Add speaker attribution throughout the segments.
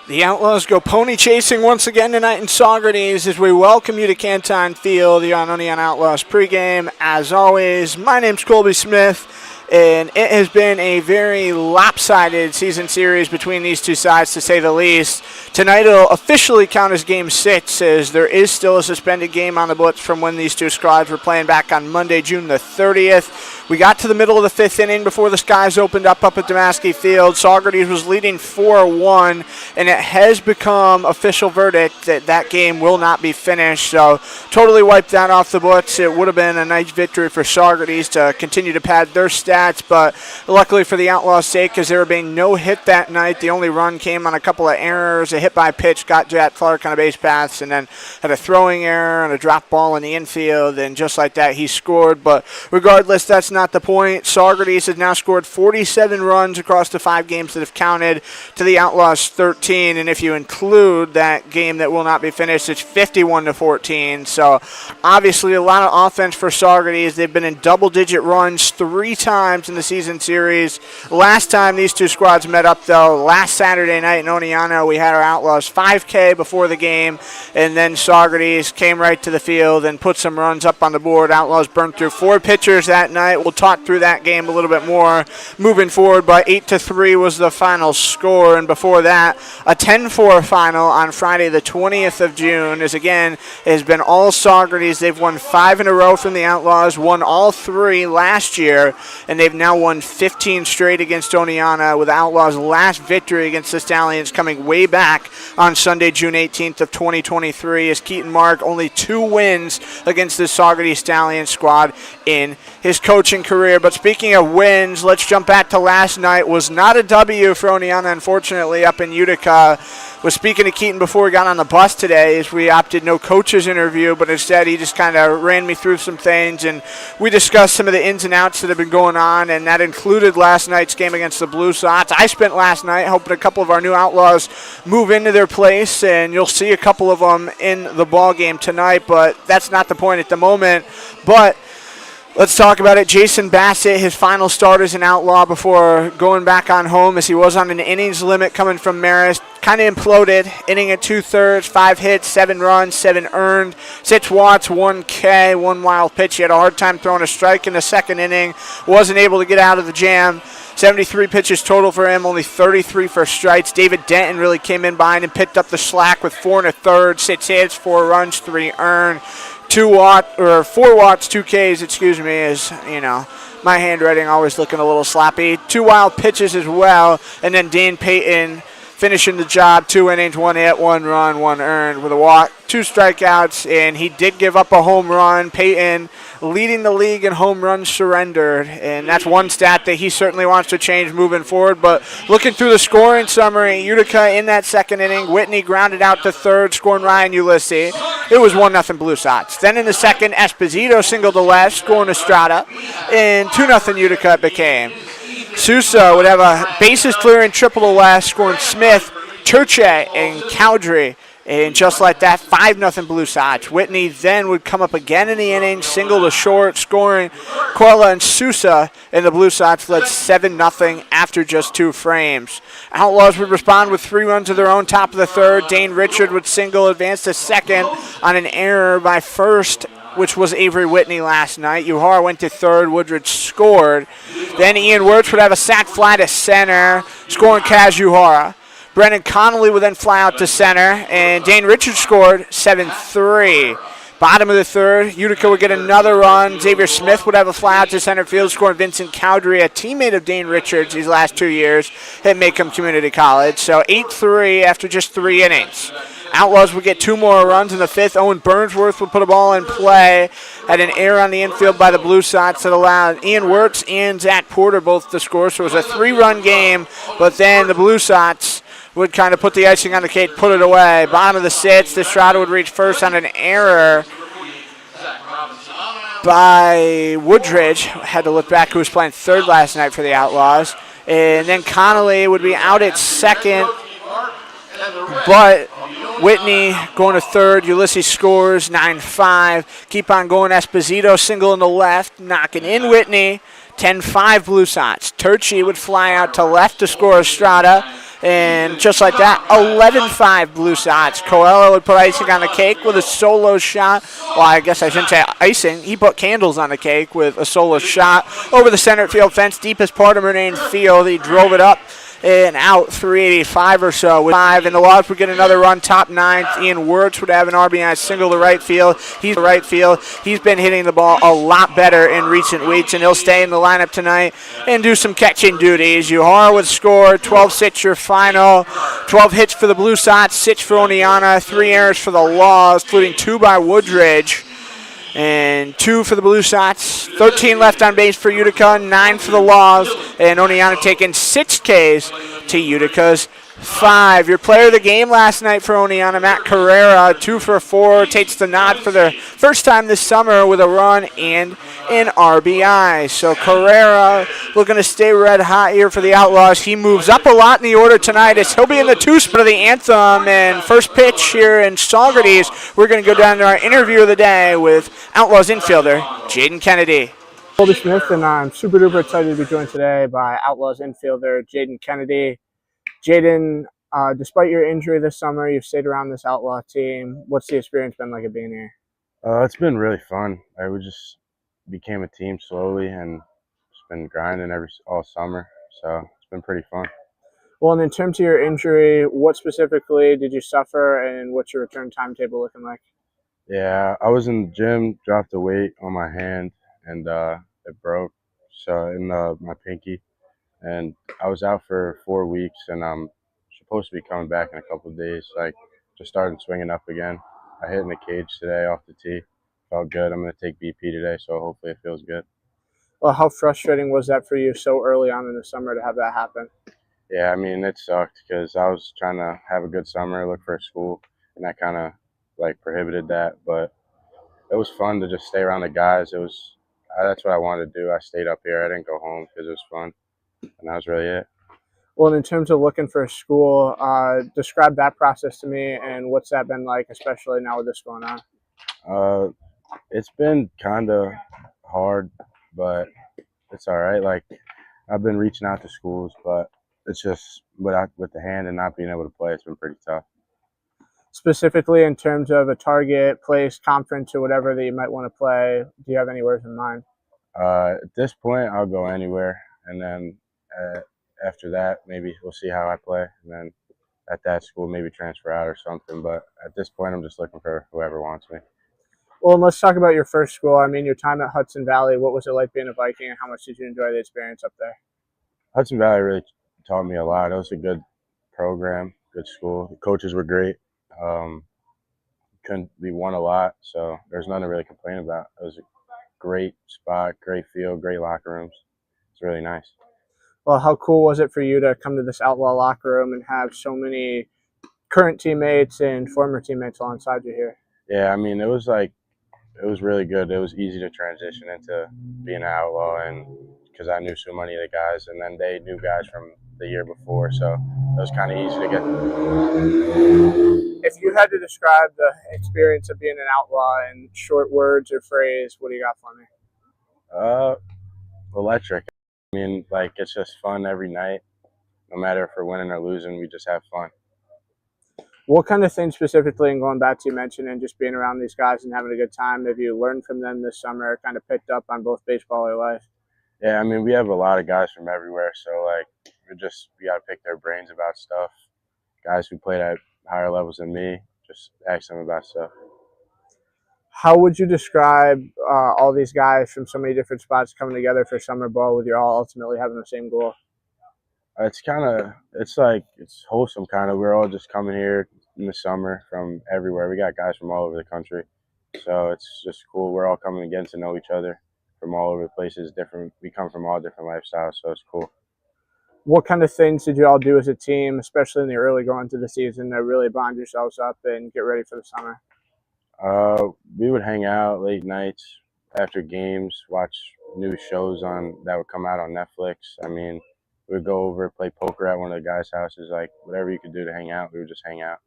Speaker 1: The Outlaws go pony chasing once again tonight in Saugerties as we welcome you to Cantine Field. You're on Oneonta Outlaws pregame. As always, my name's Colby Smith, and it has been a very lopsided season series between these two sides, to say the least. Tonight will officially count as Game 6, as there is still a suspended game on the books from when these two squads were playing back on Monday, June the 30th. We got to the middle of the fifth inning before the skies opened up at Cantine Field. Saugerties was leading 4-1, and it has become official verdict that that game will not be finished. So totally wiped that off the books. It would have been a nice victory for Saugerties to continue to pad their stats, but luckily for the Outlaws' sake, because there being no hit that night, the only run came on a couple of errors. A hit by pitch got Jack Clark on a base pass, and then had a throwing error and a drop ball in the infield, and just like that, he scored. But regardless, that's not the point. Saugerties has now scored 47 runs across the 5 games that have counted to the Outlaws 13, and if you include that game that will not be finished, it's 51-14. So obviously a lot of offense for Saugerties. They've been in double-digit runs 3 times in the season series. Last time these two squads met up, though, last Saturday night in Oneonta, we had our Outlaws 5K before the game, and then Saugerties came right to the field and put some runs up on the board. Outlaws burned through 4 pitchers that night. We'll talk through that game a little bit more moving forward, but 8-3 was the final score, and before that, a 10-4 final on Friday the 20th of June, as again, it has been all Saugerties. They've won 5 in a row from the Outlaws, won all 3 last year, and they've now won 15 straight against Oneonta, with Outlaws' last victory against the Stallions coming way back on Sunday, June 18th of 2023, as Keaton Mark only 2 wins against the Saugerties Stallions squad in his coaching career. But speaking of wins, let's jump back to last night. Was not a W for Oneonta, unfortunately, up in Utica. Was speaking to Keaton before we got on the bus today, as we opted no coaches interview, but instead he just kind of ran me through some things, and we discussed some of the ins and outs that have been going on, and that included last night's game against the Blue Sox. I spent last night helping a couple of our new Outlaws move into their place, and you'll see a couple of them in the ball game tonight, but that's not the point at the moment. But let's talk about it. Jason Bassett, his final start as an Outlaw before going back on home, as he was on an innings limit coming from Marist. Kind of imploded, inning at 2/3, 5 hits, 7 runs, 7 earned, 6 walks, 1 K, 1 wild pitch. He had a hard time throwing a strike in the second inning. Wasn't able to get out of the jam. 73 pitches total for him, only 33 for strikes. David Denton really came in behind and picked up the slack with 4 1/3, 6 hits, 4 runs, 3 earned. 4 watts, 2 Ks, excuse me, is, you know, my handwriting always looking a little sloppy. 2 wild pitches as well, and then Dane Payton finishing the job, 2 innings, 1 hit, 1 run, 1 earned with a walk, 2 strikeouts, and he did give up a home run. Payton leading the league in home runs surrendered, and that's one stat that he certainly wants to change moving forward. But looking through the scoring summary, Utica in that second inning, Whitney grounded out to third, scoring Ryan Ulysses. It was 1-0 Blue Sox. Then in the second, Esposito singled to left, scoring Estrada, and 2-0 Utica it became. Sousa would have a bases clearing triple to left, scoring Smith, Turche, and Cowdrey. And just like that, 5-0 Blue Sox. Whitney then would come up again in the inning, single to short, scoring Coella and Sousa, and the Blue Sox led 7-0 after just 2 frames. Outlaws would respond with 3 runs of their own, top of the third. Dane Richard would single, advance to second on an error by first, which was Avery Whitney last night. Uhara went to third. Woodridge scored. Then Ian Wirtz would have a sac fly to center, scoring Kaz Uhara. Brennan Connolly would then fly out to center, and Dane Richards scored 7-3. Bottom of the third, Utica would get another run. Xavier Smith would have a fly out to center field, scoring Vincent Cowdrey, a teammate of Dane Richards these last 2 years at Macomb Community College. So 8-3 after just 3 innings. Outlaws would get 2 more runs in the fifth. Owen Burnsworth would put a ball in play. Had an error on the infield by the Blue Sox that allowed Ian Wirtz and Zach Porter both to score. So it was a 3-run game, but then the Blue Sox would kind of put the icing on the cake, put it away. Bottom of the sixth, Estrada would reach first on an error by Woodridge. Had to look back, who was playing third last night for the Outlaws. And then Connolly would be out at second, but Whitney going to third. Ulysses scores 9-5. Keep on going. Esposito single in the left, knocking in Whitney. 10-5 Blue Sox. Turchi would fly out to left to score Estrada. And just like that, 11-5 Blue Sox. Coelho would put icing on the cake with a solo shot. Well, I guess I shouldn't say icing. He put candles on the cake with a solo shot over the center field fence, deepest part of Murnane Field. He drove it up and out 385 or so with 5, and the Logs would get another run, top 9. Ian Wirtz would have an RBI single to right field. He's been hitting the ball a lot better in recent weeks, and he'll stay in the lineup tonight and do some catching duties. Uhara would score 12-6 your final. 12 hits for the Blue Sox, 6 for Oneonta, 3 errors for the Laws, including 2 by Woodridge. And 2 for the Blue Sox, 13 left on base for Utica, 9 for the Laws, and Oneonta taking 6 Ks to Utica's 5. Your player of the game last night for Oneonta, Matt Carrera, 2 for 4, takes the nod for the first time this summer with a run and an RBI. So Carrera looking to stay red hot here for the Outlaws. He moves up a lot in the order tonight as he'll be in the 2 spot of the anthem. And first pitch here in Saugerties, we're going to go down to our interview of the day with Outlaws infielder Jaden Kennedy. Colby Smith, and I'm super duper excited to be joined today by Outlaws infielder Jaden Kennedy. Jaden, despite your injury this summer, you've stayed around this Outlaw team. What's the experience been like of being here?
Speaker 2: It's been really fun. We just became a team slowly and just been grinding all summer. So it's been pretty fun.
Speaker 1: Well, and in terms of your injury, what specifically did you suffer, and what's your return timetable looking like?
Speaker 2: Yeah, I was in the gym, dropped a weight on my hand, and it broke. So in my pinky, and I was out for 4 weeks, and I'm supposed to be coming back in a couple of days. Like, just started swinging up again. I hit in the cage today off the tee. Felt good. I'm going to take BP today, so hopefully it feels good.
Speaker 1: Well, how frustrating was that for you so early on in the summer to have that happen?
Speaker 2: Yeah, I mean, it sucked because I was trying to have a good summer, look for a school, and that kind of like prohibited that. But it was fun to just stay around the guys. That's what I wanted to do. I stayed up here. I didn't go home because it was fun, and that was really it.
Speaker 1: Well, in terms of looking for a school, describe that process to me, and what's that been like, especially now with this going on?
Speaker 2: It's been kind of hard, but it's all right. Like, I've been reaching out to schools, but it's just with the hand and not being able to play, it's been pretty tough.
Speaker 1: Specifically in terms of a target, place, conference, or whatever that you might want to play, do you have anywhere in mind?
Speaker 2: At this point, I'll go anywhere, and then after that, maybe we'll see how I play, and then at that school, maybe transfer out or something. But at this point, I'm just looking for whoever wants me.
Speaker 1: Well, and let's talk about your first school. I mean, your time at Hudson Valley. What was it like being a Viking, and how much did you enjoy the experience up there?
Speaker 2: Hudson Valley really taught me a lot. It was a good program, good school. The coaches were great. We won a lot, so there's nothing to really complain about. It was a great spot, great field, great locker rooms. It's really nice.
Speaker 1: Well, how cool was it for you to come to this Outlaw locker room and have so many current teammates and former teammates alongside you here?
Speaker 2: Yeah, I mean, it was really good. It was easy to transition into being an Outlaw, and because I knew so many of the guys, and then they knew guys from the year before, so it was kind of easy to get.
Speaker 1: If you had to describe the experience of being an Outlaw in short words or phrase, what do you got for me?
Speaker 2: Electric. I mean, like, it's just fun every night. No matter if we're winning or losing, we just have fun.
Speaker 1: What kind of things specifically, and going back to you mentioning just being around these guys and having a good time, have you learned from them this summer, kind of picked up on both baseball or life?
Speaker 2: Yeah, I mean, we have a lot of guys from everywhere, so, like, we got to pick their brains about stuff. Guys who played at higher levels than me, just ask them about stuff.
Speaker 1: How would you describe all these guys from so many different spots coming together for summer ball with you all ultimately having the same goal?
Speaker 2: It's wholesome kind of. We're all just coming here in the summer from everywhere. We got guys from all over the country, so it's just cool. We're all coming again to know each other from all over the places. We come from all different lifestyles, so it's cool.
Speaker 1: What kind of things did you all do as a team, especially in the early going to the season, to really bond yourselves up and get ready for the summer?
Speaker 2: We would hang out late nights after games, watch new shows that would come out on Netflix. I mean, we would go over, play poker at one of the guys' houses, like whatever you could do to hang out, we would just hang out.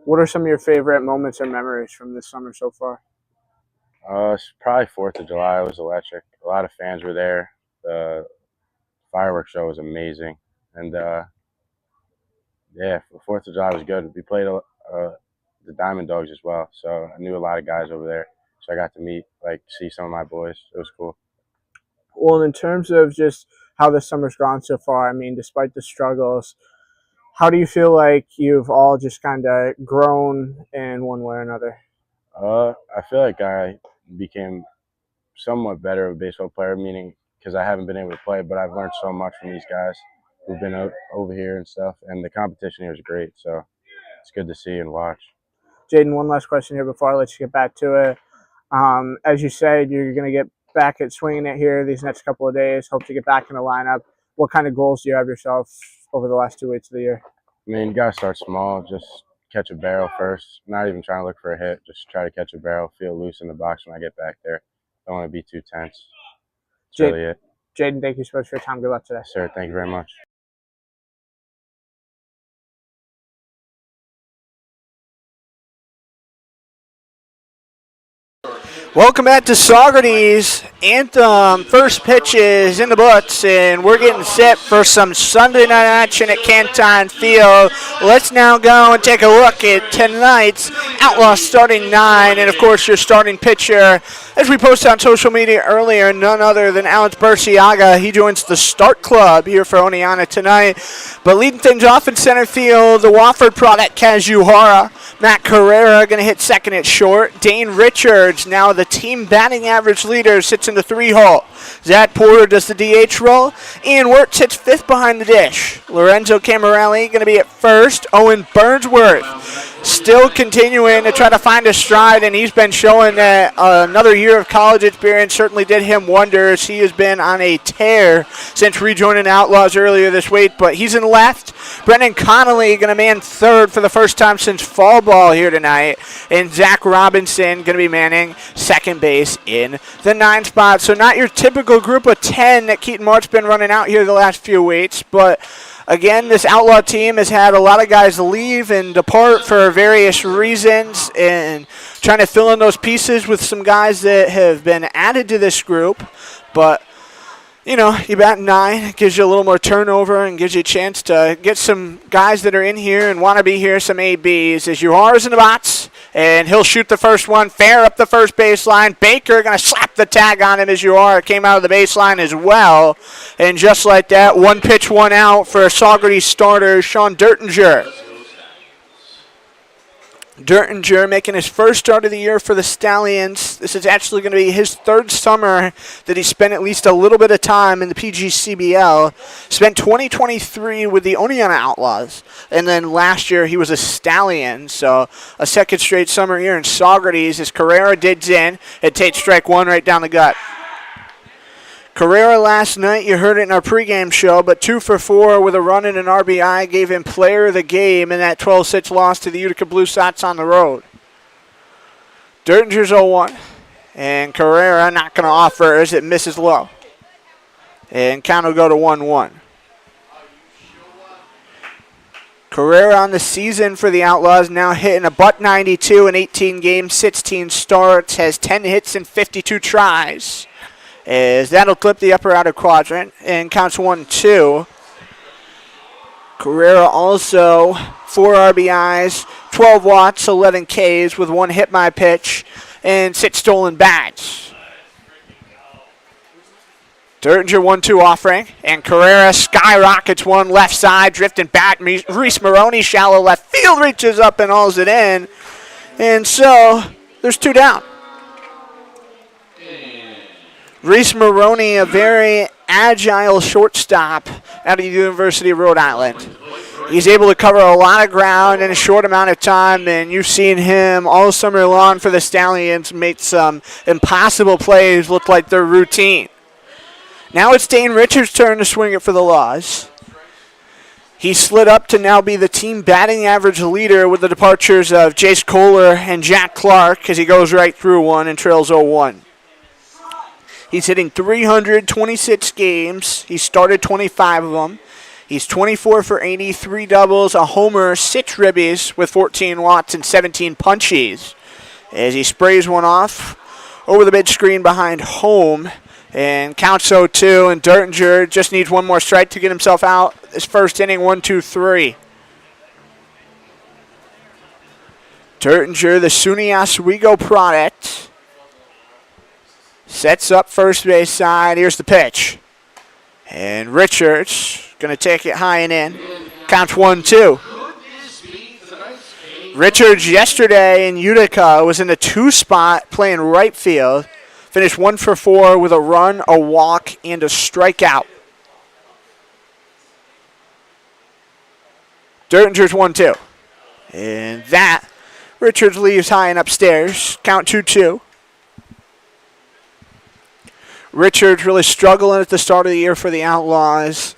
Speaker 1: What are some of your favorite moments or memories from this summer so far?
Speaker 2: It's probably 4th of July. It was electric. A lot of fans were there. The fireworks show was amazing. And Yeah, the 4th of July was good. We played the Diamond Dogs as well, so I knew a lot of guys over there. So I got to see some of my boys. It was cool.
Speaker 1: Well, in terms of just how the summer's gone so far, I mean, despite the struggles, how do you feel like you've all just kind of grown in one way or another?
Speaker 2: I feel like I became somewhat better of a baseball player, meaning because I haven't been able to play, but I've learned so much from these guys who've been over here and stuff. And the competition here is great, so it's good to see and watch.
Speaker 1: Jaden, one last question here before I let you get back to it. As you said, you're going to get back at swinging it here these next couple of days. Hope to get back in the lineup. What kind of goals do you have yourself over the last 2 weeks of the year?
Speaker 2: I mean, you got to start small. Just catch a barrel first. Not even trying to look for a hit. Just try to catch a barrel, feel loose in the box when I get back there. Don't want to be too tense. That's really it.
Speaker 1: Jaden, thank you so much for your time. Good luck today.
Speaker 2: Sir, thank you very much.
Speaker 1: Welcome back to Saugerties. Anthem first pitch is in the books, and we're getting set for some Sunday night action at Cantine Field. Let's now go and take a look at tonight's Outlaws starting 9, and of course your starting pitcher, as we posted on social media earlier, none other than Alex Burciaga. He joins the start club here for Oneonta tonight. But leading things off in center field, the Wofford product, Kazuhara. Matt Carrera going to hit second at short. Dane Richards, now the team batting average leader, sits in the 3-hole. Zach Porter does the DH role. Ian Wirtz hits 5th behind the dish. Lorenzo Camarelli going to be at first. Owen Burnsworth still continuing to try to find a stride, and he's been showing that another year of college experience certainly did him wonders. He has been on a tear since rejoining the Outlaws earlier this week, but he's in left. Brendan Connolly going to man third for the first time since fall ball here tonight, and Zach Robinson going to be manning second base in the 9 spot. So not your typical group of 10 that Keaton Mart's been running out here the last few weeks, but again, this Outlaw team has had a lot of guys leave and depart for various reasons, and trying to fill in those pieces with some guys that have been added to this group. But, you know, you bat 9, it gives you a little more turnover and gives you a chance to get some guys that are in here and want to be here, some ABs. As Uhar's in the box, and he'll shoot the first one fair up the first baseline. Baker going to slap the tag on him as Uhar came out of the baseline as well. And just like that, 1 pitch, 1 out for Saugerties starter Sean Dertinger. Dertinger making his first start of the year for the Stallions. This is actually going to be his 3rd summer that he spent at least a little bit of time in the PGCBL. Spent 2023 with the Oneonta Outlaws, and then last year he was a Stallion, so a 2nd straight summer here in Saugerties as Carrera digs in and takes strike 1 right down the gut. Carrera last night, you heard it in our pregame show, but 2 for 4 with a run and an RBI gave him player of the game in that 12-6 loss to the Utica Blue Sox on the road. Dertinger's 0-1, and Carrera not going to offer as it misses low. And count will go to 1-1. Carrera on the season for the Outlaws, now hitting a .92 in 18 games, 16 starts, has 10 hits and 52 tries. As that'll clip the upper outer quadrant and counts 1-2. Carrera also 4 RBIs, 12 watts, 11 Ks with 1 hit by pitch and 6 stolen bags. Dertinger 1-2 offering, and Carrera skyrockets one left side, drifting back. Reese Maroney, shallow left field, reaches up and hauls it in. And so there's 2 down. Reese Maroney, a very agile shortstop out of the University of Rhode Island. He's able to cover a lot of ground in a short amount of time, and you've seen him all summer long for the Stallions make some impossible plays look like they're routine. Now it's Dane Richards' turn to swing it for the Laws. He slid up to now be the team batting average leader with the departures of Jace Kohler and Jack Clark as he goes right through one and trails 0-1. He's hitting 326 games. He started 25 of them. He's 24 for 80, 3 doubles, a homer, 6 ribbies with 14 watts and 17 punchies. As he sprays one off over the mid screen behind home and counts 0-2. And Dertinger just needs one more strike to get himself out. This first inning, 1-2-3. Dertinger, the SUNY Oswego product, sets up first base side. Here's the pitch. And Richards going to take it high and in. Counts 1-2. Richards yesterday in Utica was in the 2 spot playing right field. Finished 1 for 4 with a run, a walk, and a strikeout. Dertinger's 1-2. And that, Richards leaves high and upstairs. Count 2-2. Richards really struggling at the start of the year for the Outlaws.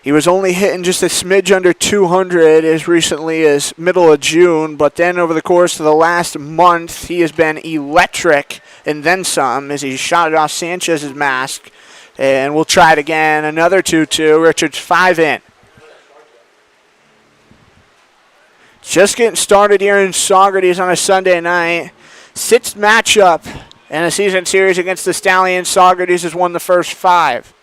Speaker 1: He was only hitting just a smidge under 200 as recently as middle of June, but then over the course of the last month, he has been electric and then some as he shot it off Sanchez's mask. And we'll try it again. Another 2-2. Richards 5 in. Just getting started here in Saugerties on a Sunday night. 6th matchup in a season series against the Stallions. Saugerties has won the first 5.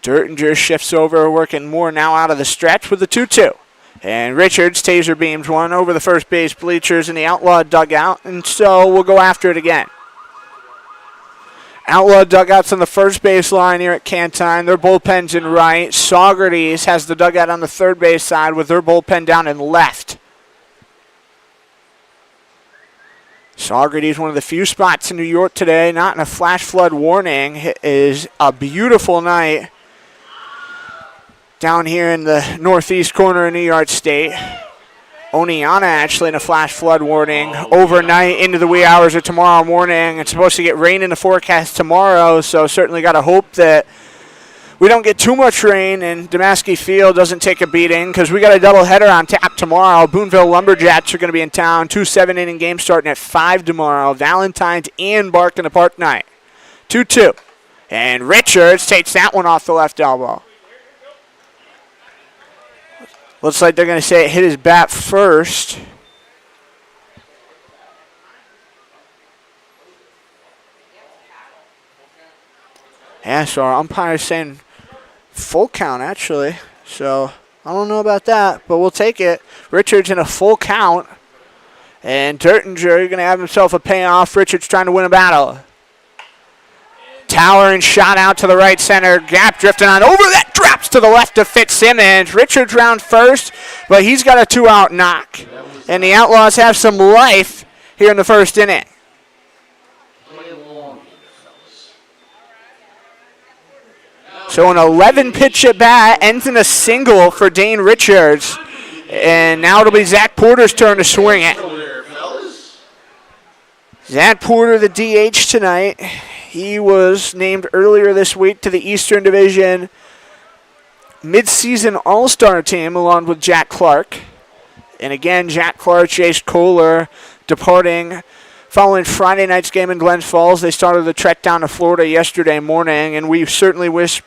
Speaker 1: Dertinger shifts over, working more now out of the stretch with the 2-2. And Richards taser beams one over the first base bleachers in the Outlaw dugout, and so we'll go after it again. Outlaw dugouts on the first base line here at Cantine. Their bullpen's in right. Saugerties has the dugout on the third base side with their bullpen down in left. Saugerties, one of the few spots in New York today, not in a flash flood warning. It is a beautiful night down here in the northeast corner of New York State. Oneonta actually in a flash flood warning overnight into the wee hours of tomorrow morning. It's supposed to get rain in the forecast tomorrow, so certainly got to hope that we don't get too much rain and Damaski Field doesn't take a beating because we got a doubleheader on tap tomorrow. Boonville Lumberjacks are going to be in town. 2 7-inning games starting at 5 tomorrow. Valentine's and Bark in the Park night. 2-2. And Richards takes that one off the left elbow. Looks like they're going to say it hit his bat first. Yeah, so our umpire's saying full count, actually. So I don't know about that, but we'll take it. Richards in a full count. And Dertinger going to have himself a payoff. Richards trying to win a battle. Towering shot out to the right center. Gap drifting on over. That drops to the left of Fitzsimmons. Richards round first, but he's got a 2-out knock. And the Outlaws have some life here in the first inning. So an 11-pitch at bat ends in a single for Dane Richards. And now it'll be Zach Porter's turn to swing it. Zach Porter, the DH tonight. He was named earlier this week to the Eastern Division midseason All-Star team along with Jack Clark. And again, Jack Clark, Jace Kohler departing following Friday night's game in Glens Falls. They started the trek down to Florida yesterday morning, and we certainly wish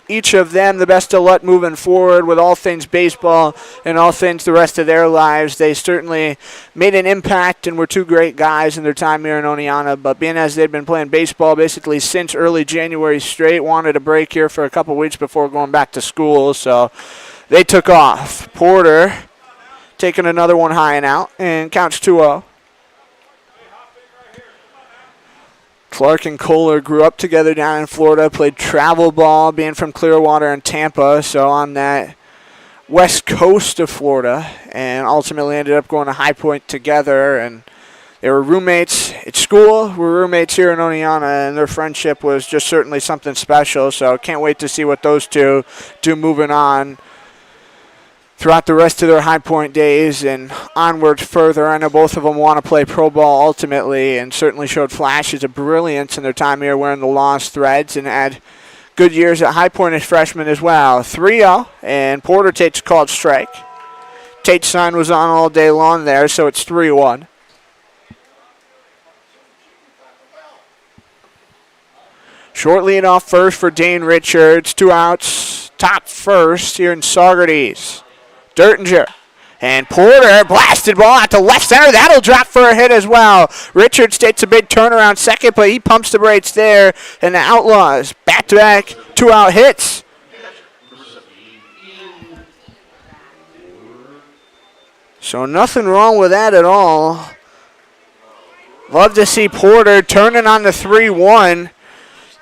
Speaker 1: each of them the best of luck moving forward with all things baseball and all things the rest of their lives. They certainly made an impact and were 2 great guys in their time here in Oneonta, but being as they've been playing baseball basically since early January straight, wanted a break here for a couple weeks before going back to school, so they took off. Porter taking another one high and out, and counts 2-0. Clark and Kohler grew up together down in Florida, played travel ball, being from Clearwater and Tampa, so on that west coast of Florida, and ultimately ended up going to High Point together. And they were roommates at school, were roommates here in Oneonta, and their friendship was just certainly something special. So can't wait to see what those two do moving on throughout the rest of their High Point days and onwards further. I know both of them want to play pro ball ultimately and certainly showed flashes of brilliance in their time here wearing the Lost Threads and had good years at High Point as freshmen as well. 3-0, and Porter takes a called strike. Tate's sign was on all day long there, so it's 3-1. Short lead off first for Dane Richards. 2 outs, top first here in Saugerties. Dertinger and Porter, blasted ball out to left center. That'll drop for a hit as well. Richards takes a big turnaround second, but he pumps the brakes there. And the Outlaws back-to-back 2-out hits. So nothing wrong with that at all. Love to see Porter turning on the 3-1.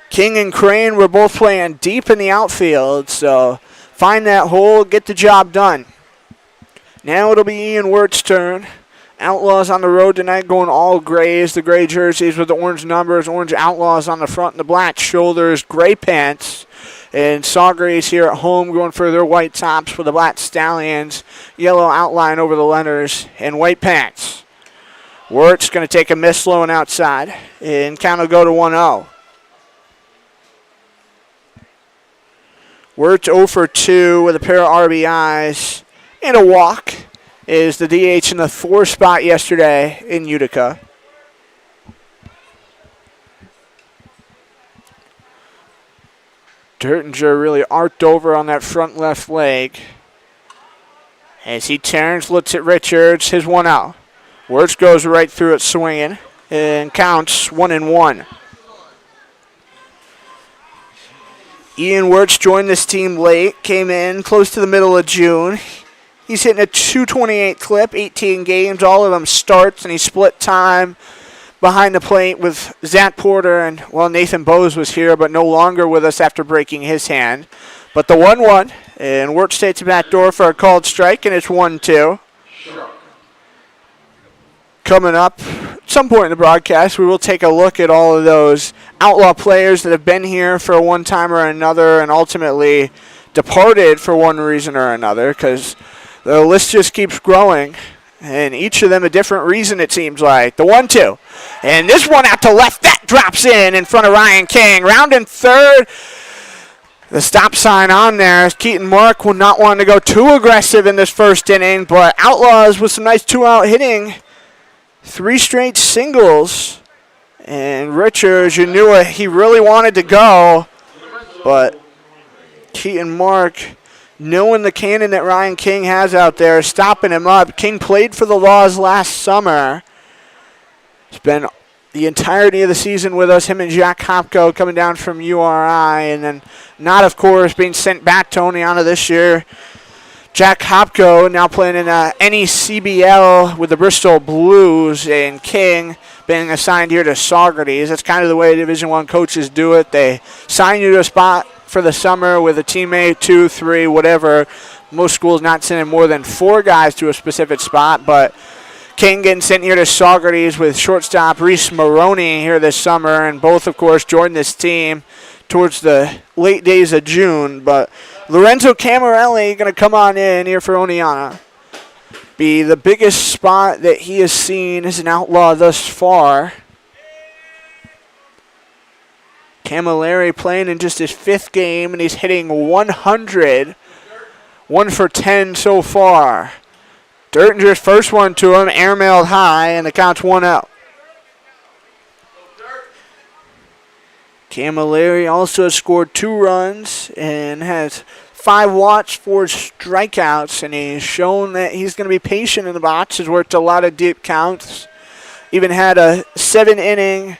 Speaker 1: King and Crane were both playing deep in the outfield, so find that hole, get the job done. Now it'll be Ian Wirt's turn. Outlaws on the road tonight going all grays, the gray jerseys with the orange numbers, orange Outlaws on the front and the black shoulders, gray pants. And Saugerties here at home going for their white tops with the black Stallions, yellow outline over the letters, and white pants. Wirt's going to take a miss low and outside, and count will go to 1-0. Wirtz 0 for 2 with a pair of RBIs and a walk. Is the DH in the 4 spot yesterday in Utica. Dertinger really arced over on that front left leg. As he turns, looks at Richards, his 1-0. Wirtz goes right through it swinging and counts 1-1. Ian Wirtz joined this team late, came in close to the middle of June. He's hitting a 228 clip, 18 games, all of them starts, and he split time behind the plate with Zach Porter, and, well, Nathan Bowes was here, but no longer with us after breaking his hand. But the 1-1, and Wirtz takes a back door for a called strike, and it's 1-2. Coming up at some point in the broadcast, we will take a look at all of those Outlaw players that have been here for one time or another and ultimately departed for one reason or another, because the list just keeps growing, and each of them a different reason, it seems like. The 1-2. And this one out to left, that drops in front of Ryan King. Rounding third. The stop sign on there. Keaton Mark will not want to go too aggressive in this first inning, but Outlaws with some nice 2-out hitting. 3 straight singles. And Richards, you knew he really wanted to go, but Keaton Mark, knowing the cannon that Ryan King has out there, stopping him up. King played for the Laws last summer. He's been the entirety of the season with us, him and Jack Hopko coming down from URI, and then not, of course, being sent back to Oneonta this year. Jack Hopko now playing in NECBL with the Bristol Blues, and King being assigned here to Saugerties. That's kind of the way Division I coaches do it. They sign you to a spot for the summer with a teammate, 2, 3, whatever. Most schools not sending more than 4 guys to a specific spot, but King getting sent here to Saugerties with shortstop Reese Maroney here this summer, and both, of course, joined this team towards the late days of June. But Lorenzo Camarelli going to come on in here for Oneonta. Be the biggest spot that he has seen as an Outlaw thus far. Camilleri playing in just his 5th game, and he's hitting 100. 1 for 10 so far. Dertinger's first one to him, airmailed high, and the count's 1-0. Camilleri also has scored 2 runs and has 5 walks, 4 strikeouts, and he's shown that he's going to be patient in the box. He's worked a lot of deep counts. Even had a 7th inning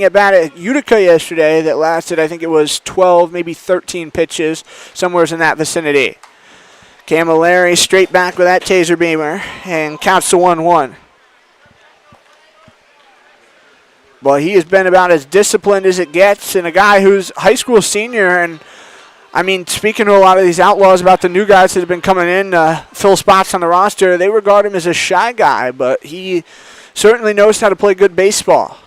Speaker 1: at bat at Utica yesterday that lasted, I think it was 12, maybe 13 pitches, somewhere in that vicinity. Camilleri straight back with that taser beamer and counts to 1-1. Well, he has been about as disciplined as it gets, and a guy who's a high school senior. And I mean, speaking to a lot of these Outlaws about the new guys that have been coming in to fill spots on the roster, they regard him as a shy guy, but he certainly knows how to play good baseball.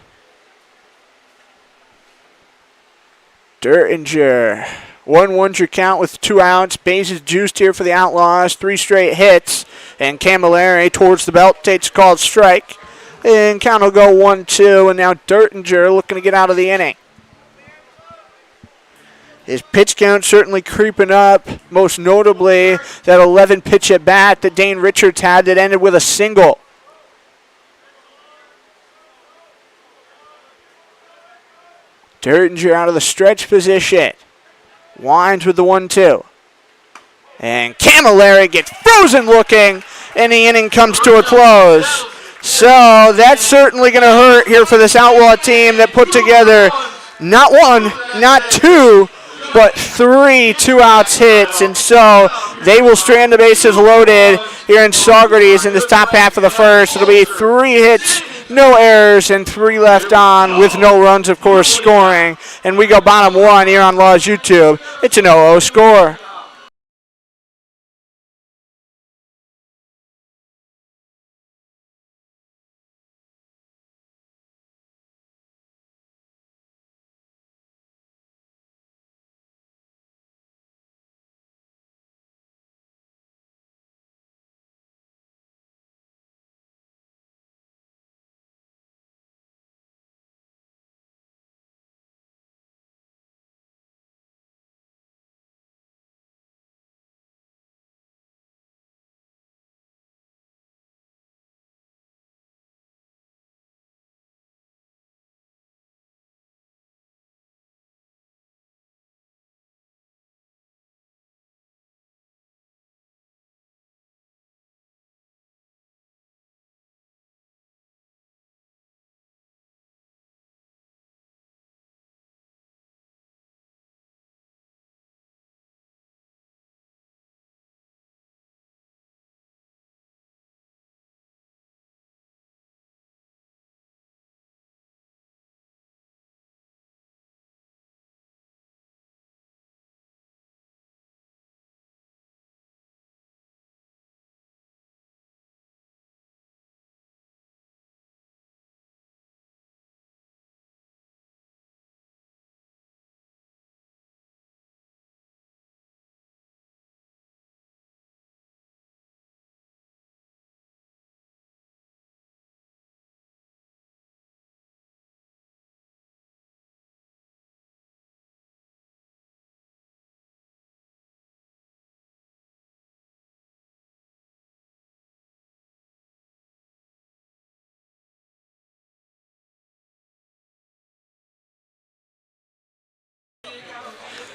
Speaker 1: Dertinger, 1-1's your count with 2 outs. Bases juiced here for the Outlaws. 3 straight hits, and Camilleri towards the belt takes a called strike. And count will go 1-2, and now Dertinger looking to get out of the inning. His pitch count certainly creeping up, most notably that 11 pitch at bat that Dane Richards had that ended with a single. Dertinger out of the stretch position. Winds with the 1-2. And Camilleri gets frozen looking, and the inning comes to a close. So that's certainly going to hurt here for this Outlaw team that put together not 1, not 2, but 3 2-outs hits. And so They will strand the bases loaded here in Saugerties in this top half of the first. It'll be 3 hits, no errors, and 3 left on with no runs, of course, scoring. And we go bottom 1 here on Laws YouTube. It's an 0-0 score.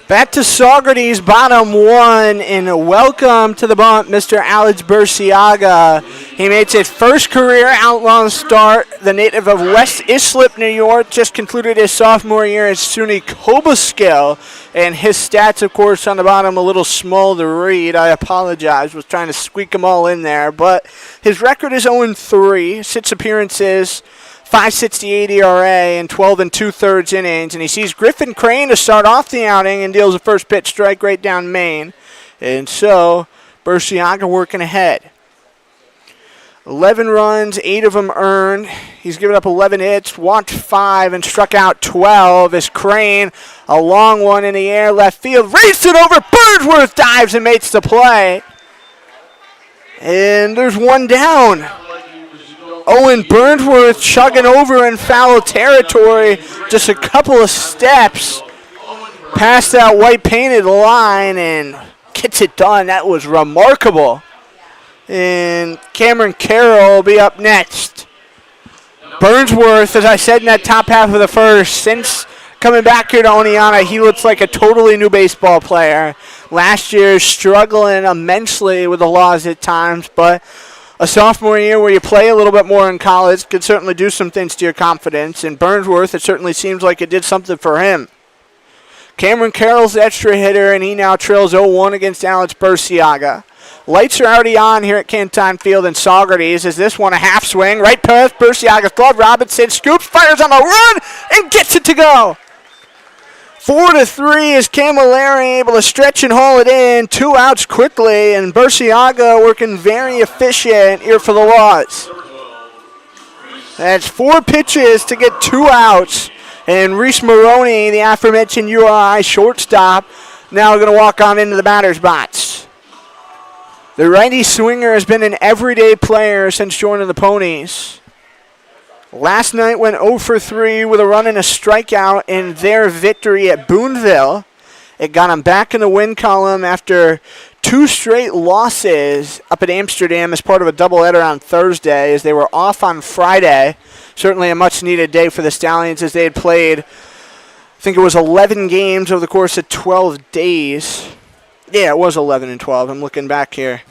Speaker 1: Back to Saugerties, bottom 1, and welcome to the bump, Mr. Alex Burciaga. He makes his first career Outlaws start. The native of West Islip, New York, just concluded his sophomore year at SUNY Cobleskill. And his stats, of course, on the bottom, a little small to read. I apologize. Was trying to squeak them all in there. But his record is 0-3, 6 appearances, 5.68 ERA, and 12 2/3 innings. And he sees Griffin Crane to start off the outing and deals a first pitch strike right down Maine. And so, Burciaga working ahead. 11 runs, 8 of them earned. He's given up 11 hits, walked 5, and struck out 12 as Crane, a long one in the air, left field, raced it over. Burnsworth dives and makes the play. And there's one down. Owen Burnsworth chugging over in foul territory, just a couple of steps past that white painted line and gets it done. That was remarkable. And Cameron Carroll will be up next. Burnsworth, as I said in that top half of the first, since coming back here to Oneonta, he looks like a totally new baseball player. Last year struggling immensely with the Laws at times, but a sophomore year where you play a little bit more in college could certainly do some things to your confidence. And Burnsworth, it certainly seems like it did something for him. Cameron Carroll's the extra hitter, and he now trails 0-1 against Alex Burciaga. Lights are already on here at Cantine Field in Saugerties. Is this one a half swing? Right past Burciaga's glove. Robinson scoops, fires on the run, and gets it to go. 4-3 is Camilleri able to stretch and haul it in. 2 outs quickly, and Burciaga working very efficient here for the Laws. That's 4 pitches to get 2 outs. And Reese Maroney, the aforementioned URI shortstop, now going to walk on into the batter's box. The righty swinger has been an everyday player since joining the Ponies. Last night went 0-3 with a run and a strikeout in their victory at Boonville. It got him back in the win column after 2 straight losses up at Amsterdam as part of a doubleheader on Thursday as they were off on Friday. Certainly a much-needed day for the Stallions as they had played, I think it was 11 games over the course of 12 days. Yeah, it was 11 and 12. I'm looking back here.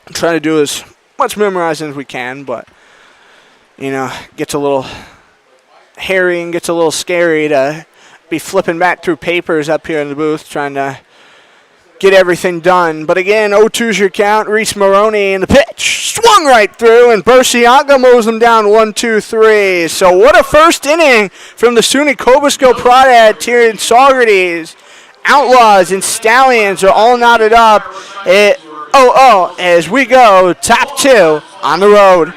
Speaker 1: I'm trying to do as much memorizing as we can, but you know, gets a little hairy and gets a little scary to be flipping back through papers up here in the booth trying to get everything done. But again, 0-2's your count. Reese Maroney in the pitch. Swung right through, and Burciaga mows him down 1-2-3. So what a first inning from the SUNY Cobusco product here in Saugerties. Outlaws and Stallions are all knotted up at 0-0 as we go top 2 on the road.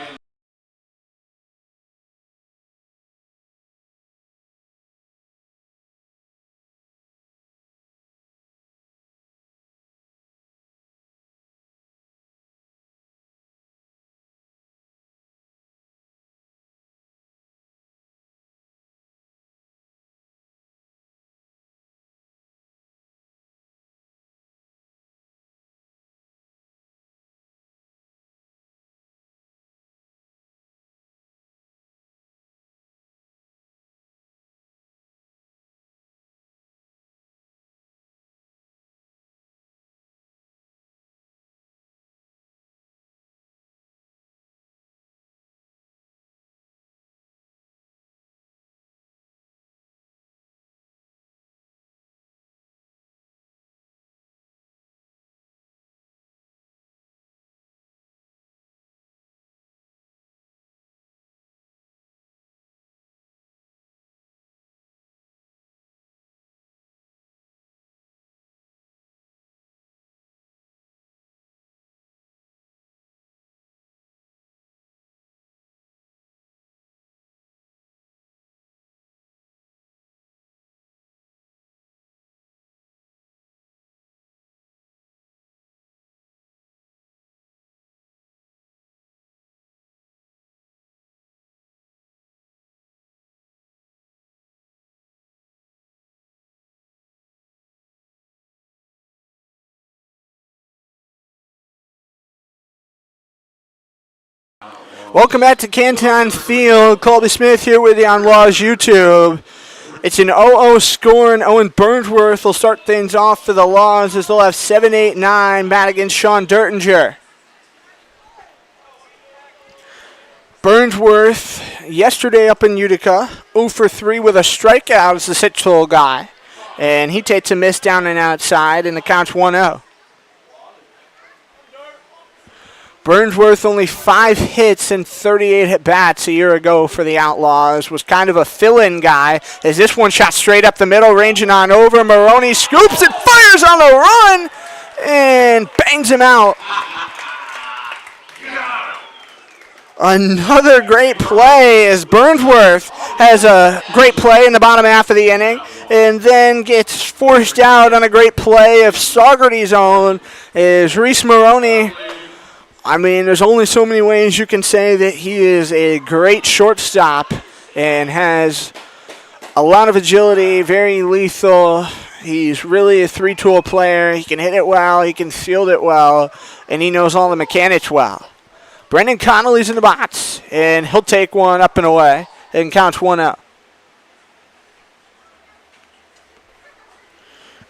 Speaker 1: Welcome back to Cantine Field. Colby Smith here with you on Laws YouTube. It's an 0-0 score, and Owen Burnsworth will start things off for the Laws as they'll have 7, 8, 9 bat against Sean Dertinger. Burnsworth yesterday up in Utica, 0 for 3 with a strikeout as the six-hole guy. And he takes a miss down and outside, and the count's 1-0. Burnsworth only 5 hits and 38 at-bats a year ago for the Outlaws. Was kind of a fill-in guy as this one shot straight up the middle, ranging on over. Maroney scoops and fires on the run and bangs him out. Another great play as Burnsworth has a great play in the bottom half of the inning and then gets forced out on a great play of Saugerties' own is Reese Maroney. I mean, there's only so many ways you can say that he is a great shortstop and has a lot of agility, very lethal. He's really a three-tool player. He can hit it well, he can field it well, and he knows all the mechanics well. Brendan Connolly's in the box, and he'll take one up and away and counts 1-0.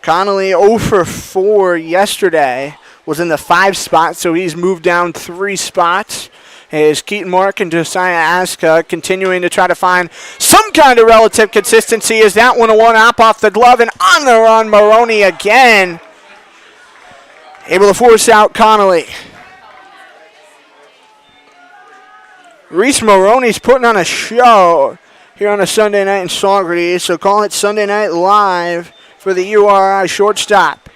Speaker 1: Connolly 0 for 4 yesterday. Was in the 5 spot, so he's moved down 3 spots. As Keaton Mark and Josiah Aska continuing to try to find some kind of relative consistency as that one a one-hop off the glove and on the run, Maroney again. Able to force out Connolly. Reese Maroney's putting on a show here on a Sunday night in Saugerties, so call it Sunday Night Live for the URI shortstop.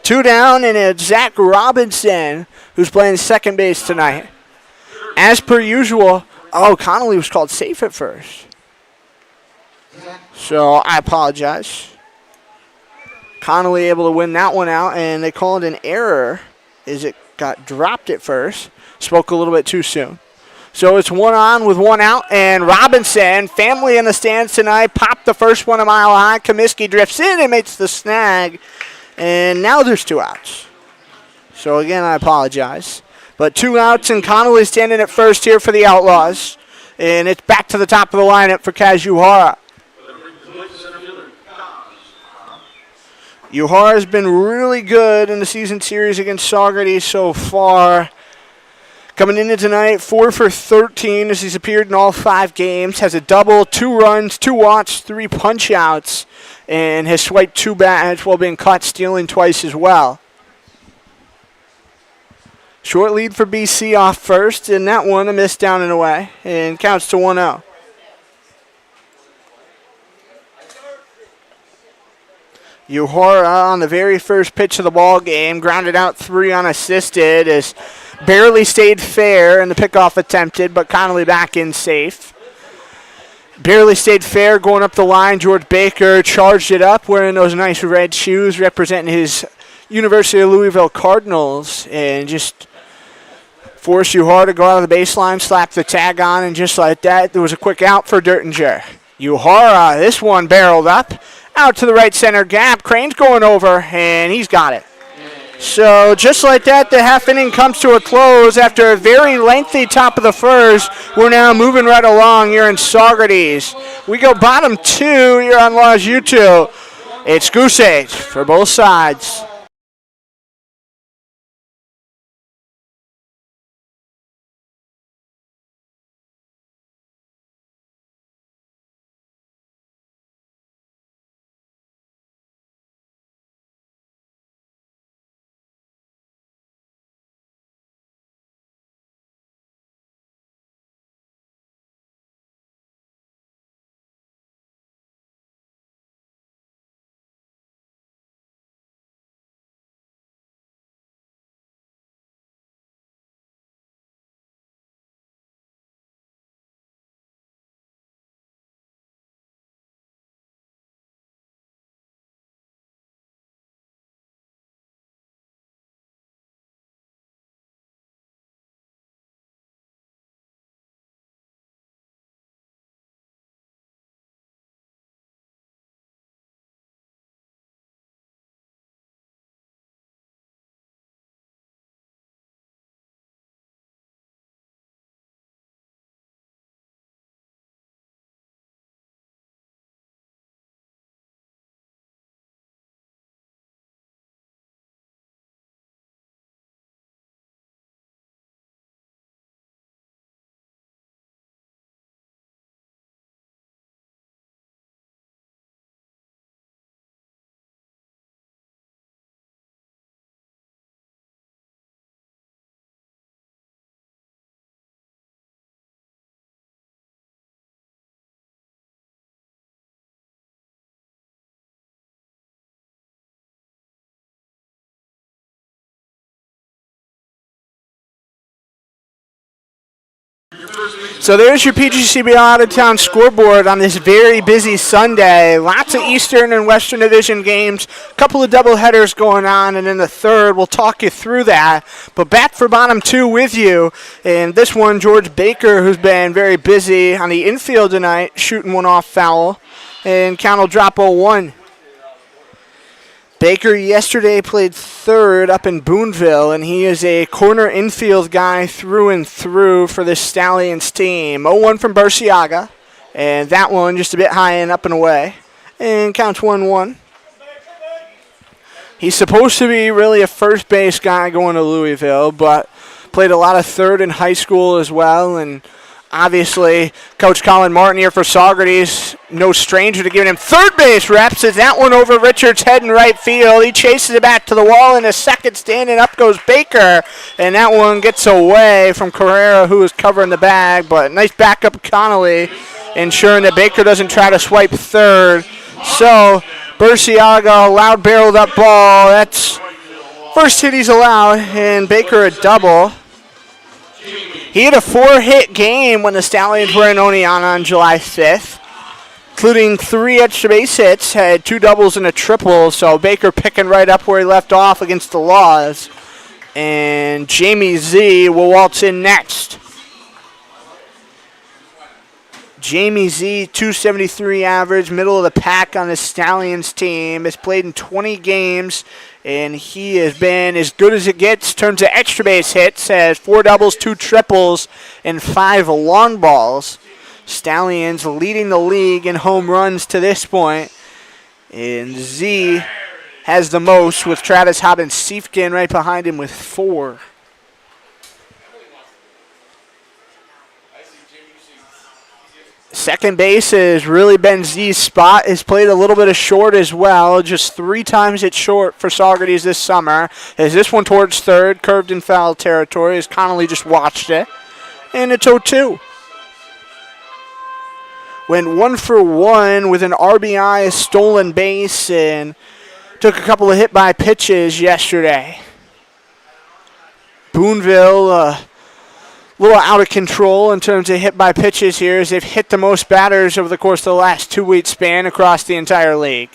Speaker 1: 2 down, and it's Zach Robinson who's playing second base tonight. As per usual, Connolly was called safe at first. So I apologize. Connolly able to win that one out, and they called an error as it got dropped at first. Spoke a little bit too soon. So it's 1 on with 1 out, and Robinson, family in the stands tonight, popped the first one a mile high. Comiskey drifts in and makes the snag. And now there's 2 outs. So, again, I apologize. But 2 outs, and Connolly standing at first here for the Outlaws. And it's back to the top of the lineup for Kaz Uhara. Uhara has been really good in the season series against Saugerties so far. Coming into tonight, 4 for 13 as he's appeared in all 5 games. Has a double, 2 runs, 2 walks, 3 punch-outs. And has swiped 2 bats while being caught stealing twice as well. Short lead for BC off first, and that one a miss down and away, and counts to 1-0. Uhura on the very first pitch of the ball game, grounded out 3 unassisted, as barely stayed fair in the pickoff attempted, but Connolly back in safe. Barely stayed fair going up the line. George Baker charged it up, wearing those nice red shoes representing his University of Louisville Cardinals, and just forced Uhura to go out of the baseline, slap the tag on, and just like that, there was a quick out for Dertinger. Uhura, this one barreled up. Out to the right center gap. Crane's going over, and he's got it. So just like that, the half inning comes to a close after a very lengthy top of the first. We're now moving right along here in Saugerties. We go bottom 2 here on Laws U2. It's Goose Eggs for both sides. So there's your PGCB out-of-town scoreboard on this very busy Sunday. Lots of Eastern and Western Division games, a couple of doubleheaders going on, and in the third, we'll talk you through that. But back for bottom 2 with you, and this one, George Baker, who's been very busy on the infield tonight, shooting one off foul, and count will drop 0-1. Baker yesterday played third up in Boonville, and he is a corner infield guy through and through for this Stallions team. 0-1 from Burciaga, and that one just a bit high and up and away, and counts 1-1. He's supposed to be really a first base guy going to Louisville, but played a lot of third in high school as well, and obviously, Coach Colin Martin here for Saugerties, no stranger to giving him third base reps. As that one over Richards' head in right field. He chases it back to the wall in a second stand, and up goes Baker. And that one gets away from Carrera, who is covering the bag. But nice backup Connolly, ensuring that Baker doesn't try to swipe third. So, Burciaga, loud barreled up ball. That's first hit he's allowed, and Baker a double. He had a 4-hit game when the Stallions were in Oneonta on July 5th, including 3 extra base hits, had 2 doubles and a triple, so Baker picking right up where he left off against the Laws. And Jamie Z will waltz in next. Jamie Z, 273 average, middle of the pack on the Stallions team, has played in 20 games, and he has been as good as it gets in terms of extra base hits, has 4 doubles, 2 triples, and 5 long balls. Stallions leading the league in home runs to this point, and Z has the most with Travis Hobbins-Siefkin right behind him with 4. Second base has really been Z's spot. Has played a little bit of short as well. Just 3 times it's short for Saugerties this summer. As this one towards third, curved in foul territory, as Connolly just watched it. And it's 0-2. Went 1 for 1 with an RBI, a stolen base, and took a couple of hit-by pitches yesterday. Boonville, a little out of control in terms of hit-by pitches here, as they've hit the most batters over the course of the last 2-week span across the entire league.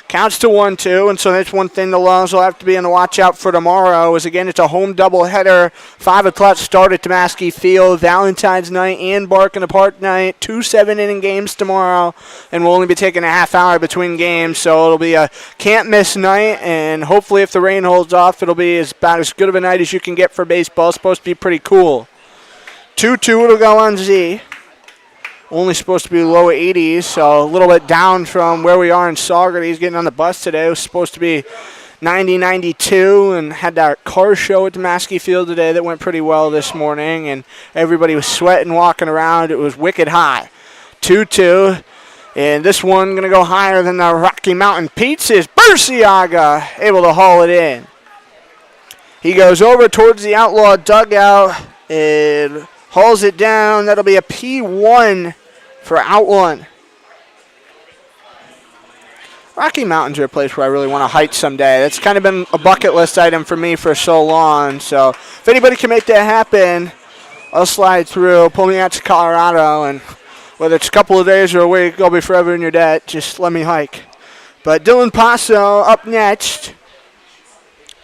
Speaker 1: Counts to 1-2, and so that's one thing the Laws will have to be on the watch out for tomorrow, is again, it's a home doubleheader, 5 o'clock start at Cantine Field, Valentine's night and Bark in the Park night, 2 7-inning games tomorrow, and we'll only be taking a half hour between games, so it'll be a can't-miss night, and hopefully if the rain holds off, it'll be about as good of a night as you can get for baseball. It's supposed to be pretty cool. 2-2 it'll go on Z. Only supposed to be low 80s, so a little bit down from where we are in Saugerties. Getting on the bus today. It was supposed to be 90, 92, and had that car show at the Cantine Field today that went pretty well this morning, and everybody was sweating walking around. It was wicked hot. 2-2, and this one going to go higher than the Rocky Mountain Pizzas. Burciaga able to haul it in. He goes over towards the Outlaw dugout and hauls it down. That'll be a P1 for out one. Rocky Mountains are a place where I really want to hike someday. That's kind of been a bucket list item for me for so long. So if anybody can make that happen, I'll slide through, pull me out to Colorado, and whether it's a couple of days or a week, I'll be forever in your debt. Just let me hike. But Dylan Paso up next.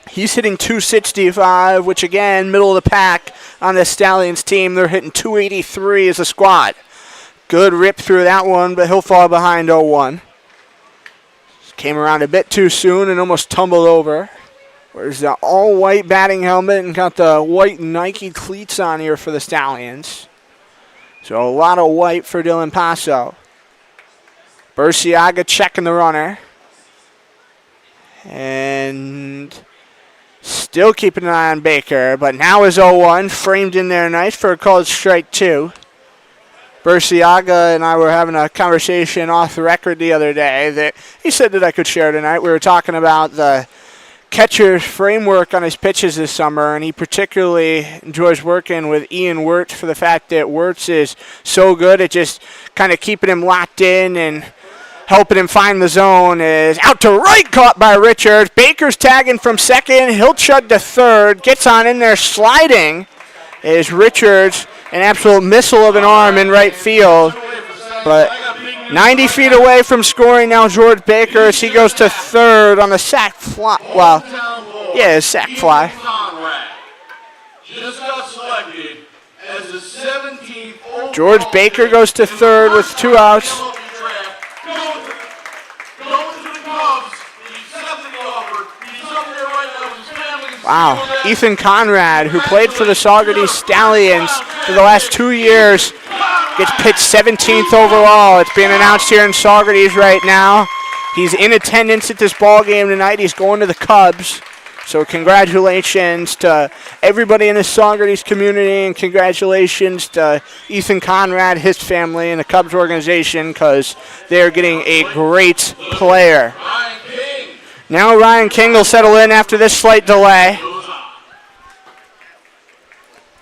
Speaker 1: He's hitting 265, which again, middle of the pack on the Stallions team. They're hitting 283 as a squad. Good rip through that one, but he'll fall behind 0-1. Came around a bit too soon and almost tumbled over. There's the all-white batting helmet and got the white Nike cleats on here for the Stallions. So a lot of white for Dylan Paso. Burciaga checking the runner. And still keeping an eye on Baker, but now is 0-1, framed in there nice for a called strike 2. Burciaga and I were having a conversation off the record the other day that he said that I could share tonight. We were talking about the catcher's framework on his pitches this summer, and he particularly enjoys working with Ian Wirtz for the fact that Wirtz is so good at just kind of keeping him locked in and helping him find the zone. Is out to right, caught by Richards. Baker's tagging from second. He'll chug to third. Gets on in there sliding. Is Richards, an absolute missile of an arm in right field. But 90 feet away from scoring now, George Baker, as he goes to third on the sac fly. Well, yeah, sac fly. George Baker goes to third with 2 outs. Wow, Ethan Conrad, who played for the Saugerties Stallions for the last 2 years, gets picked 17th overall. It's being announced here in Saugerties right now. He's in attendance at this ball game tonight. He's going to the Cubs. So congratulations to everybody in the Saugerties community, and congratulations to Ethan Conrad, his family, and the Cubs organization, because they're getting a great player. Now Ryan King will settle in after this slight delay.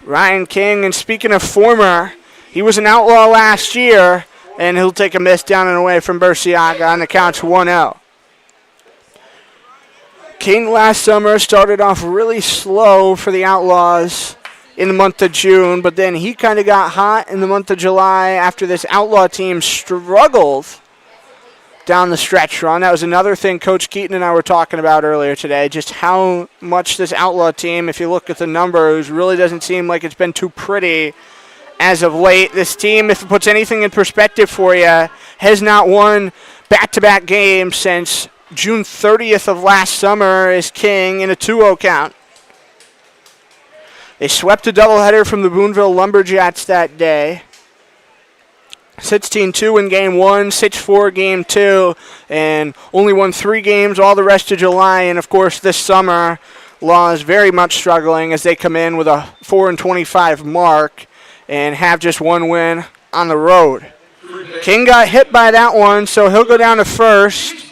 Speaker 1: Ryan King, and speaking of former, he was an Outlaw last year, and he'll take a miss down and away from Burciaga on the count's 1-0. King last summer started off really slow for the Outlaws in the month of June, but then he kind of got hot in the month of July after this Outlaw team struggled down the stretch run. That was another thing Coach Keaton and I were talking about earlier today, just how much this Outlaw team, if you look at the numbers, really doesn't seem like it's been too pretty as of late. This team, if it puts anything in perspective for you, has not won back-to-back games since June 30th of last summer as King in a 2-0 count. They swept a doubleheader from the Boonville Lumberjacks that day. 16-2 in Game 1, 6-4 Game 2, and only won 3 games all the rest of July. And, of course, this summer, Laws very much struggling as they come in with a 4-25 mark and have just 1 win on the road. King got hit by that one, so he'll go down to first.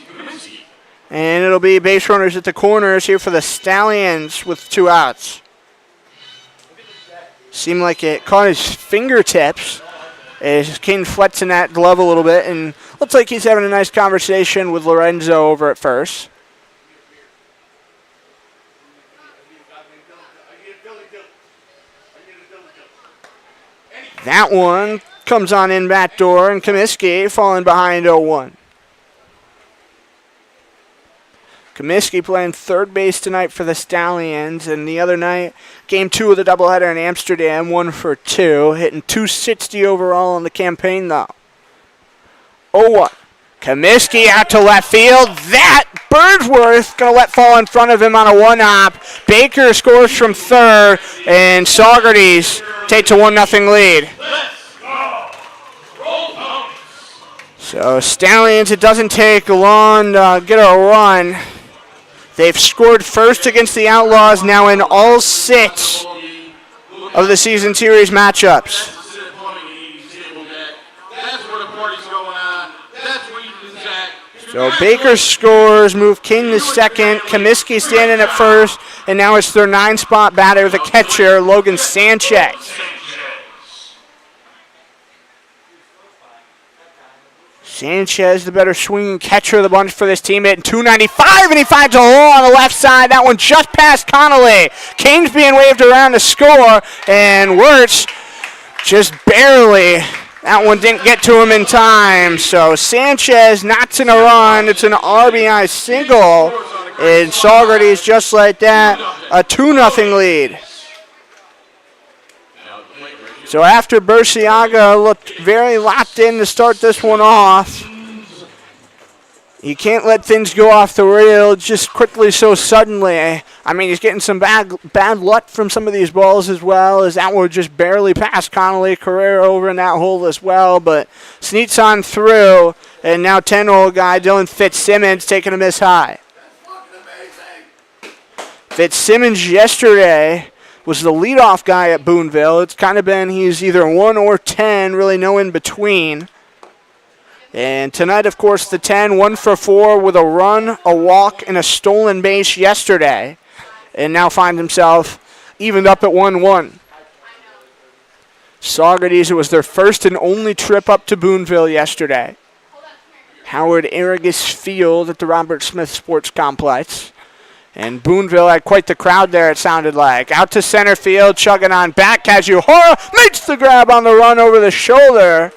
Speaker 1: And it'll be base runners at the corners here for the Stallions with 2 outs. Seemed like it caught his fingertips as King flexing that glove a little bit, and looks like he's having a nice conversation with Lorenzo over at first. That one comes on in back door, and Comiskey falling behind 0-1. Comiskey playing third base tonight for the Stallions, and the other night, game 2 of the doubleheader in Amsterdam, 1 for 2, hitting .260 overall in the campaign though. 0-1. Comiskey out to left field. That Birdsworth going to let fall in front of him on a 1-hop. Baker scores from third, and Saugerties takes a 1-0 lead. So Stallions, it doesn't take long to get a run. They've scored first against the Outlaws now in all 6 of the season series matchups. So Baker scores, move King to second, Comiskey standing at first, and now it's their 9-spot batter, the catcher, Logan Sanchez. Sanchez, the better swinging catcher of the bunch for this team, hitting .295, and he finds a hole on the left side. That one just past Connolly. King's being waved around to score, and Wirtz just barely. That one didn't get to him in time. So Sanchez knocks in a run. It's an RBI single, and Saugerties just like that, a 2-0 lead. So after Burciaga looked very locked in to start this one off, you can't let things go off the rail just quickly so suddenly. I mean, he's getting some bad luck from some of these balls as well, as that one just barely passed Connolly. Carrera over in that hole as well, but sneaks on through, and now 10-hole guy Dylan Fitzsimmons taking a miss high. Fitzsimmons yesterday was the leadoff guy at Boonville. It's kind of been he's either 1 or 10, really no in between. And tonight, of course, the 10, 1 for 4 with a run, a walk, and a stolen base yesterday. And now finds himself evened up at 1-1. Saugerties, it was their first and only trip up to Boonville yesterday. Howard Aragus Field at the Robert Smith Sports Complex. And Boonville had quite the crowd there, it sounded like. Out to center field, chugging on back. Kazuhara makes the grab on the run over the shoulder.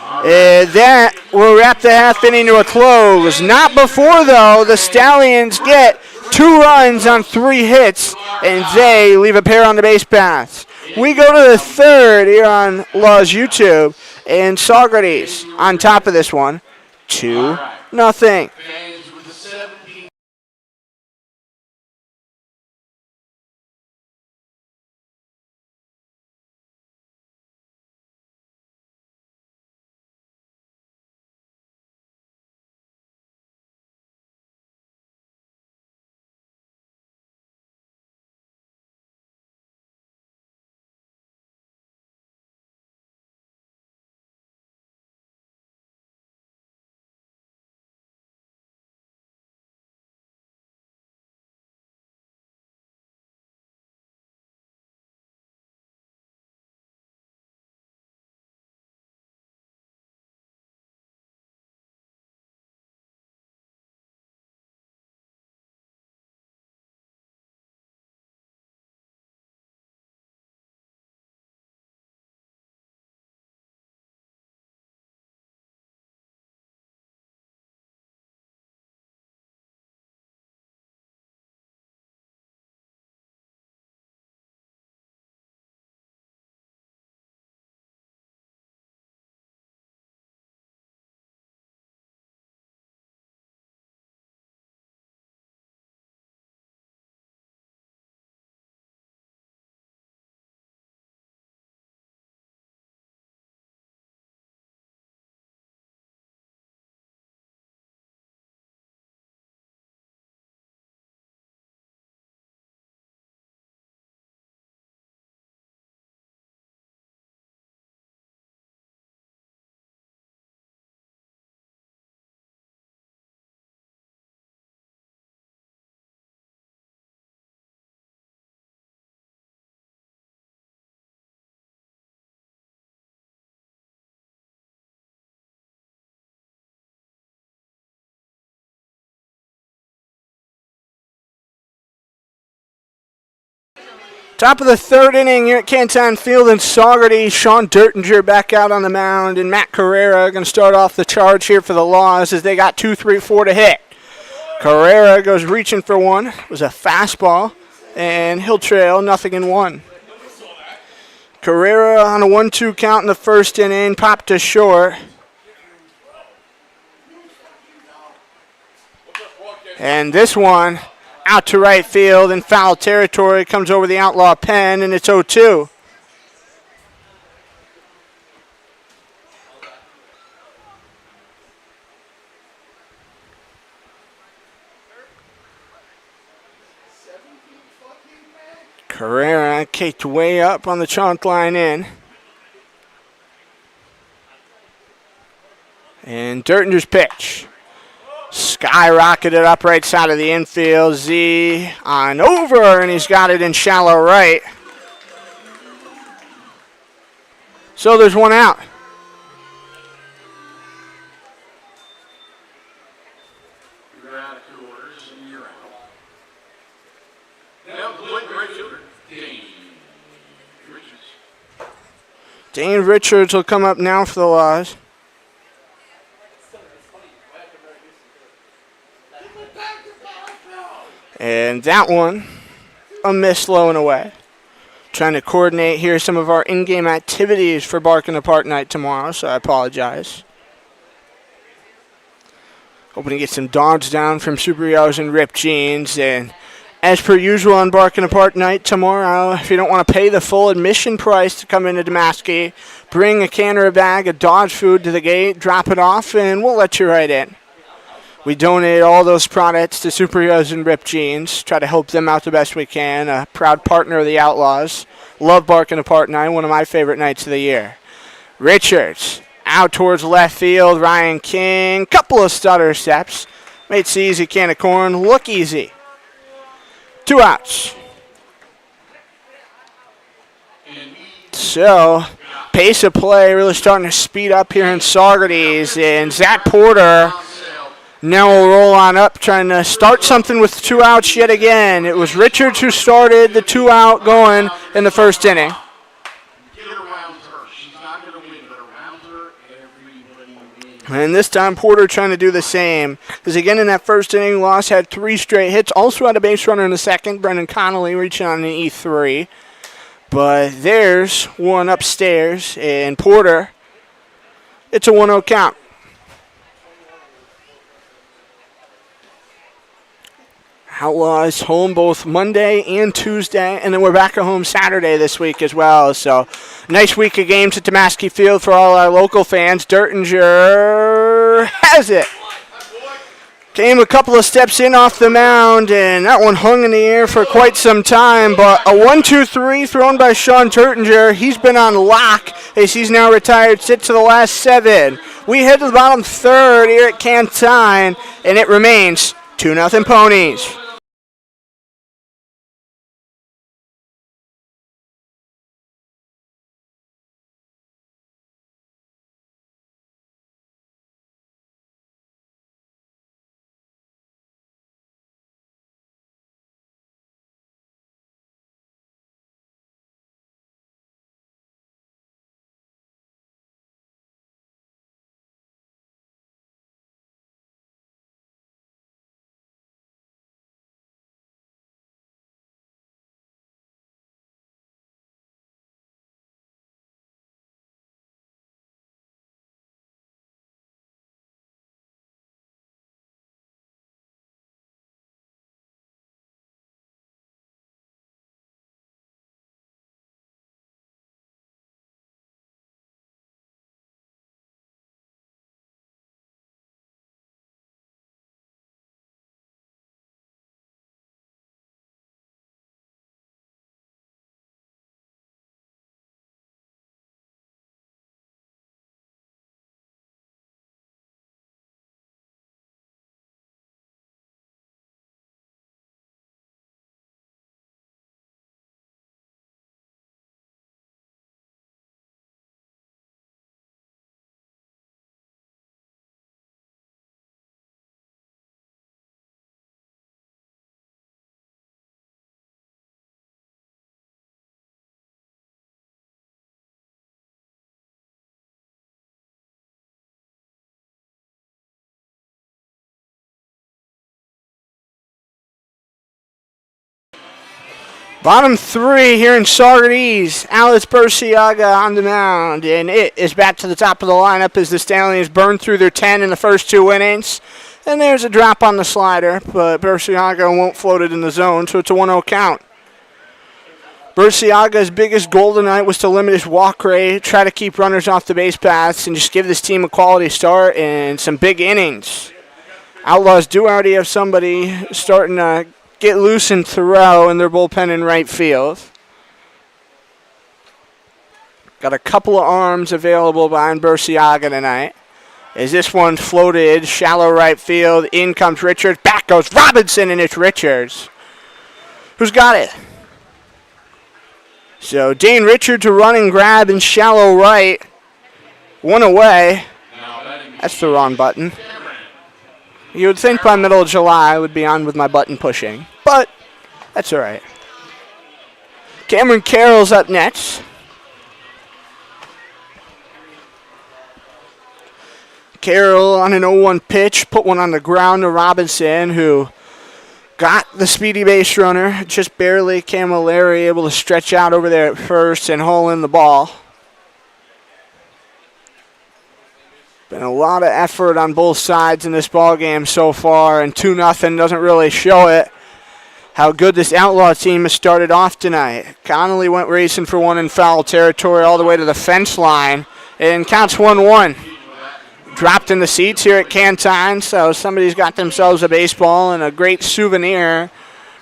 Speaker 1: And that will wrap the half inning to a close. Not before, though. The Stallions get 2 runs on 3 hits, and they leave a pair on the base paths. We go to the third here on Law's YouTube, and Saugerties on top of this one, 2-0. Top of the third inning here at Cantine Field in Saugerties. Sean Dertinger back out on the mound, and Matt Carrera going to start off the charge here for the Laws as they got 2, 3, 4 to hit. Carrera goes reaching for one. It was a fastball, and he'll trail 0-1. Carrera on a 1-2 count in the first inning, popped to short. And this one out to right field in foul territory, comes over the Outlaw pen, and it's 0-2. Carrera kicked way up on the chunk line in. And Dertinger's pitch. Skyrocketed up right side of the infield. Z on over, and he's got it in shallow right. So there's one out. Dane Richards will come up now for the Laws. And that one, a miss low and away. Trying to coordinate here some of our in-game activities for Bark in the Park night tomorrow, so I apologize. Hoping to get some dogs down from Super Yellows and Ripped Jeans. And as per usual on Bark in the Park night tomorrow, if you don't want to pay the full admission price to come into Damascus, bring a can or a bag of dog food to the gate, drop it off, and we'll let you right in. We donate all those products to Super Heroes and Ripped Jeans. Try to help them out the best we can. A proud partner of the Outlaws. Love Barking Apart Night, one of my favorite nights of the year. Richards out towards left field. Ryan King, couple of stutter steps. Made C easy can of corn look easy. 2 outs. So, pace of play really starting to speed up here in Saugerties. And Zach Porter now we'll roll on up, trying to start something with 2 outs yet again. It was Richards who started the 2-out going in the first inning. And this time Porter trying to do the same. Because again in that first inning, Loss had 3 straight hits. Also had a base runner in the second. Brendan Connolly reaching on an E3. But there's one upstairs. And Porter, it's a 1-0 count. Outlaws home both Monday and Tuesday, and then we're back at home Saturday this week as well. So, nice week of games at Damascus Field for all our local fans. Dertinger has it. Came a couple of steps in off the mound, and that one hung in the air for quite some time. But a 1-2-3 thrown by Sean Dertinger. He's been on lock as he's now retired. Sit to the last 7. We head to the bottom third here at Cantine, and it remains 2-0 Ponies. Bottom 3 here in Saugerties. Alex Burciaga on the mound, and it is back to the top of the lineup as the Stallions burn through their 10 in the first 2 innings. And there's a drop on the slider, but Burciaga won't float it in the zone, so it's a 1-0 count. Burciaga's biggest goal tonight was to limit his walk rate, try to keep runners off the base paths, and just give this team a quality start and some big innings. Outlaws do already have somebody starting to get loose and throw in their bullpen in right field. Got a couple of arms available behind Burciaga tonight. As this one floated, shallow right field, in comes Richards, back goes Robinson, and it's Richards. Who's got it? So Dane Richards a running grab in shallow right. 1 away. That's the wrong button. You would think by middle of July I would be on with my button pushing, but that's all right. Cameron Carroll's up next. Carroll on an 0-1 pitch, put one on the ground to Robinson, who got the speedy base runner, just barely. Camilleri able to stretch out over there at first and haul in the ball. Been a lot of effort on both sides in this ball game so far, and 2-0 doesn't really show it. How good this Outlaw team has started off tonight. Connolly went racing for one in foul territory all the way to the fence line, and counts 1-1. Dropped in the seats here at Cantine, so somebody's got themselves a baseball and a great souvenir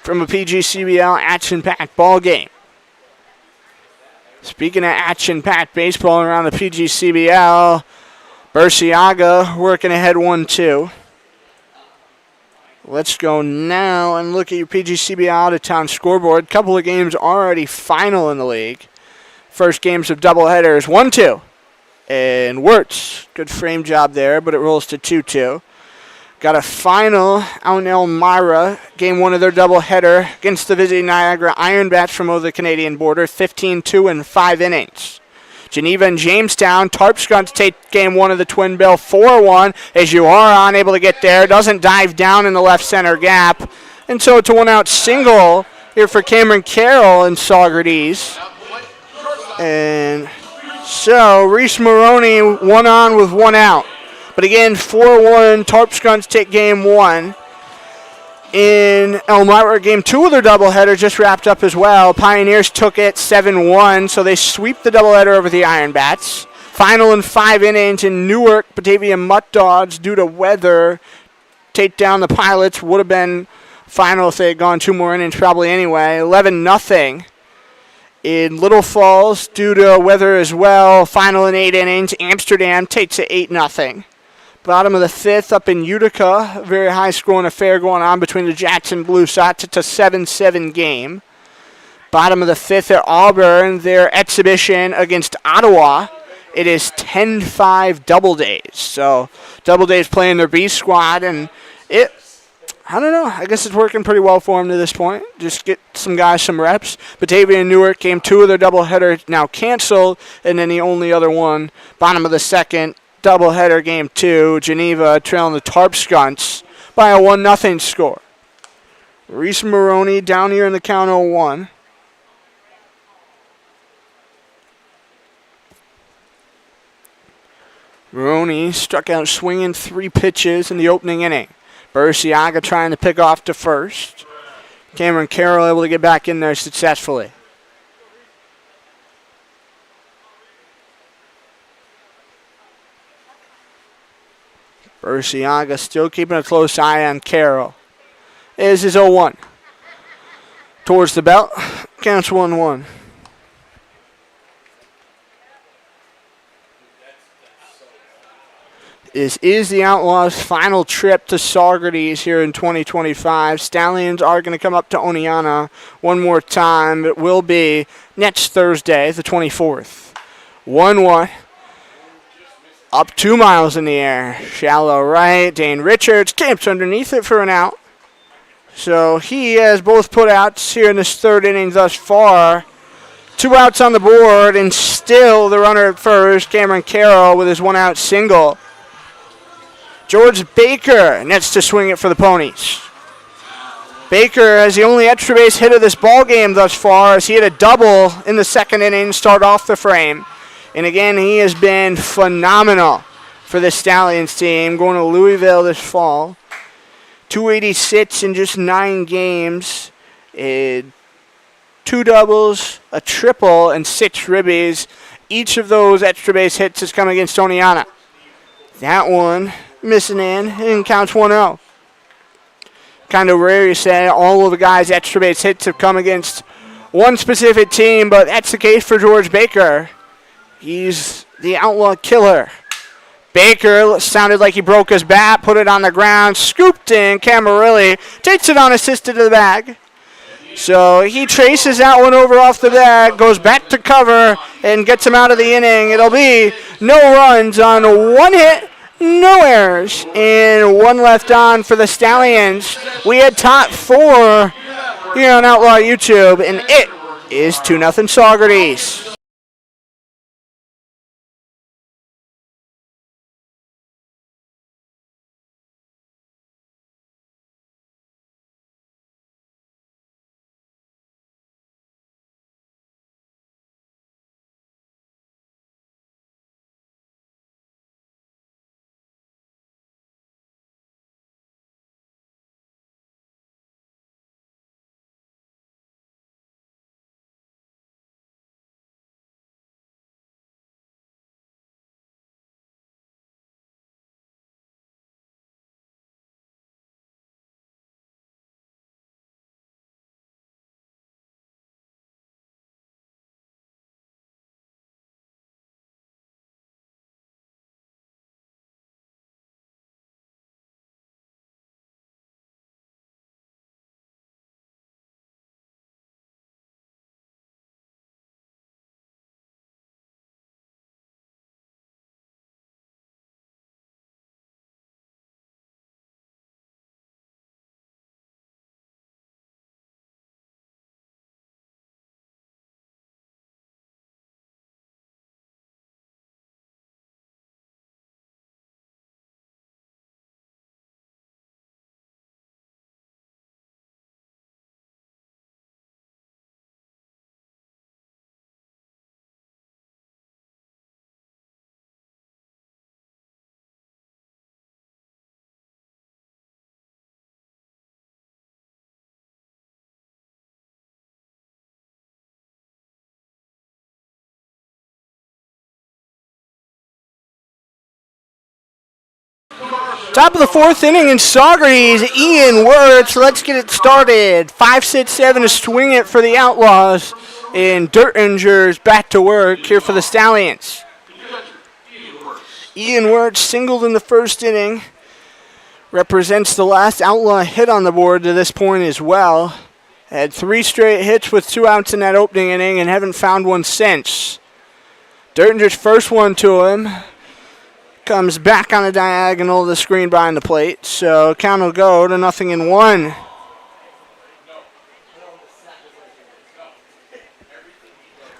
Speaker 1: from a PGCBL action-packed ball game. Speaking of action-packed baseball around the PGCBL, Burciaga working ahead 1-2. Let's go now and look at your PGCBL out-of-town scoreboard. Couple of games already final in the league. First games of doubleheaders, 1-2. And Wirtz, good frame job there, but it rolls to 2-2. Got a final out in Elmira, game 1 of their doubleheader against the visiting Niagara Ironbats from over the Canadian border, 15-2 in 5 innings. Geneva and Jamestown, Tarp's going to take game 1 of the Twin Bill, 4-1, as you are unable to get there, doesn't dive down in the left center gap, and so it's a 1-out single here for Cameron Carroll in Saugerties. And so Reese Maroney 1 on with 1 out. But again, 4-1, Tarp's going to take game 1. In Elmira, game 2 of their doubleheader just wrapped up as well. Pioneers took it 7-1, so they sweep the doubleheader over the Ironbats. Final in 5 innings in Newark, Batavia Mutt Dogs, due to weather, take down the Pilots. Would have been final if they had gone 2 more innings probably anyway. 11-0. In Little Falls, due to weather as well, final in 8 innings. Amsterdam takes it 8-0. Bottom of the 5th up in Utica, very high-scoring affair going on between the Jackson Blue Sox. It's a 7-7 game. Bottom of the 5th at Auburn, their exhibition against Ottawa. It is 10-5 Doubledays. So Doubledays playing their B squad, and I don't know. I guess it's working pretty well for them to this point. Just get some guys some reps. Batavia and Newark, game 2 of their doubleheader now canceled, and then the only other one, bottom of the 2nd, doubleheader game 2, Geneva trailing the Tarp Skunks by a 1-0 score. Reese Maroney down here in the count 0-1. Maroney struck out swinging 3 pitches in the opening inning. Burciaga trying to pick off to first. Cameron Carroll able to get back in there successfully. Burciaga still keeping a close eye on Carroll. Is his 0-1. Towards the belt. Counts 1-1. This is the Outlaws' final trip to Saugerties here in 2025. Stallions are going to come up to Oneonta one more time. It will be next Thursday, the 24th. 1-1. Up 2 miles in the air. Shallow right. Dane Richards camps underneath it for an out. So he has both putouts here in this 3rd inning thus far. 2 outs on the board, and still the runner at first, Cameron Carroll, with his 1-out single. George Baker nets to swing it for the Ponies. Baker has the only extra base hit of this ball game thus far, as he had a double in the second inning to start off the frame. And again, he has been phenomenal for the Stallions team, going to Louisville this fall. 286 in just 9 games. 2 doubles, a triple, and 6 ribbies. Each of those extra base hits has come against Oneonta. That one missing in and counts 1-0. Kind of rare you say all of the guys' extra base hits have come against one specific team, but that's the case for George Baker. He's the outlaw killer. Baker sounded like he broke his bat, put it on the ground, scooped in. Camarilli takes it unassisted to the bag. So he traces that one over off the bag, goes back to cover, and gets him out of the inning. It'll be no runs on 1 hit, no errors, and 1 left on for the Stallions. We had top 4 here on Outlaw YouTube, and it is 2-0 Saugerties. Top of the 4th inning in Saugerties, Ian Wirtz. Let's get it started. 5-6-7 to swing it for the Outlaws. And Dirtinger's back to work here for the Stallions. Ian Wirtz singled in the first inning. Represents the last Outlaw hit on the board to this point as well. Had 3 straight hits with 2 outs in that opening inning and haven't found one since. Dirtinger's first one to him comes back on the diagonal of the screen behind the plate. So count will go to 0-1.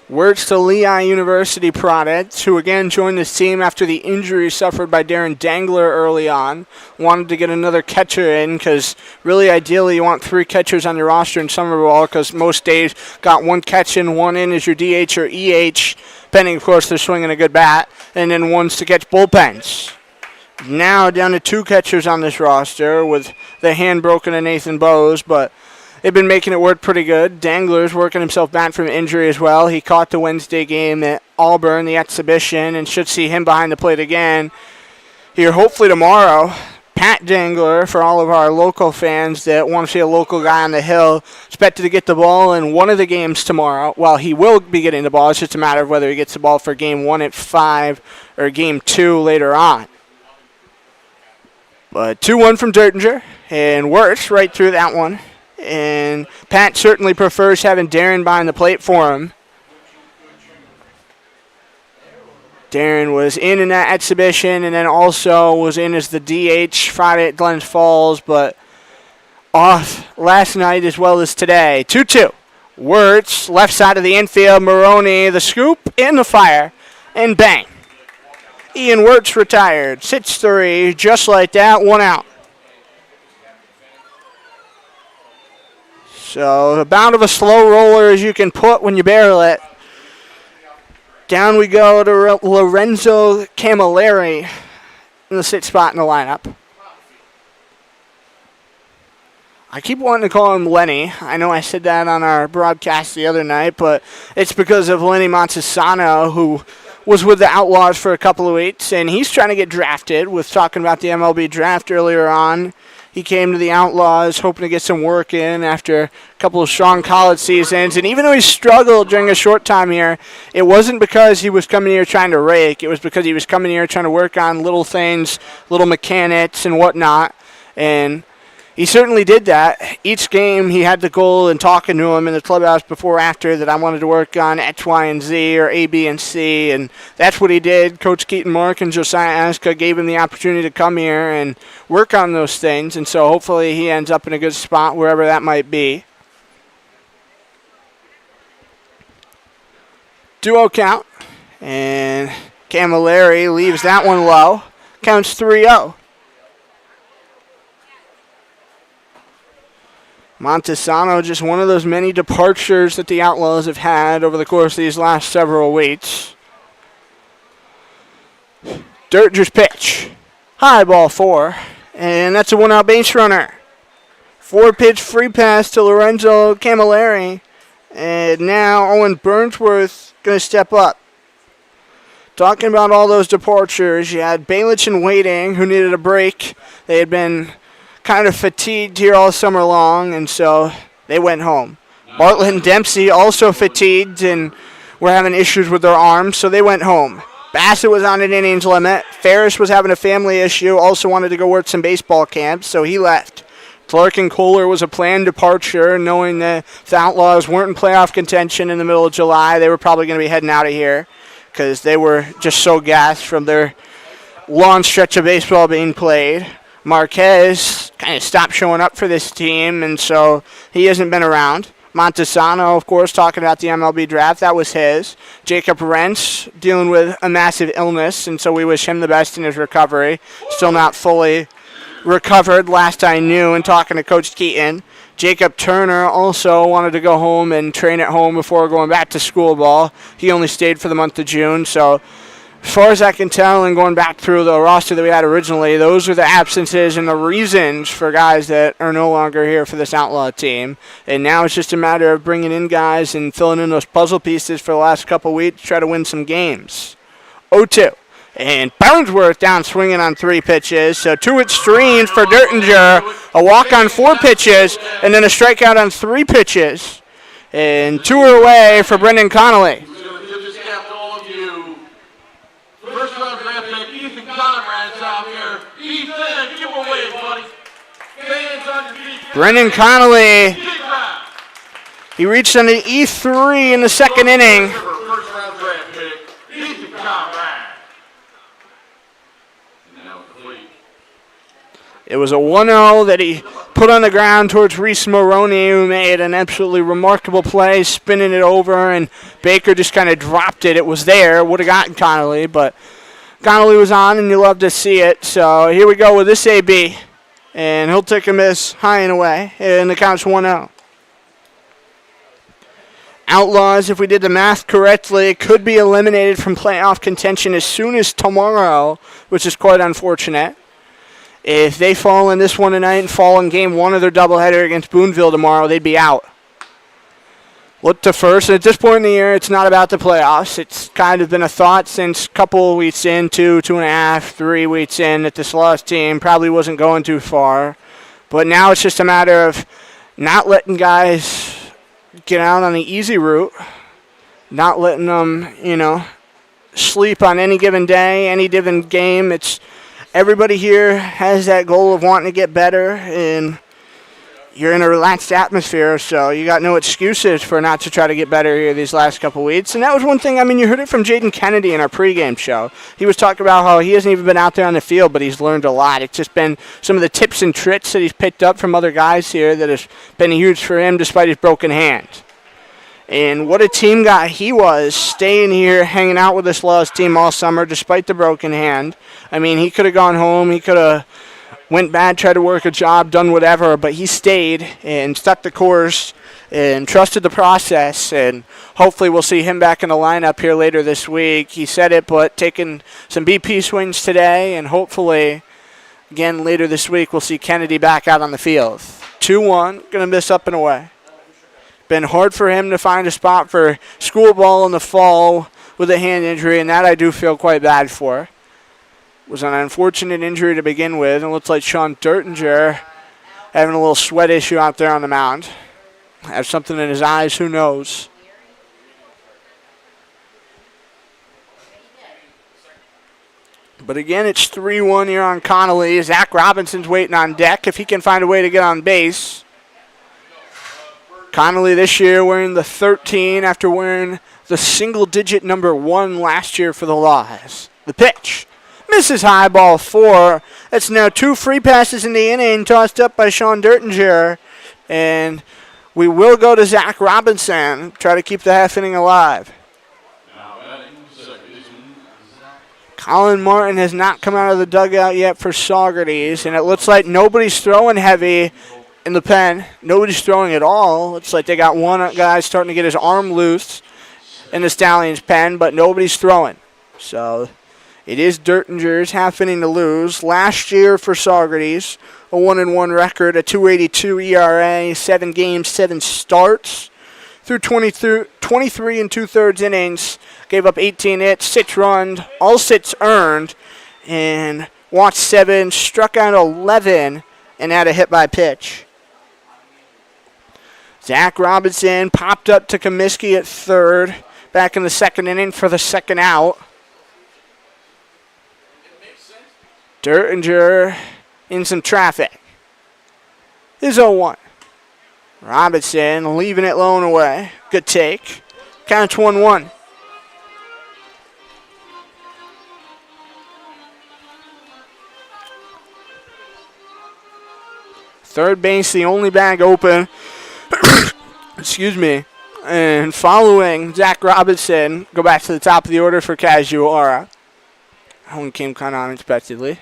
Speaker 1: Wirtz to Lehigh University product, who again joined this team after the injury suffered by Darren Dangler early on. Wanted to get another catcher in because really ideally you want 3 catchers on your roster in summer ball because most days got 1 catch in, 1 in as your DH or EH, depending of course they're swinging a good bat, and then 1's to catch bullpens. Now down to 2 catchers on this roster with the hand broken to Nathan Bowes, but they've been making it work pretty good. Dangler's working himself back from injury as well. He caught the Wednesday game at Auburn, the exhibition, and should see him behind the plate again here hopefully tomorrow. Pat Dangler, for all of our local fans that want to see a local guy on the hill, expected to get the ball in one of the games tomorrow. Well, he will be getting the ball. It's just a matter of whether he gets the ball for game 1 at 5 or game 2 later on. But 2-1 from Dirtinger, and Wirtz right through that one. And Pat certainly prefers having Darren behind the plate for him. Darren was in that exhibition and then also was in as the DH Friday at Glens Falls, but off last night as well as today. 2-2. Wirtz, left side of the infield. Maroney, the scoop, in the fire, and bang. Ian Wirtz retired. 6-3, just like that, 1 out. So about of a slow roller as you can put when you barrel it. Down we go to Lorenzo Camilleri in the 6th spot in the lineup. I keep wanting to call him Lenny. I know I said that on our broadcast the other night, but it's because of Lenny Montesano, who was with the Outlaws for a couple of weeks, and he's trying to get drafted. Was talking about the MLB draft earlier on. He came to the Outlaws hoping to get some work in after a couple of strong college seasons. And even though he struggled during a short time here, it wasn't because he was coming here trying to rake. It was because he was coming here trying to work on little things, little mechanics and whatnot. And he certainly did that. Each game he had the goal and talking to him in the clubhouse before or after that I wanted to work on X, Y, and Z or A, B, and C. And that's what he did. Coach Keaton Mark and Josiah Aska gave him the opportunity to come here and work on those things. And so hopefully he ends up in a good spot wherever that might be. Duo count. And Camilleri leaves that one low. Counts 3-0. Montesano, just one of those many departures that the Outlaws have had over the course of these last several weeks. Dirger's pitch. High ball 4. And that's a 1-out base runner. 4-pitch free pass to Lorenzo Camilleri. And now Owen Burnsworth going to step up. Talking about all those departures, you had Balich and Waiting, who needed a break. They had been kind of fatigued here all summer long, and so they went home. Bartlett and Dempsey also fatigued and were having issues with their arms, so they went home. Bassett was on an innings limit. Ferris was having a family issue, also wanted to go work some baseball camps, so he left. Clark and Kohler was a planned departure, knowing that the Outlaws weren't in playoff contention in the middle of July. They were probably going to be heading out of here because they were just so gassed from their long stretch of baseball being played. Marquez kind of stopped showing up for this team, and so he hasn't been around. Montesano, of course, talking about the MLB draft. That was his. Jacob Rentz dealing with a massive illness, and so we wish him the best in his recovery. Still not fully recovered, last I knew, and talking to Coach Keaton. Jacob Turner also wanted to go home and train at home before going back to school ball. He only stayed for the month of June, so as far as I can tell, and going back through the roster that we had originally, those are the absences and the reasons for guys that are no longer here for this Outlaw team. And now it's just a matter of bringing in guys and filling in those puzzle pieces for the last couple of weeks to try to win some games. 0-2. And Burnsworth down swinging on 3 pitches. So 2 extremes for Dertinger. A walk on 4 pitches, and then a strikeout on 3 pitches. And 2 are away for Brendan Connolly.
Speaker 3: First round draft pick, Ethan Conrad's out here. Ethan, give away, buddy. Fans on your feet.
Speaker 1: Brendan Connolly, he reached on the E3 in the 2nd inning.
Speaker 3: First round draft pick, Ethan Conrad. Now complete.
Speaker 1: It was a 1-0 that he put on the ground towards Reese Moroney, who made an absolutely remarkable play, spinning it over, and Baker just kind of dropped it. It was there. Would have gotten Connolly, but Connolly was on, and you love to see it. So here we go with this AB, and he'll take a miss high and away, and the count's 1-0. Outlaws, if we did the math correctly, could be eliminated from playoff contention as soon as tomorrow, which is quite unfortunate. If they fall in this one tonight and fall in game 1 of their doubleheader against Boonville tomorrow, they'd be out. Look to first, and at this point in the year, it's not about the playoffs. It's kind of been a thought since a couple of weeks in, 2.5, 3 weeks in, that this lost team probably wasn't going too far. But now it's just a matter of not letting guys get out on the easy route, not letting them, sleep on any given day, any given game. It's everybody here has that goal of wanting to get better, and you're in a relaxed atmosphere, so you got no excuses for not to try to get better here these last couple weeks. And that was one thing, you heard it from Jaden Kennedy in our pregame show. He was talking about how he hasn't even been out there on the field, but he's learned a lot. It's just been some of the tips and tricks that he's picked up from other guys here that has been huge for him despite his broken hand. And what a team guy he was, staying here, hanging out with this Laws team all summer despite the broken hand. He could have gone home. He could have went bad, tried to work a job, done whatever, but he stayed and stuck the course and trusted the process, and hopefully we'll see him back in the lineup here later this week. He said it, but taking some BP swings today, and hopefully, again, later this week, we'll see Kennedy back out on the field. 2-1, going to miss up and away. Been hard for him to find a spot for school ball in the fall with a hand injury, and that I do feel quite bad for. It was an unfortunate injury to begin with, and it looks like Sean Dertinger having a little sweat issue out there on the mound. Have something in his eyes, who knows? But again, it's 3-1 here on Connolly. Zach Robinson's waiting on deck if he can find a way to get on base. Connolly this year wearing the 13 after wearing the single-digit number 1 last year for the Laws. The pitch. Misses high, ball 4. That's now 2 free passes in the inning, tossed up by Sean Dertinger. And we will go to Zach Robinson, try to keep the half inning alive. Colin Martin has not come out of the dugout yet for Saugerties, and it looks like nobody's throwing heavy in the pen. Nobody's throwing at all. Looks like they got one guy starting to get his arm loose in the Stallions pen, but nobody's throwing. So it is Dertinger's half inning to lose. Last year for Saugerties, a 1-1 record, a 2.82 ERA, 7 games, 7 starts. Through 23 2/3 innings, gave up 18 hits, 6 runs, all 6 earned, and walked 7, struck out 11, and had a hit by pitch. Zach Robinson popped up to Comiskey at third, back in the second inning for the second out. Dertinger in some traffic. Is 0-1. Robinson leaving it low and away. Good take. Counts 1-1. Third base, the only bag open. Excuse me. And following Zach Robinson, go back to the top of the order for Kazuhara. That one came kind of unexpectedly.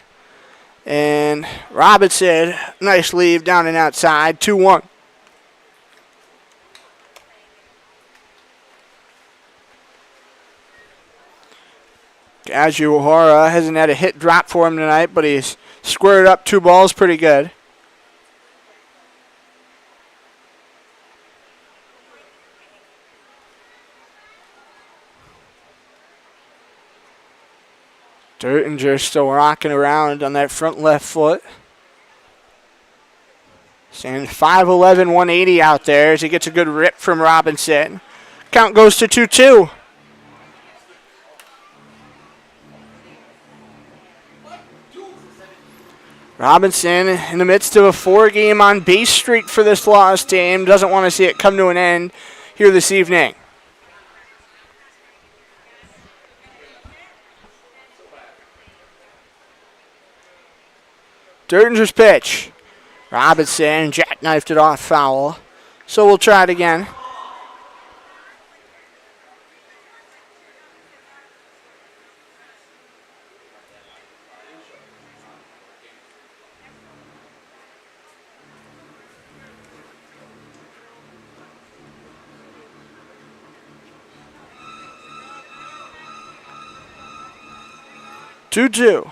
Speaker 1: And Robinson, nice leave down and outside, 2-1. Kazuhara hasn't had a hit drop for him tonight, but he's squared up 2 balls pretty good. Dertinger still rocking around on that front left foot. Standing 5'11", 180 out there as he gets a good rip from Robinson. Count goes to 2-2. Robinson in the midst of a 4-game on base streak for this Laws team. Doesn't want to see it come to an end here this evening. Dertinger's pitch. Robinson jackknifed it off foul. So we'll try it again. Two.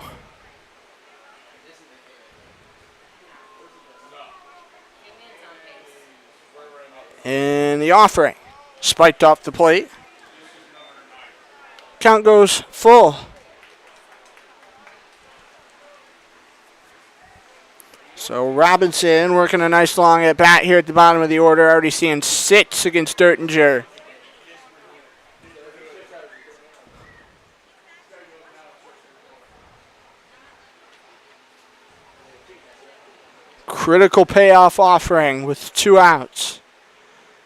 Speaker 1: And the offering. Spiked off the plate. Count goes full. So Robinson working a nice long at bat here at the bottom of the order. Already seeing 6 against Dertinger. Critical payoff offering with 2 outs.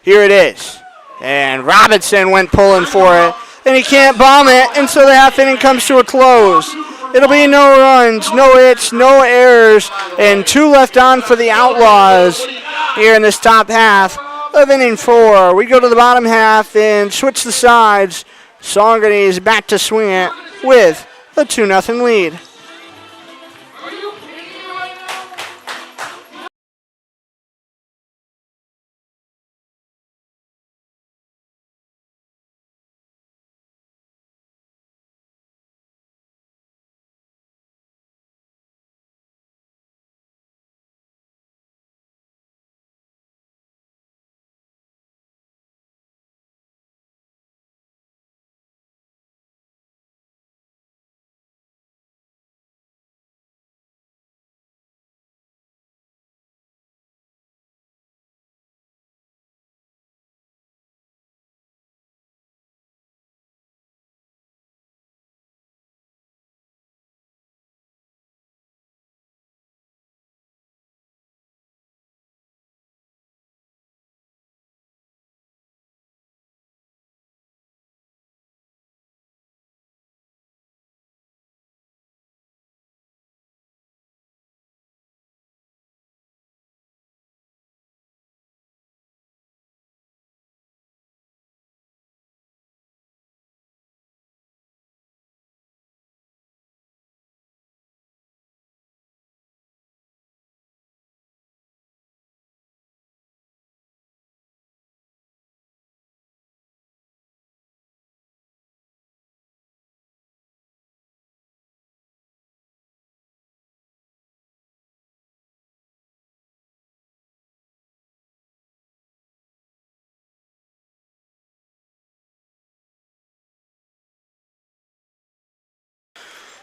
Speaker 1: Here it is. And Robinson went pulling for it. And he can't bomb it. And so the half inning comes to a close. It'll be no runs, no hits, no errors. And 2 left on for the Outlaws here in this top half of inning 4. We go to the bottom half and switch the sides. Saugerties back to swing it with a 2-0 lead.
Speaker 3: Are you kidding me right now?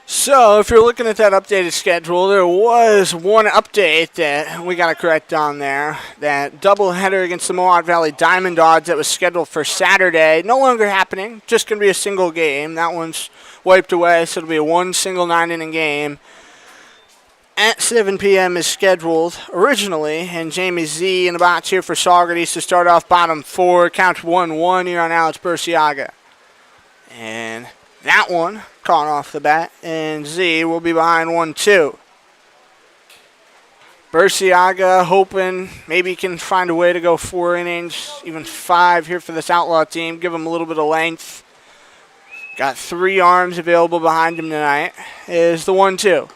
Speaker 1: So, if you're looking at that updated schedule, there was one update that we got to correct on there. That doubleheader against the Mohawk Valley Diamond Dogs that was scheduled for Saturday, no longer happening. Just going to be a single game. That one's wiped away, so it'll be a one single 9-inning game. At 7 p.m. is scheduled originally, and Jamie Z in the box here for Saugerties to start off bottom 4. Count 1-1 here on Alex Burciaga. And that one caught off the bat, and Z will be behind 1-2. Burciaga hoping maybe he can find a way to go 4 innings, even 5 here for this Outlaw team. Give him a little bit of length. Got 3 arms available behind him tonight. Is the 1-2.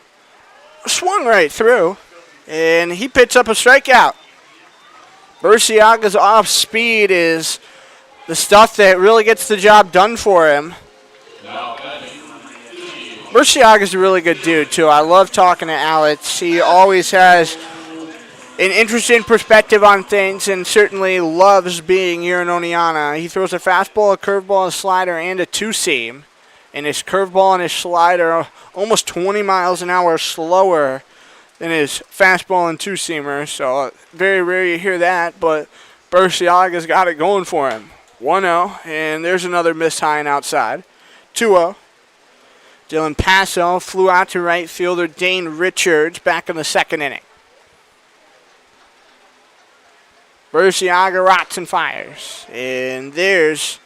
Speaker 1: Swung right through, and he picks up a strikeout. Burciaga's off speed is the stuff that really gets the job done for him. Burciaga's a really good dude, too. I love talking to Alex. He always has an interesting perspective on things and certainly loves being here in Oneonta. He throws a fastball, a curveball, a slider, and a two-seam. And his curveball and his slider are almost 20 miles an hour slower than his fastball and two-seamer. So very rare you hear that, but Burciaga's got it going for him. 1-0, and there's another missed high and outside. 2-0. Dylan Passo flew out to right fielder Dane Richards back in the second inning. Burciaga rots and fires. And there's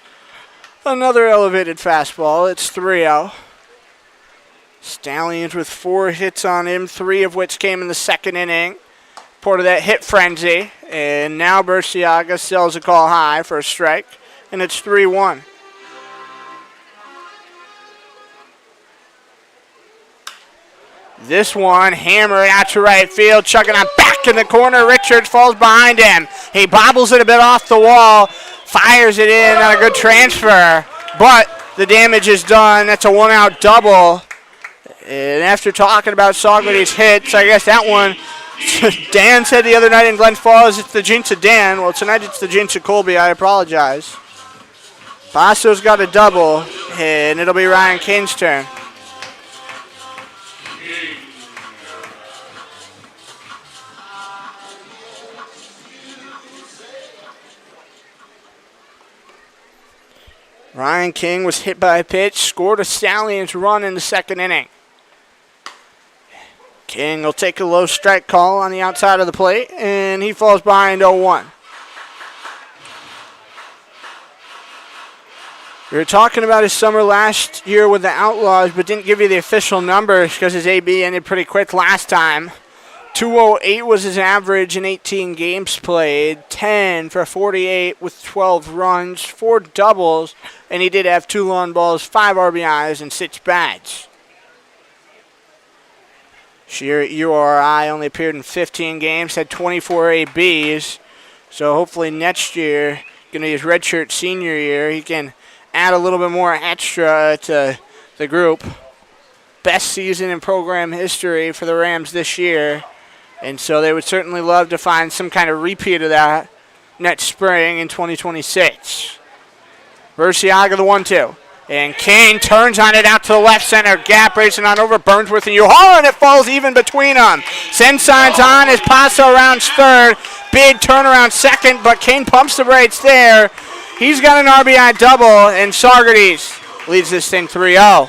Speaker 1: another elevated fastball. It's 3-0. Stallions with 4 hits on him, 3 of which came in the second inning. Part of that hit frenzy. And now Burciaga sells a call high for a strike. And it's 3-1. This one hammered out to right field, chugging on back in the corner. Richards falls behind him. He bobbles it a bit off the wall, fires it in on a good transfer, but the damage is done. That's a 1-out double. And after talking about Saugerties' hits, I guess that one, Dan said the other night in Glen Falls, it's the jinx of Dan. Well, tonight it's the jinx of Colby. I apologize. Basso's got a double, and it'll be Ryan King's turn. Ryan King was hit by a pitch, scored a Stallions run in the second inning. King will take a low strike call on the outside of the plate, and he falls behind 0-1. We were talking about his summer last year with the Outlaws, but didn't give you the official numbers because his AB ended pretty quick last time. 208 was his average in 18 games played, 10 for 48 with 12 runs, 4 doubles, and he did have 2 long balls, 5 RBIs, and 6 bats. Sheer URI only appeared in 15 games, had 24 ABs, so hopefully next year, going to be his redshirt senior year, he can add a little bit more extra to the group. Best season in program history for the Rams this year. And so they would certainly love to find some kind of repeat of that next spring in 2026. Burciaga the 1-2. And King turns on it out to the left center gap, racing on over Burnsworth and Uhara, and it falls even between them. Send signs on as Paso rounds third. Big turnaround second, but King pumps the brakes there. He's got an RBI double, and Saugerties leads this thing 3-0.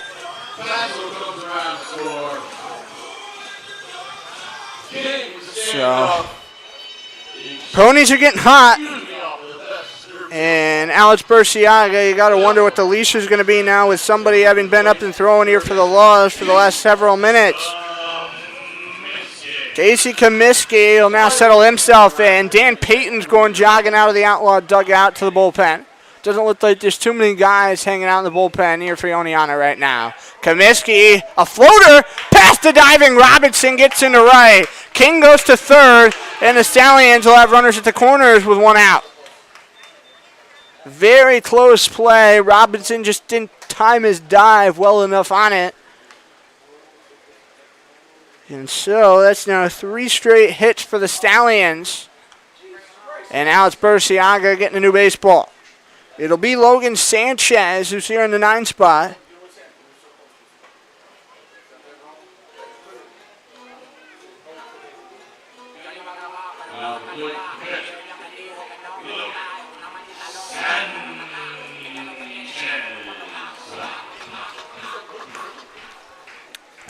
Speaker 1: So, ponies are getting hot. And Alex Burciaga, you got to wonder what the leash is going to be now with somebody having been up and throwing here for the Laws for the last several minutes. Casey Comiskey will now settle himself in. Dan Payton's going jogging out of the Outlaw dugout to the bullpen. Doesn't look like there's too many guys hanging out in the bullpen here for Oneonta right now. Comiskey, a floater, past the diving Robinson, gets into right. King goes to third, and the Stallions will have runners at the corners with 1 out. Very close play. Robinson just didn't time his dive well enough on it. And so that's now 3 straight hits for the Stallions. And Alex Burciaga getting a new baseball. It'll be Logan Sanchez, who's here in the 9 spot.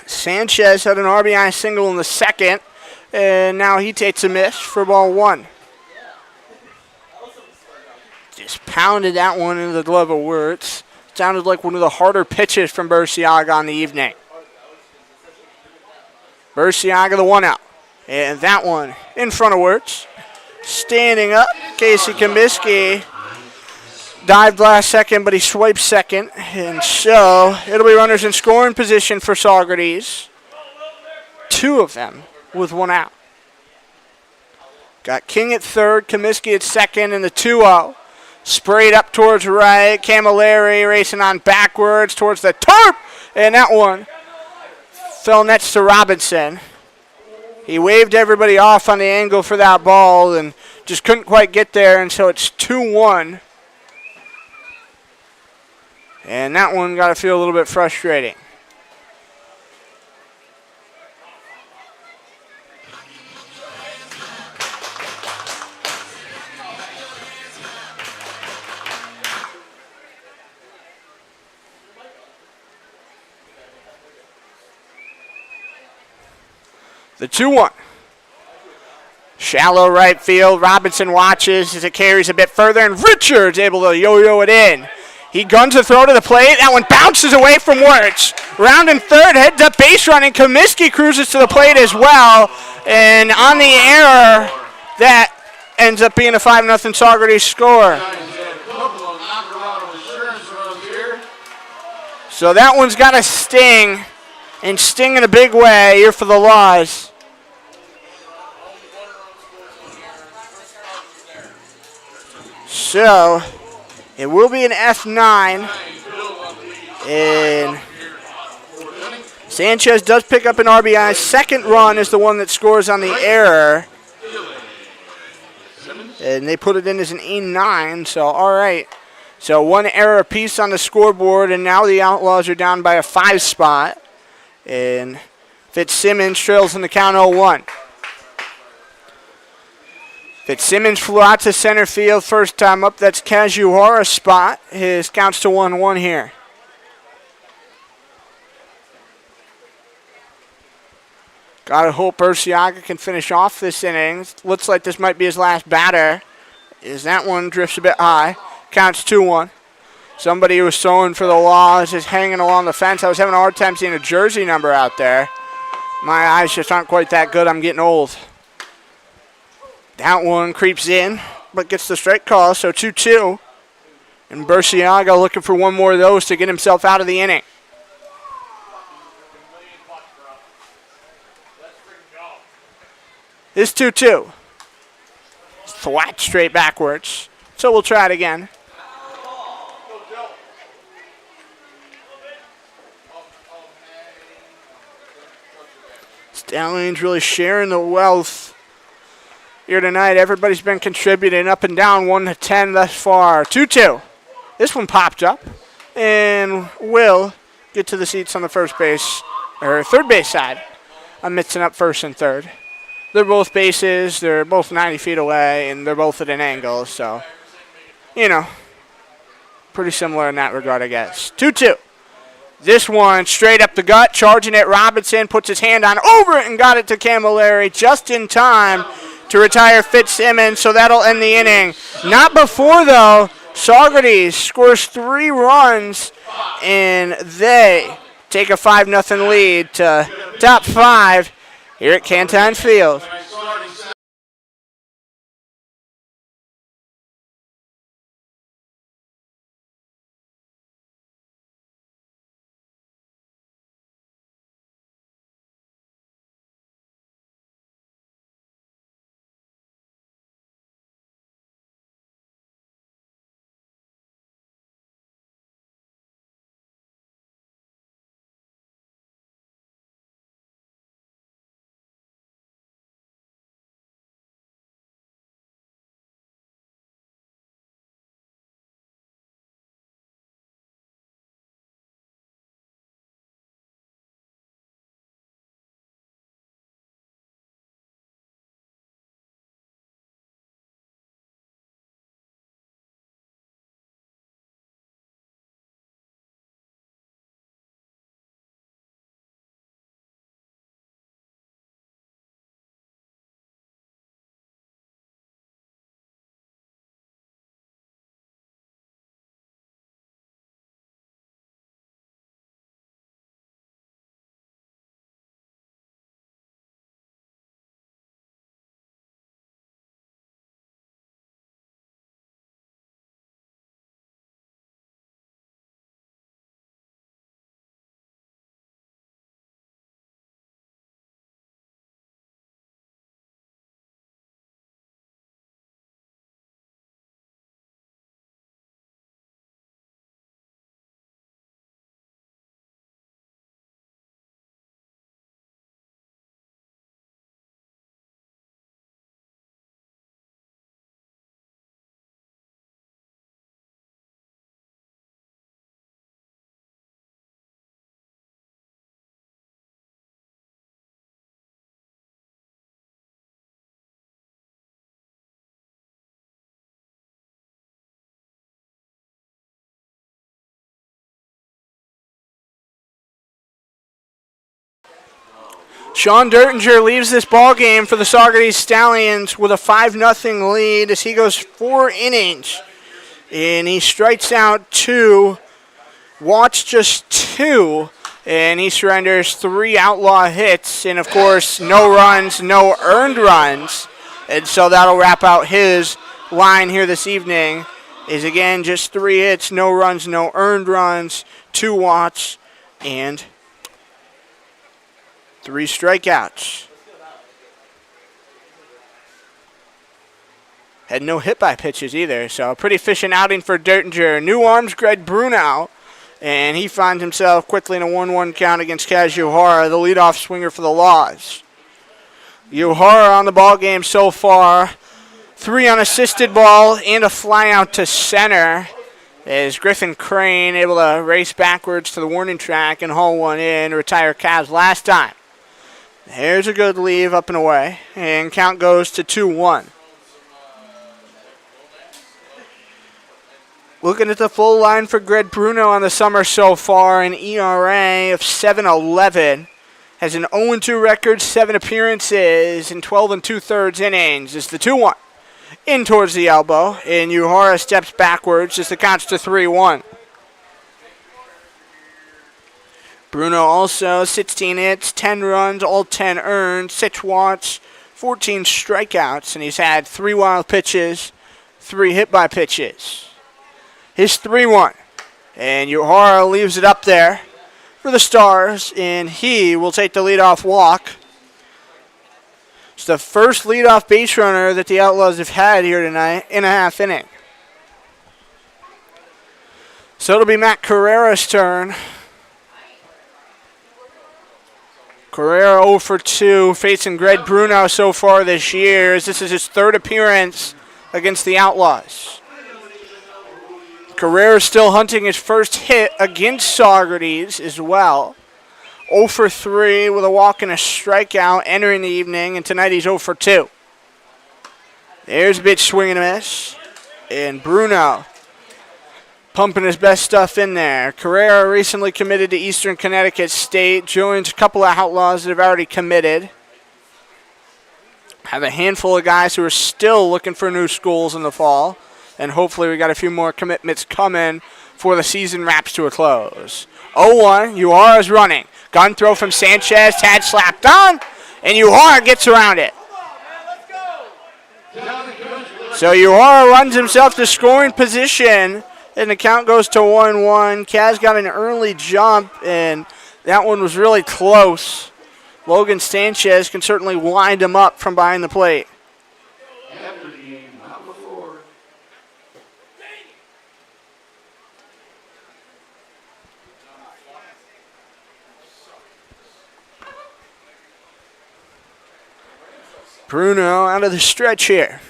Speaker 1: Sanchez had an RBI single in the second, and now he takes a miss for ball one. Just pounded that one into the glove of Wirtz. Sounded like one of the harder pitches from Burciaga on the evening. Burciaga the one out. And that one in front of Wirtz. Standing up, Casey Comiskey dived last second, but he swiped second. And so it'll be runners in scoring position for Saugerties. Two of them with one out. Got King at third, Comiskey at second, and the 2-0. Sprayed up towards right. Camilleri racing on backwards towards the tarp. And that one fell next to Robinson. He waved everybody off on the angle for that ball and just couldn't quite get there, and so it's 2-1. And that one got to feel a little bit frustrating. The 2-1. Shallow right field. Robinson watches as it carries a bit further, and Richards able to yo-yo it in. He guns a throw to the plate. That one bounces away from Wirtz. Rounding third, heads up base running. Comiskey cruises to the plate as well. And on the error, that ends up being a 5-0 Saugerties score. So that one's got a sting, and sting in a big way here for the Laws. So it will be an F9. And Sanchez does pick up an RBI. Second run is the one that scores on the error. And they put it in as an E9, so all right. So one error apiece on the scoreboard, and now the Outlaws are down by a 5 spot. And Fitzsimmons trails in the count 0-1. Fitzsimmons flew out to center field first time up. That's Kazuhara's spot. His counts to 1-1 here. Gotta hope Burciaga can finish off this inning. Looks like this might be his last batter. As that one drifts a bit high. Counts 2-1. Somebody who was throwing for the Laws is hanging along the fence. I was having a hard time seeing a jersey number out there. My eyes just aren't quite that good. I'm getting old. That one creeps in, but gets the strike call, so 2-2. And Burciaga looking for one more of those to get himself out of the inning. It's 2-2. Thwack straight backwards. So we'll try it again. Stallions really sharing the wealth here tonight. Everybody's been contributing up and down 1-10 thus far. 2-2. This one popped up and will get to the seats on the first base, or third base side. I'm mixing up first and third. They're both bases. They're both 90 feet away, and they're both at an angle. So, you know, pretty similar in that regard, I guess. 2-2. This one straight up the gut, charging it. Robinson puts his hand on over it and got it to Camilleri just in time to retire Fitzsimmons, so that'll end the inning. Not before, though. Saugerties scores 3 runs, and they take a 5-0 lead to top 5 here at Cantine Field. Sean Dertinger leaves this ball game for the Saugerties Stallions with a 5-0 lead as he goes 4 innings. And he strikes out 2, walks just 2, and he surrenders 3 outlaw hits. And, of course, no runs, no earned runs. And so that'll wrap out his line here this evening. Is, again, just 3 hits, no runs, no earned runs, 2 walks, and 3 strikeouts. Had no hit by pitches either, so a pretty efficient outing for Dertinger. New arms, Greg Bruno, and he finds himself quickly in a 1-1 count against Kaz Uhara, the leadoff swinger for the Laws. Uhara on the ball game so far. 3 unassisted ball and a fly out to center. Is Griffin Crane able to race backwards to the warning track and haul one in to retire Kaz last time. There's a good leave up and away, and count goes to 2-1. Looking at the full line for Greg Bruno on the summer so far, an ERA of 7.11. Has an 0-2 record, 7 appearances in 12 2/3 innings. It's the 2-1. In towards the elbow, and Uhara steps backwards as the count's to 3-1. Bruno also 16 hits, 10 runs, all 10 earned, 6 walks, 14 strikeouts, and he's had 3 wild pitches, 3 hit by pitches. His 3-1, and Uhara leaves it up there for the Stars, and he will take the leadoff walk. It's the first leadoff base runner that the Outlaws have had here tonight in a half inning. So it'll be Matt Carrera's turn. Carrera 0 for 2, facing Greg Bruno so far this year, as this is his 3rd appearance against the Outlaws. Carrera still hunting his first hit against Saugerties as well. 0 for 3 with a walk and a strikeout entering the evening, and tonight he's 0 for 2. There's a big swing and a miss, and Bruno pumping his best stuff in there. Carrera recently committed to Eastern Connecticut State, joins a couple of Outlaws that have already committed. Have a handful of guys who are still looking for new schools in the fall, and hopefully we got a few more commitments coming before the season wraps to a close. 0-1, Uhara's running. Gun throw from Sanchez, Tad slapped on, and Uhara gets around it. So Uhara runs himself to scoring position, and the count goes to 1-1. Kaz got an early jump, and that one was really close. Logan Sanchez can certainly wind him up from behind the plate. Bruno out of the stretch here.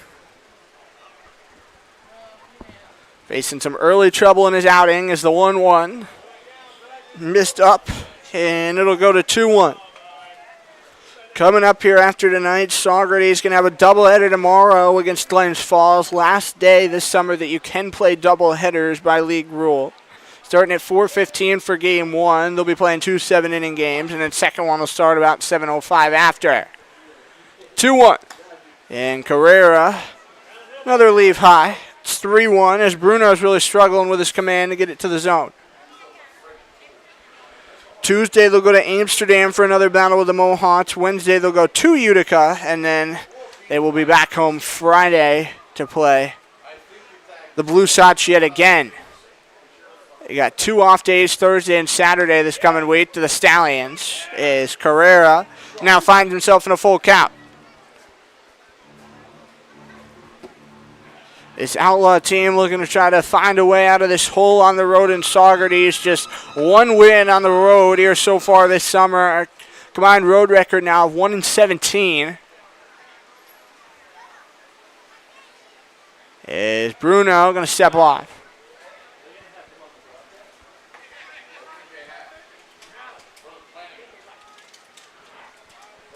Speaker 1: Facing some early trouble in his outing as the 1-1 missed up, and it'll go to 2-1. Coming up here after tonight, Saugerties going to have a doubleheader tomorrow against Glens Falls. Last day this summer that you can play doubleheaders by league rule. Starting at 4:15 for game 1. They'll be playing 2 7-inning games, and then second one will start about 7:05 after. 2-1. And Carrera, another leave high. It's 3-1 as Bruno's really struggling with his command to get it to the zone. Tuesday they'll go to Amsterdam for another battle with the Mohawks. Wednesday they'll go to Utica, and then they will be back home Friday to play the Blue Sox yet again. You got 2 off days, Thursday and Saturday this coming week to the Stallions, as Carrera now finds himself in a full count. This Outlaw team looking to try to find a way out of this hole on the road in Saugerties. Just 1 win on the road here so far this summer. Our combined road record now of 1-17. Is Bruno going to step off?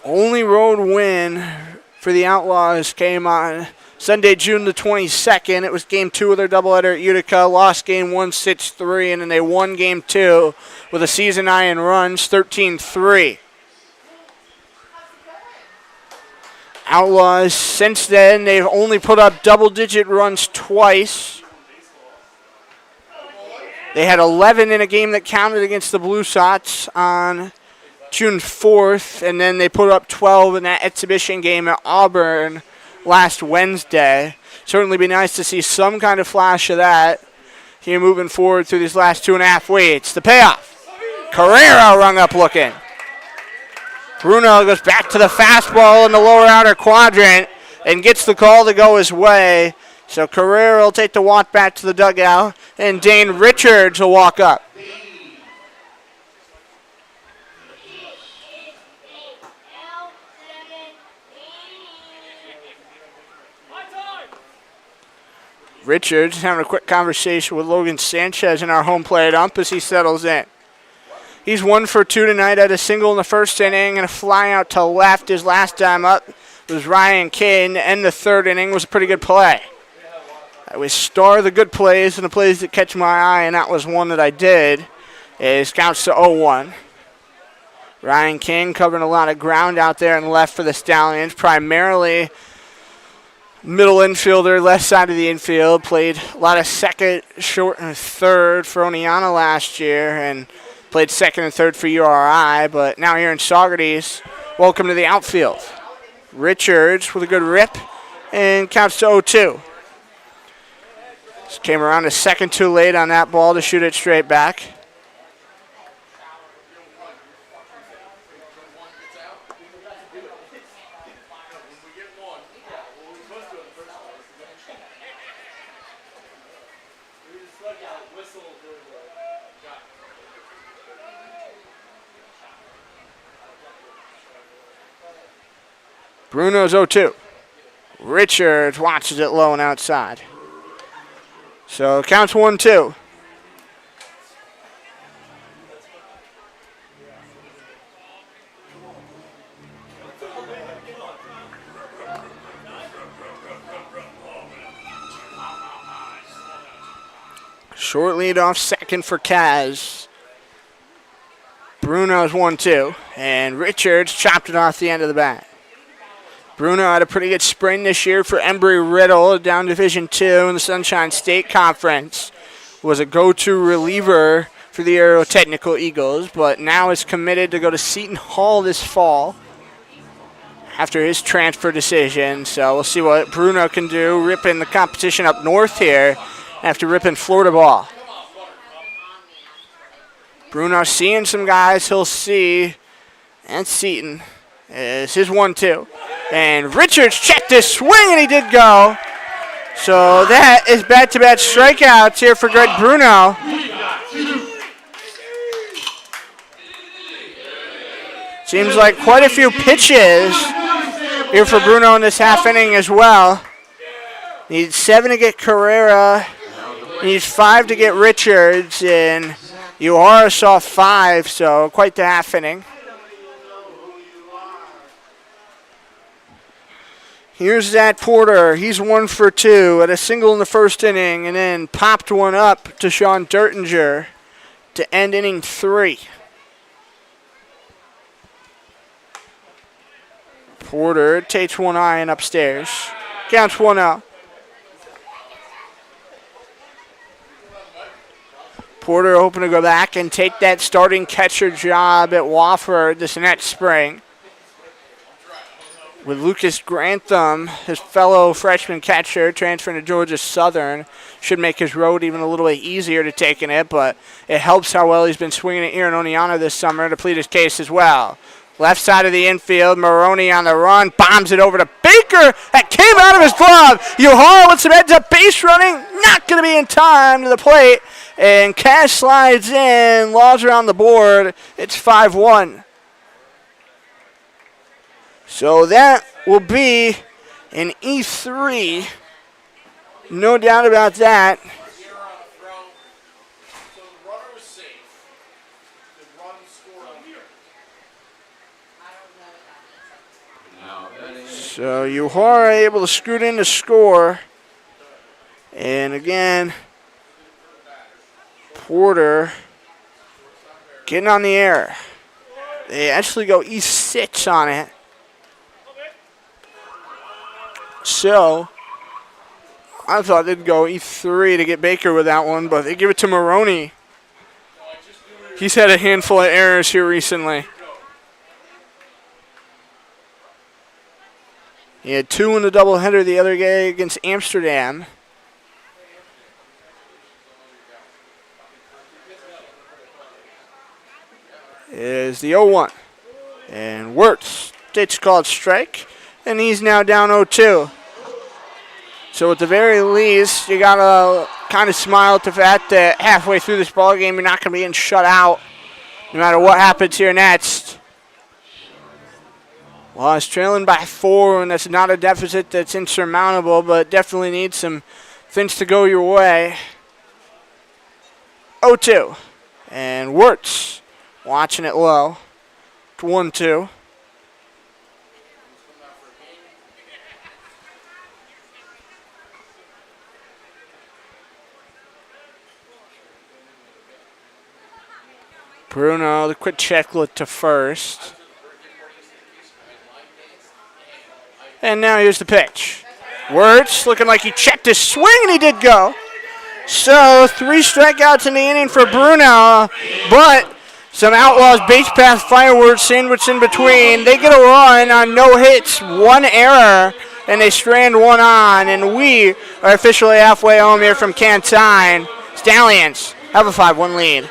Speaker 1: Only road win for the Outlaws came on Sunday, June the 22nd. It was game 2 of their doubleheader at Utica. Lost game 1, 6-3, and then they won game 2 with a season high in runs, 13-3. Outlaws, since then, they've only put up double-digit runs twice. They had 11 in a game that counted against the Blue Sox on June 4th, and then they put up 12 in that exhibition game at Auburn last Wednesday. Certainly be nice to see some kind of flash of that here moving forward through these last 2.5 weeks. The payoff. Carrera rung up looking. Bruno goes back to the fastball in the lower outer quadrant and gets the call to go his way. So Carrera will take the walk back to the dugout, and Dane Richards will walk up. Richards having a quick conversation with Logan Sanchez in our home plate ump as he settles in. He's 1 for 2 tonight, had a single in the first inning and a fly out to left. His last time up was Ryan Kane, and the third inning was a pretty good play. I always star the good plays and the plays that catch my eye, and that was one that I did. It counts to 0-1. Ryan King covering a lot of ground out there and left for the Stallions, primarily middle infielder, left side of the infield. Played a lot of second, short, and third for Oneonta last year, and played second and third for URI, but now here in Saugerties, welcome to the outfield. Richards with a good rip, and counts to 0-2. Just came around a second too late on that ball to shoot it straight back. Bruno's 0-2. Richards watches it low and outside. So counts 1-2. Short lead off second for Kaz. Bruno's 1-2. And Richards chopped it off the end of the bat. Bruno had a pretty good spring this year for Embry-Riddle down Division II in the Sunshine State Conference. Was a go-to reliever for the Aerotechnical Eagles, but now is committed to go to Seton Hall this fall after his transfer decision. So we'll see what Bruno can do, ripping the competition up north here after ripping Florida ball. Bruno seeing some guys he'll see, and Seton is his 1-2. And Richards checked his swing, and he did go. So that is back-to-back strikeouts here for Greg Bruno. Seems like quite a few pitches here for Bruno in this half inning as well. Needs 7 to get Carrera. Needs 5 to get Richards, and Uehara saw 5, so quite the half inning. Here's Zach Porter. He's 1 for 2 at a single in the first inning, and then popped one up to Sean Dertinger to end inning 3. Porter takes one eye and upstairs. Counts 1-0. Porter hoping to go back and take that starting catcher job at Wofford this next spring. With Lucas Grantham, his fellow freshman catcher, transferring to Georgia Southern, should make his road even a little bit easier to taking it, but it helps how well he's been swinging it here in Oneonta this summer to plead his case as well. Left side of the infield, Maroney on the run, bombs it over to Baker. That came out of his glove. Uehara with some heads-up base running, not going to be in time to the plate, and Cash slides in, Laws are on the board. It's 5-1. So that will be an E3. No doubt about that. So Uehara able to scoot in to score. And again, Porter getting on the air. They actually go E6 on it. So I thought they'd go E3 to get Baker with that one, but they give it to Maroney. He's had a handful of errors here recently. He had 2 in the doubleheader the other day against Amsterdam. Is the 0-1. And Wirtz takes a called strike, and he's now down 0-2. So at the very least, you got to kind of smile at the fact that halfway through this ball game, you're not going to be getting shut out no matter what happens here next. Well, it's trailing by 4, and that's not a deficit that's insurmountable, but definitely needs some things to go your way. 0-2. And Wirtz watching it low. 1-2. Bruno, the quick checklet to first. And now here's the pitch. Wirtz looking like he checked his swing, and he did go. So 3 strikeouts in the inning for Bruno, but some Outlaws base path fireworks sandwiched in between. They get a run on no hits, 1 error, and they strand 1 on. And we are officially halfway home here from Cantine. Stallions have a 5-1 lead.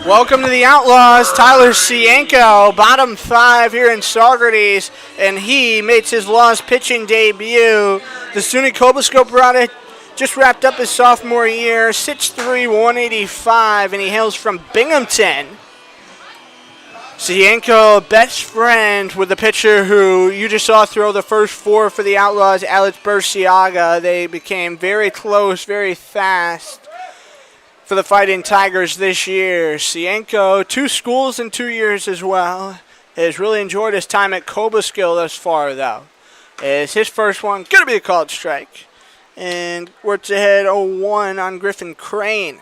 Speaker 1: Welcome to the Outlaws. Tyler Cienko, bottom 5 here in Saugerties, and he makes his Laws pitching debut. The SUNY Koboscope product just wrapped up his sophomore year, 6'3", 185, and he hails from Binghamton. Cienko, best friend with the pitcher who you just saw throw the first 4 for the Outlaws, Alex Burciaga. They became very close, very fast. for the Fighting Tigers this year. Cienko, 2 schools in 2 years as well. Has really enjoyed his time at Cobleskill thus far, though. As his first one going to be a called strike. And works ahead 0-1 on Griffin Crane.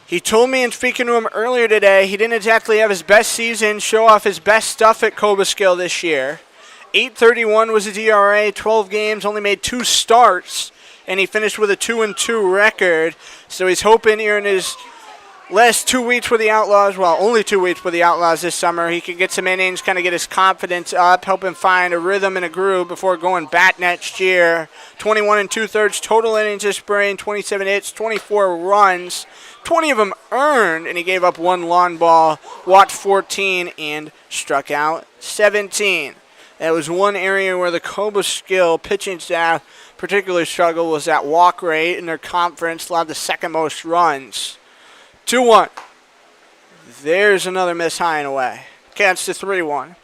Speaker 1: He told me in speaking to him earlier today, he didn't exactly have his best season, show off his best stuff at Cobleskill this year. 8.31 was his ERA, 12 games, only made 2 starts, and he finished with a 2-2 record. So he's hoping here in his last 2 weeks with the Outlaws, well, only 2 weeks with the Outlaws this summer, he can get some innings, kind of get his confidence up, help him find a rhythm and a groove before going bat next year. 21 2/3 total innings this spring, 27 hits, 24 runs, 20 of them earned, and he gave up 1 lawn ball, walked 14, and struck out 17. That was one area where the Cobleskill pitching staff particularly struggled, was that walk rate in their conference, allowed the second most runs. 2-1. There's another miss high and away. Counts to 3-1.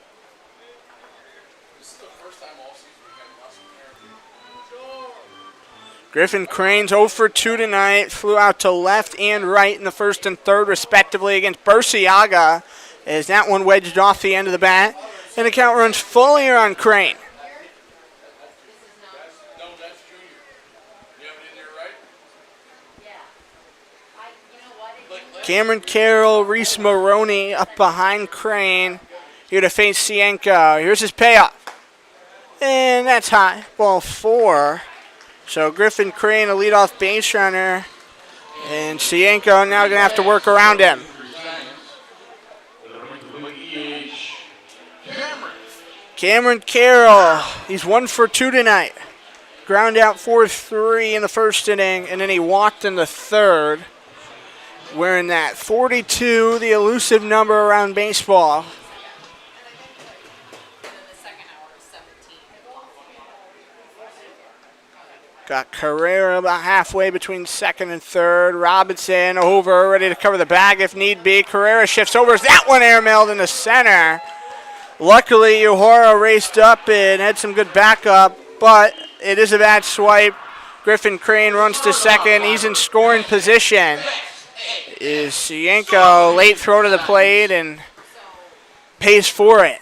Speaker 1: Griffin Crane's 0 for 2 tonight. Flew out to left and right in the first and third, respectively, against Burciaga. As that one wedged off the end of the bat. And the count runs fully here on Crane. Cameron Carroll, Reese Maroney up behind Crane. Here to face Cienko. Here's his payoff. And that's high. Ball 4. So Griffin Crane, a leadoff base runner. And Cienko now going to have to work around him. Cameron Carroll, he's 1 for 2 tonight. Ground out 4-3 in the first inning, and then he walked in the third. Wearing that 42, the elusive number around baseball. Got Carrera about halfway between second and third. Robinson over, ready to cover the bag if need be. Carrera shifts over. That one airmailed in the center. Luckily, Uhura raced up and had some good backup, but it is a bad swipe. Griffin Crane runs to second. He's in scoring position. Is Cienko, late throw to the plate and pays for it.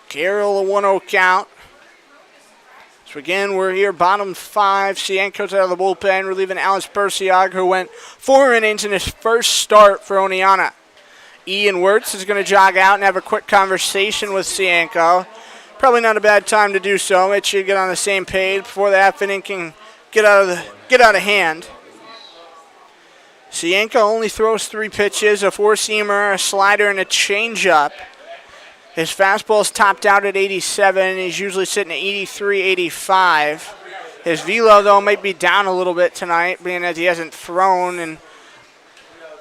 Speaker 1: Carroll a 1-0 count. So again, we're here bottom 5. Cienko's out of the bullpen, relieving Alice Burciaga, who went 4 innings in his first start for Oneonta. Ian Wirtz is going to jog out and have a quick conversation with Cienko. Probably not a bad time to do so. It should get on the same page before the half inning can get out of hand. Cienko only throws 3 pitches, a 4-seamer, a slider, and a changeup. His fastball's topped out at 87. He's usually sitting at 83, 85. His velo, though, might be down a little bit tonight, being as he hasn't thrown in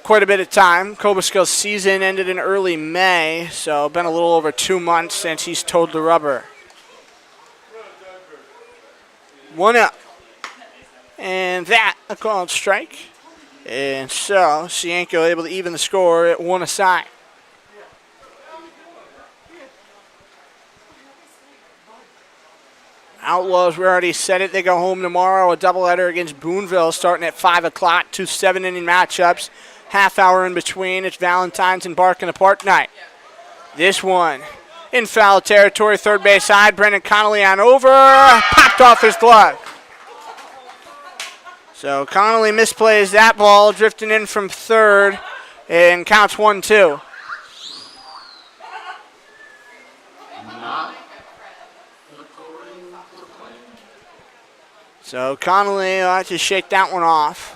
Speaker 1: quite a bit of time. Cobleskill season ended in early May, so been a little over 2 months since he's toed the rubber. 1 up. And that, a called strike. And so, Cienko able to even the score at 1 aside. Outlaws, we already said it. They go home tomorrow. A doubleheader against Boonville starting at 5 o'clock. 2 7-inning matchups. Half hour in between. It's Valentine's and Bark in the Park night. This one in foul territory. Third base side. Brendan Connolly on over. Popped off his glove. So Connolly misplays that ball. Drifting in from third. And counts 1-2. So Connolly will have to shake that one off.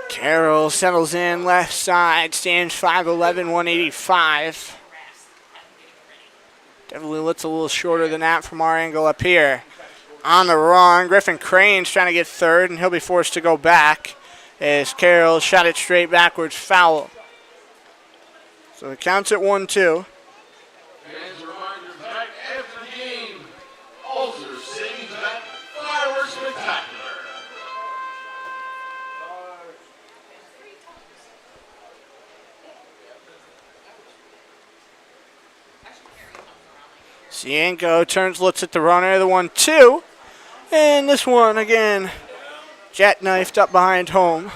Speaker 1: Carroll settles in left side, stands 5'11", 185. Definitely looks a little shorter than that from our angle up here. On the run, Griffin Crane's trying to get third, and he'll be forced to go back as Carroll shot it straight backwards, foul. So it counts at 1-2.
Speaker 3: Fans, reminder back after the game. Ulster Savings Bank Fireworks Spectacular.
Speaker 1: Cienko turns, looks at the runner, the 1-2. And this one, again, jackknifed up behind home.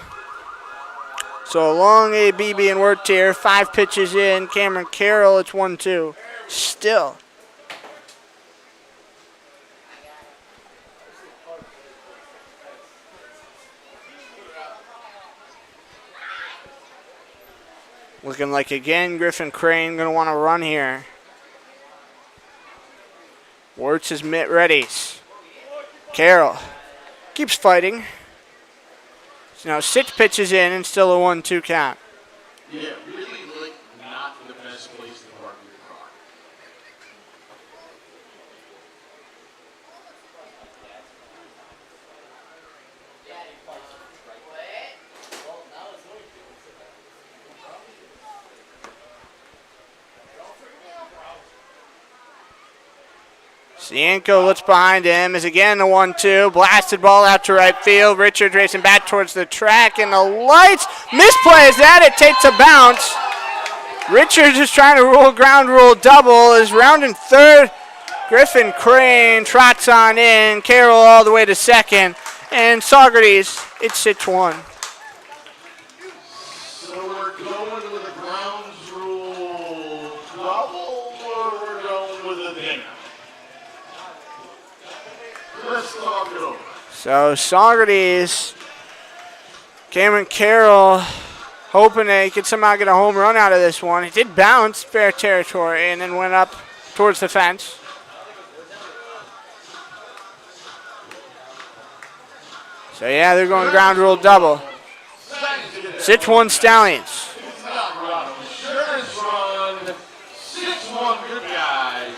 Speaker 1: So a long AB being worked here. 5 pitches in. Cameron Carroll, it's 1-2. Still. Looking like, again, Griffin Crane going to want to run here. Wirtz his mitt readies. Carroll keeps fighting. So now 6 pitches in and still a 1-2 count.
Speaker 3: Yeah, really, like, not the best place to park your car.
Speaker 1: Cienko looks behind him, is again the 1-2. Blasted ball out to right field. Richards racing back towards the track, and the lights. Misplays that, it takes a bounce. Richards is trying to rule ground rule double, is rounding third. Griffin Crane trots on in. Carroll all the way to second. And Saugerties, it's 6-1.
Speaker 3: So we're going with a grounds rule double, or we're going with a dinger? Let's talk it over.
Speaker 1: So Saugerties, Cameron Carroll hoping they could somehow get a home run out of this one. It did bounce fair territory and then went up towards the fence. So yeah, they're going ground rule double. 6-1 Stallions.
Speaker 3: It's not run. Insurance run. 6-1 good guys.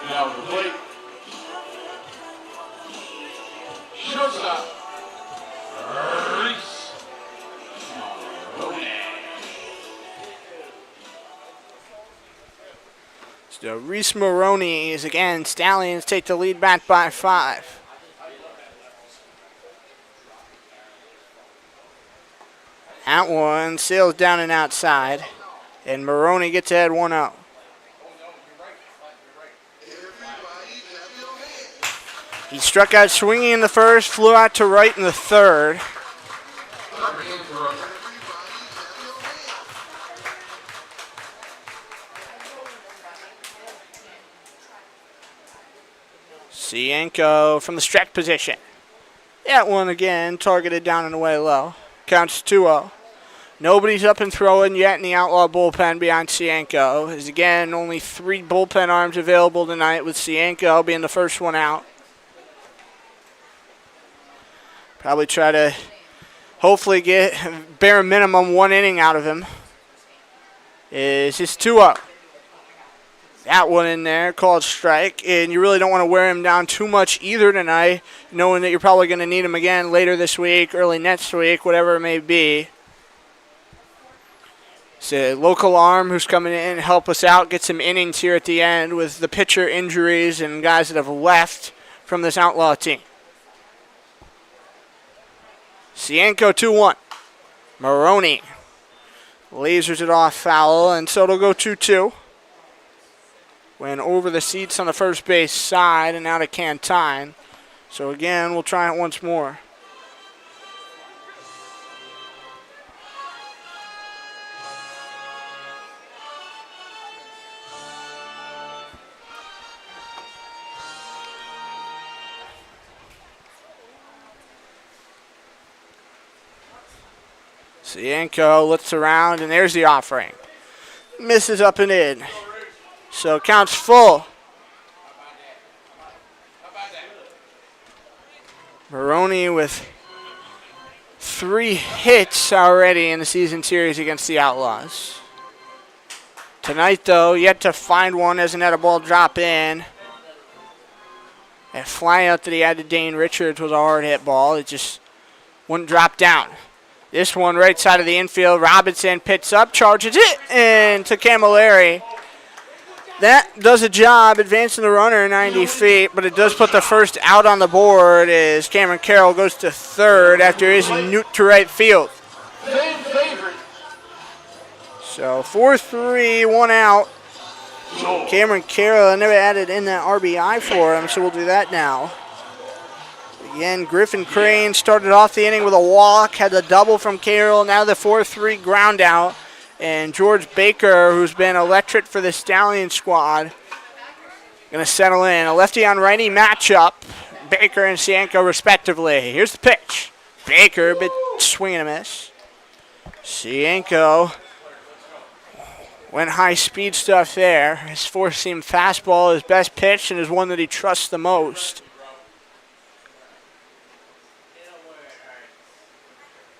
Speaker 3: Now the plate. Shortstop. Reese.
Speaker 1: So Reese Maroney is again. Stallions take the lead back by 5. That one sails down and outside, and Maroney gets ahead 1-0. He struck out swinging in the first, flew out to right in the third. Cienko from the strike position. That one again targeted down and away low. Counts 2-0. Nobody's up and throwing yet in the Outlaw bullpen behind Cienko. There's again only 3 bullpen arms available tonight, with Cienko being the first one out. Probably try to hopefully get bare minimum 1 inning out of him. Is just 2-0. That one in there, called strike, and you really don't want to wear him down too much either tonight, knowing that you're probably going to need him again later this week, early next week, whatever it may be. It's a local arm who's coming in to help us out, get some innings here at the end with the pitcher injuries and guys that have left from this Outlaw team. Cienko 2-1. Maroney lasers it off foul, and so it'll go 2-2. Went over the seats on the first base side and out of Cantine. So again, we'll try it once more. Cienko looks around, and there's the offering. Misses up and in. So counts full. Maroney with 3 hits already in the season series against the Outlaws. Tonight, though, yet to find one, hasn't had a ball drop in. That fly out that he had to Dane Richards was a hard hit ball. It just wouldn't drop down. This one right side of the infield. Robinson picks up, charges it, and to Camilleri. That does a job advancing the runner 90 feet, but it does put the first out on the board as Cameron Carroll goes to third after his newt to right field.
Speaker 3: Fan favorite.
Speaker 1: So 4-3, 1 out. Cameron Carroll, I never added in that RBI for him, so we'll do that now. Again, Griffin Crane started off the inning with a walk, had the double from Carroll, now the 4-3 ground out. And George Baker, who's been electric for the Stallion squad, going to settle in. A lefty on righty matchup, Baker and Cienko respectively. Here's the pitch. Baker, bit swing and a miss. Cienko went high speed stuff there. His four-seam fastball, his best pitch, and is one that he trusts the most.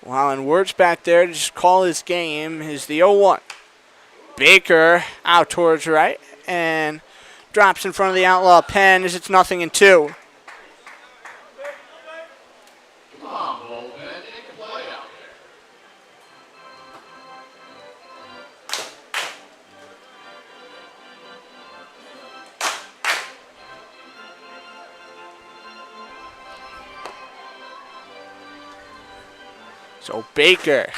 Speaker 1: Wow, and Wirtz back there to just call his game is the 0-1. Baker out towards right and drops in front of the Outlaw pen as it's 0-2.
Speaker 3: Come on, bullpen. Take a play out there.
Speaker 1: So Baker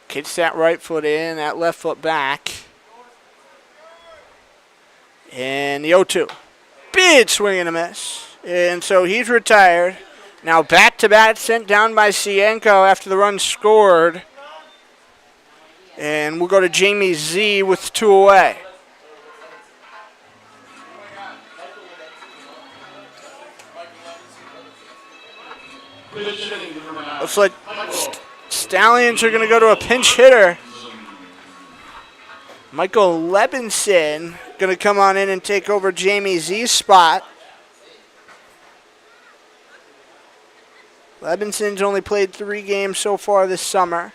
Speaker 1: kicks that right foot in, that left foot back. And the 0-2. Big swing and a miss. And so he's retired. Now bat-to-bat sent down by Cienko after the run scored. And we'll go to Jamie Z with 2 away. Looks like Stallions are going to go to a pinch hitter. Michael Levinson going to come on in and take over Jamie Z's spot. Levinson's only played 3 games so far this summer.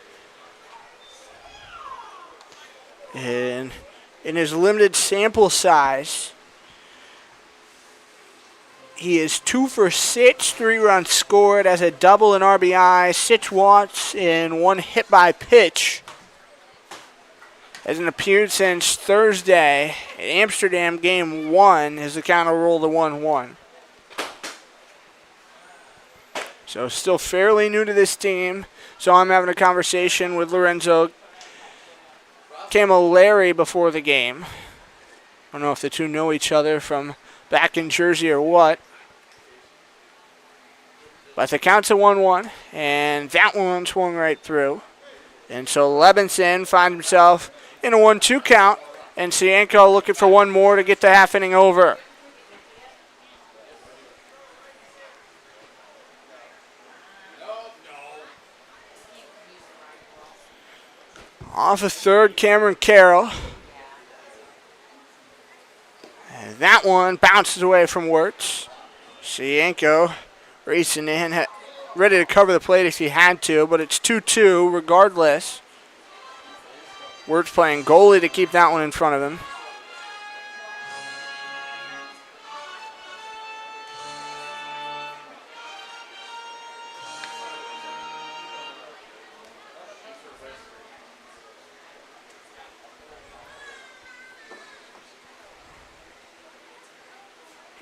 Speaker 1: And in his limited sample size, he is 2 for 6, 3 runs scored, as a double in RBI, 6 walks, and 1 hit by pitch. Hasn't appeared since Thursday at Amsterdam Game 1 as the counter rolled to 1-1. So still fairly new to this team. So I'm having a conversation with Lorenzo Camilleri before the game. I don't know if the two know each other from back in Jersey or what. But the count's a 1-1, and that one swung right through. And so Levinson finds himself in a 1-2 count, and Cienko looking for one more to get the half inning over. Off a third, Cameron Carroll. And that one bounces away from Wirtz. Cienko racing in, ready to cover the plate if he had to, but it's 2-2 regardless. Wirtz playing goalie to keep that one in front of him.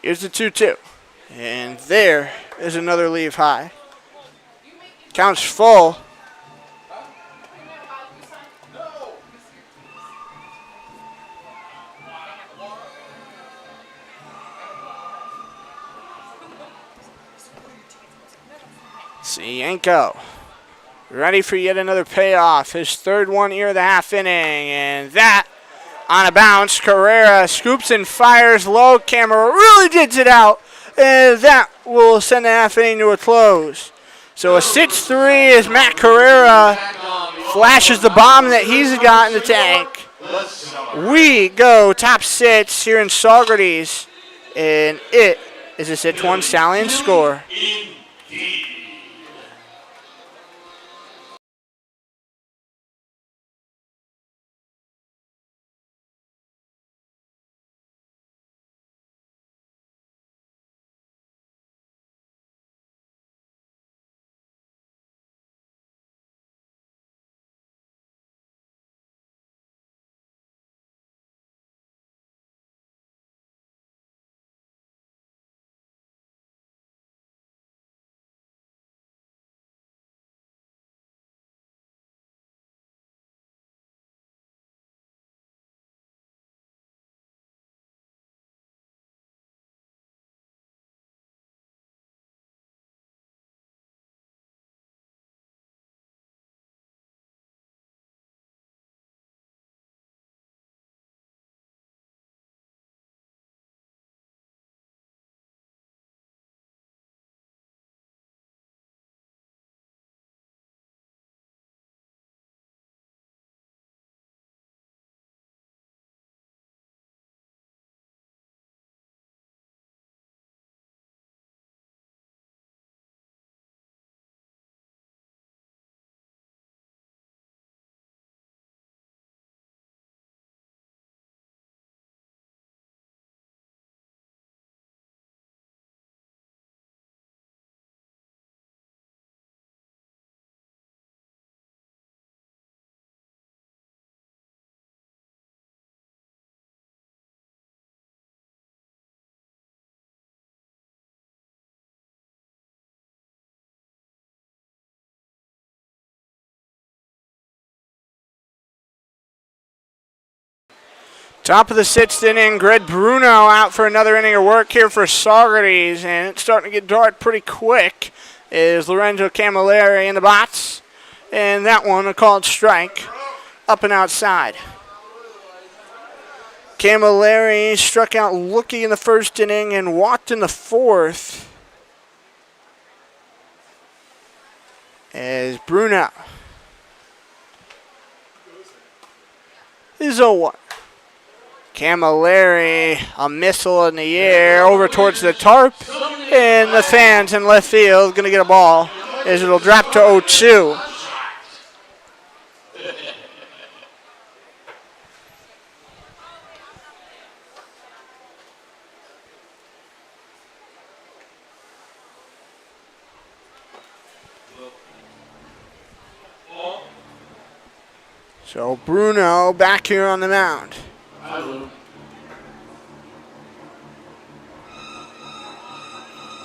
Speaker 1: Here's the 2-2. And there is another leave high. Count's full. Cienko ready for yet another payoff. His third one here of the half inning. And that on a bounce. Carrera scoops and fires low. Camera really digs it out. And that will send the half inning to a close. So a 6-3 as Matt Carrera flashes the bomb that he's got in the tank. We go top 6 here in Saugerties. And it is a 6-1 Stallion score. Top of the 6th inning, Greg Bruno out for another inning of work here for Saugerties, and it's starting to get dark pretty quick. Is Lorenzo Camilleri in the box, and that one a called strike, up and outside. Camilleri struck out Lookie in the 1st inning and walked in the 4th. As Bruno is 0-1. Camilleri, a missile in the air over towards the tarp, and the fans in left field going to get a ball as it'll drop to 0-2. So Bruno back here on the mound.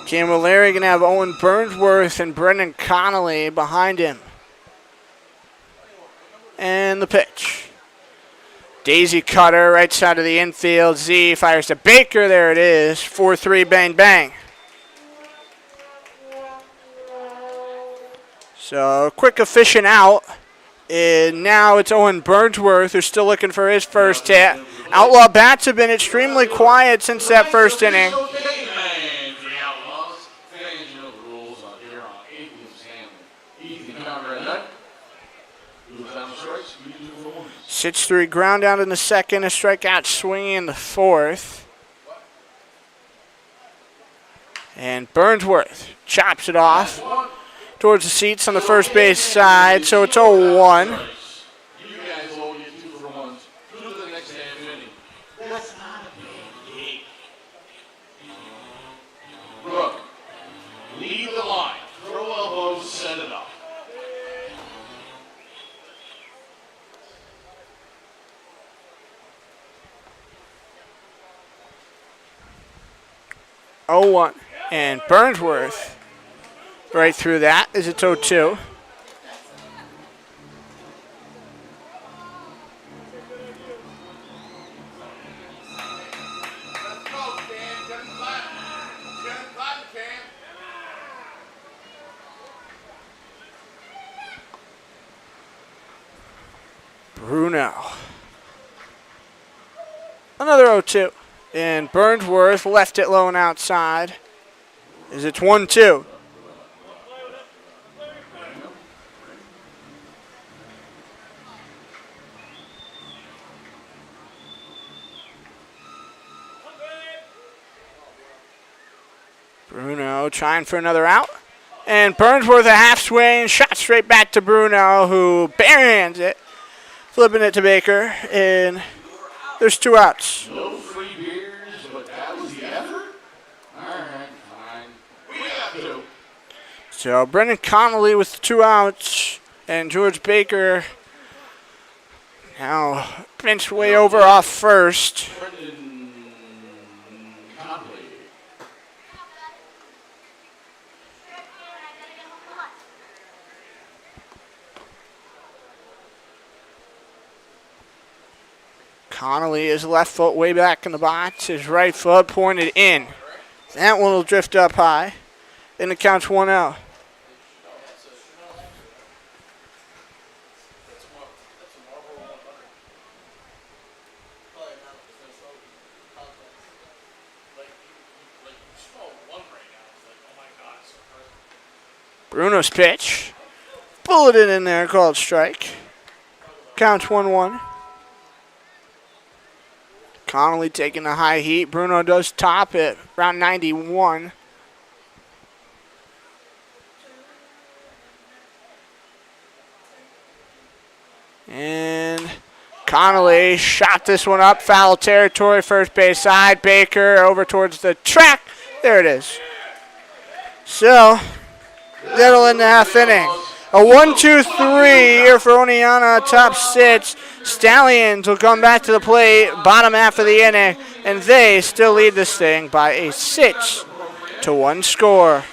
Speaker 1: Camilleri going to have Owen Burnsworth and Brendan Connolly behind him. And the pitch. Daisy cutter right side of the infield. Z fires to Baker. There it is. 4-3 bang bang. So quick efficient out. And now it's Owen Burnsworth who's still looking for his first hit. Outlaw bats have been extremely quiet since that 1st inning.
Speaker 3: And for the Outlaws, fans, you know the rules on here on Atheist Handling. Easy counter at that. Moves down strikes, we do for one.
Speaker 1: 6-3 ground out in the 2nd, a strikeout swinging in the 4th. And Burnsworth chops it off towards the seats on the first base side, so it's 0-1.
Speaker 3: You guys all get 2 for 1s. Through to the next half inning. That's not a bad hit. Look, lead the line. Throw elbows, set it up.
Speaker 1: And Burnsworth right through that as it's 0-2. Bruno. Another 0-2. And Burnsworth left it low and outside as it's 1-2. Bruno trying for another out. And Burnsworth a half swing, shot straight back to Bruno, who barehands it, flipping it to Baker, and there's 2 outs.
Speaker 3: No free beers, but that was the effort? All right, fine. We got 2.
Speaker 1: So Brendan Connolly with 2 outs, and George Baker now pinched way over off first.
Speaker 3: Brendan Conley.
Speaker 1: Connolly, his left foot way back in the box, his right foot pointed in. That one will drift up high, and it counts 1-0. Bruno's pitch, bulleted in there, called strike. Counts 1-1. Connolly taking the high heat. Bruno does top it, around 91. And Connolly shot this one up, foul territory, first base side. Baker over towards the track. There it is. So, that'll end the half inning. A 1-2-3 here for Oneonta, top 6. Stallions will come back to the plate, bottom half of the inning, and they still lead this thing by a 6-1 score.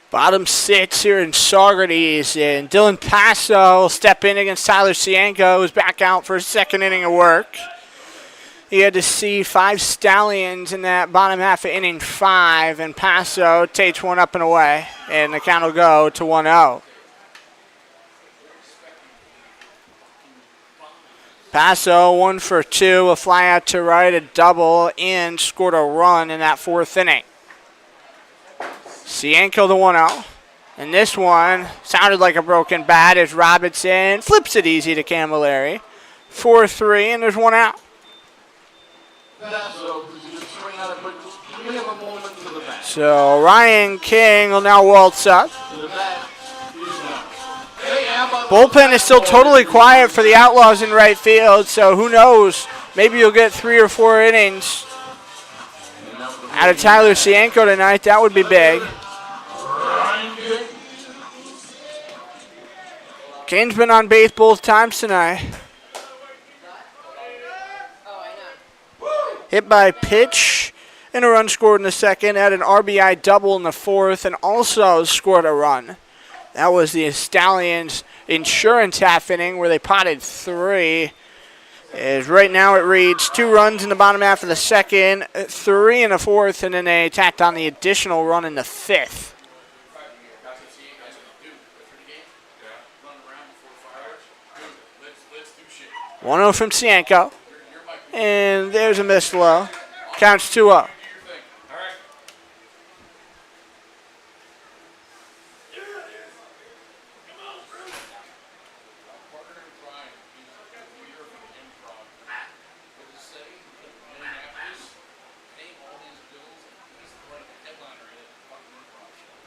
Speaker 1: Bottom 6 here in Saugerties, and Dylan Passo will step in against Tyler Cienko, who's back out for his second inning of work. He had to see 5 Stallions in that bottom half of inning 5, and Passo takes one up and away, and the count will go to 1-0. Passo 1 for 2, a fly out to right, a double, and scored a run in that 4th inning. Cienko the 1-0. And this one sounded like a broken bat as Robinson flips it easy to Camilleri. 4-3, and there's 1 out. So Ryan King will now waltz up. Bullpen is still totally quiet for the Outlaws in right field, so who knows? Maybe you'll get 3 or 4 innings out of Tyler Cienko tonight. That would be big. Kane's been on base both times tonight. Hit by pitch and a run scored in the second. Had an RBI double in the 4th and also scored a run. That was the Stallions insurance half inning where they potted 3. As right now it reads 2 runs in the bottom half of the second, 3 in the 4th, and then they tacked on the additional run in the 5th. 1-0 from Cienko. And there's a missed low. Counts 2-0.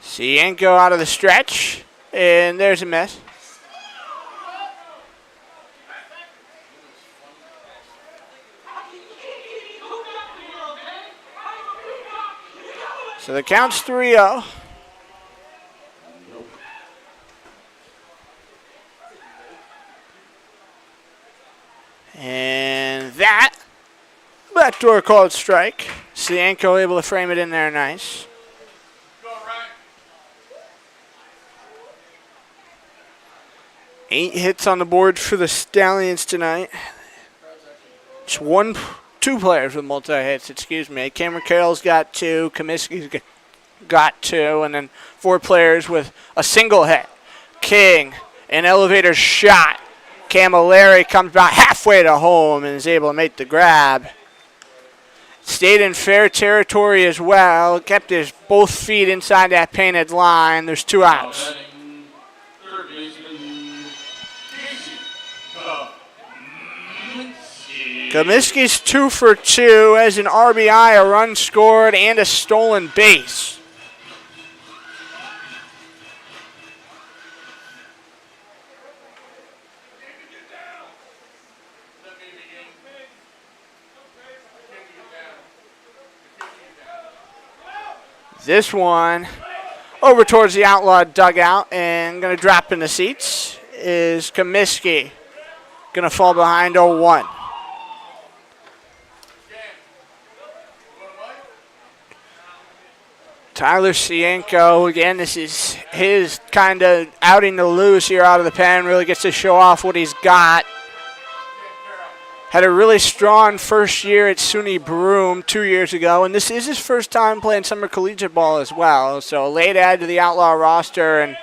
Speaker 1: Cienko out of the stretch. And there's a miss. So the count's 3-0. And that backdoor called strike. Cienko able to frame it in there nice. 8 hits on the board for the Stallions tonight. It's 2 players with multi-hits, excuse me. Cameron Carroll's got 2, Comiskey's got 2, and then 4 players with a single hit. King, an elevator shot. Camilleri comes about halfway to home and is able to make the grab. Stayed in fair territory as well. Kept his both feet inside that painted line. There's 2 outs. Comiskey's 2 for 2 as an RBI, a run scored, and a stolen base. This one over towards the Outlaw dugout and going to drop in the seats is Comiskey. Going to fall behind 0-1. Tyler Cienko, again, this is his kind of outing to lose here out of the pen. Really gets to show off what he's got. Had a really strong first year at SUNY Broome 2 years ago, and this is his first time playing summer collegiate ball as well. So a late add to the Outlaw roster and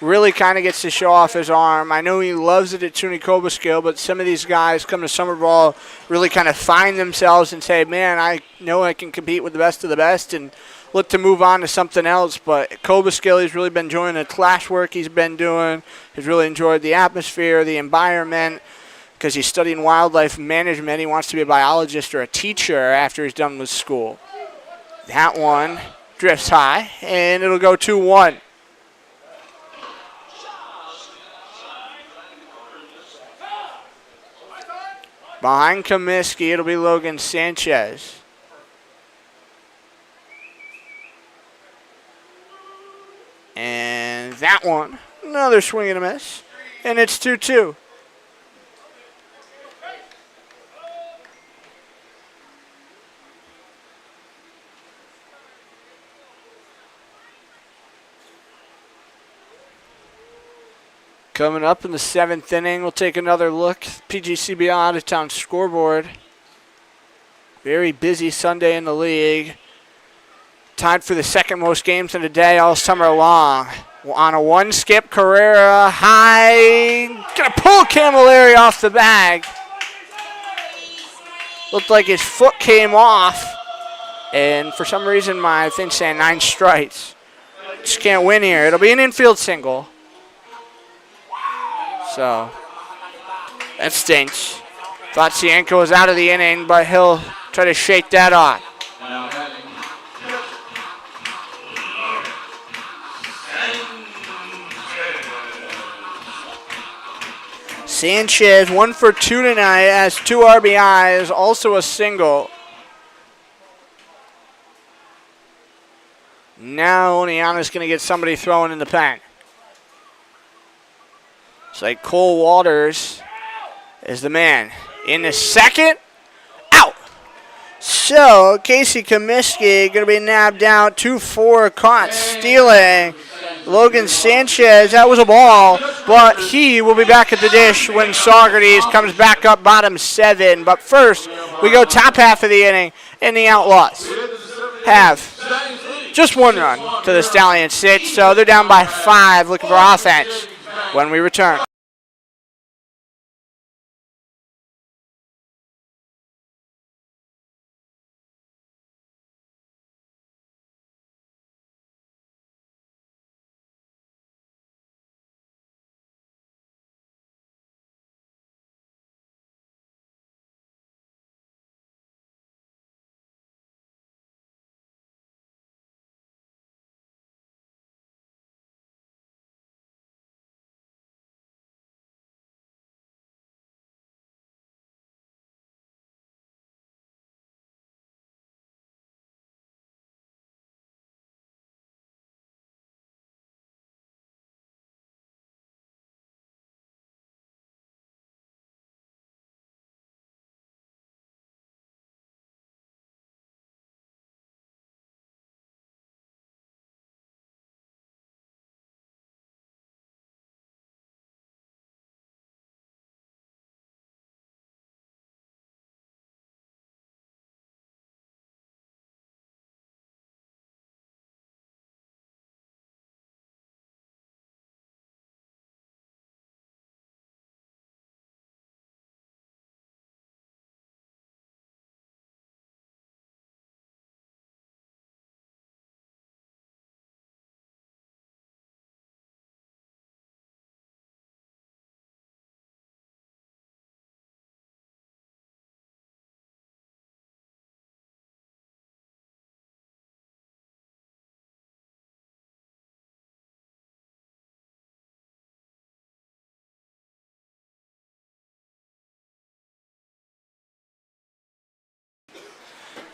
Speaker 1: really kind of gets to show off his arm. I know he loves it at SUNY Cobleskill, but some of these guys come to summer ball, really kind of find themselves and say, man, I know I can compete with the best of the best, and look to move on to something else. But Cobleskill, he's really been enjoying the classwork he's been doing. He's really enjoyed the atmosphere, the environment, because he's studying wildlife management. He wants to be a biologist or a teacher after he's done with school. That one drifts high, and it'll go 2-1. Behind Comiskey, it'll be Logan Sanchez. And that one, another swing and a miss. And it's 2-2. Coming up in the 7th inning, we'll take another look. PGCBL out of town scoreboard. Very busy Sunday in the league. Tied for the second most games in a day all summer long. On a one skip, Carrera high. Gonna pull Camilleri off the bag. Looked like his foot came off. And for some reason, my thing's saying 9 strikes. Just can't win here. It'll be an infield single. So, that stinks. Thought Cienko was out of the inning, but he'll try to shake that off. Sanchez, 1 for 2 tonight, has 2 RBIs, also a single. Now Oneonta's going to get somebody throwing in the pen. It's like Cole Walters is the man. In the second, out. So Casey Comiskey going to be nabbed out. 2-4, caught stealing. Logan Sanchez, that was a ball, but he will be back at the dish when Saugerties comes back up bottom 7. But first, we go top half of the inning, and the Outlaws have just 1 run to the Stallions 6, so they're down by 5, looking for offense when we return.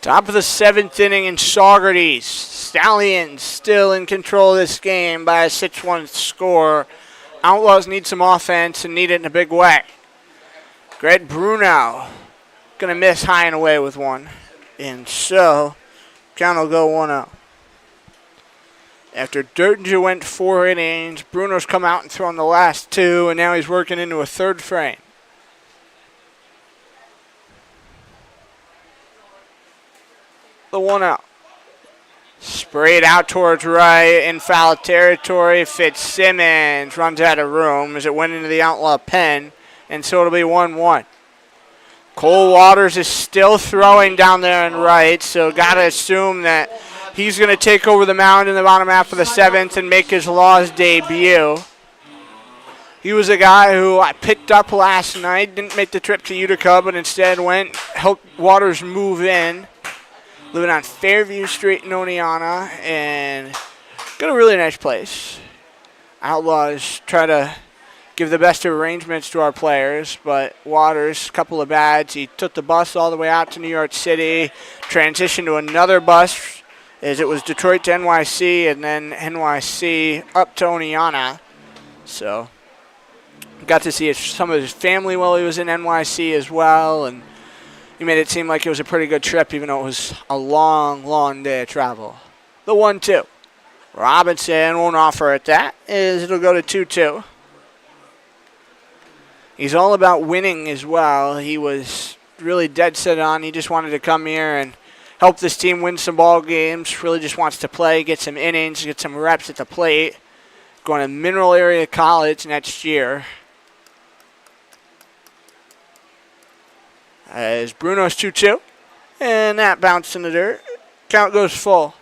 Speaker 1: Top of the 7th inning in Saugerties. Stallions still in control of this game by a 6-1 score. Outlaws need some offense and need it in a big way. Greg Bruno going to miss high and away with one. And so, count will go 1-0. After Dirtinger went 4 innings, Bruno's come out and thrown the last 2, and now he's working into a 3rd frame. The 1-0. Sprayed out towards right in foul territory. Fitzsimmons runs out of room as it went into the Outlaw pen, and so it'll be 1-1. Cole Waters is still throwing down there in right, so got to assume that he's going to take over the mound in the bottom half of the 7th and make his Laws debut. He was a guy who I picked up last night, didn't make the trip to Utica, but instead went, helped Waters move in. Living on Fairview Street in Oneonta, and got a really nice place. Outlaws try to give the best of arrangements to our players, but Waters, a couple of bats. He took the bus all the way out to New York City, transitioned to another bus as it was Detroit to NYC, and then NYC up to Oneonta. So got to see some of his family while he was in NYC as well, and he made it seem like it was a pretty good trip, even though it was a long, long day of travel. The 1-2. Robinson won't offer at that, as it'll go to 2-2. He's all about winning as well. He was really dead set on. He just wanted to come here and help this team win some ball games. Really just wants to play, get some innings, get some reps at the plate. Going to Mineral Area College next year. As Bruno's 2-2. And that bounced in the dirt. Count goes full.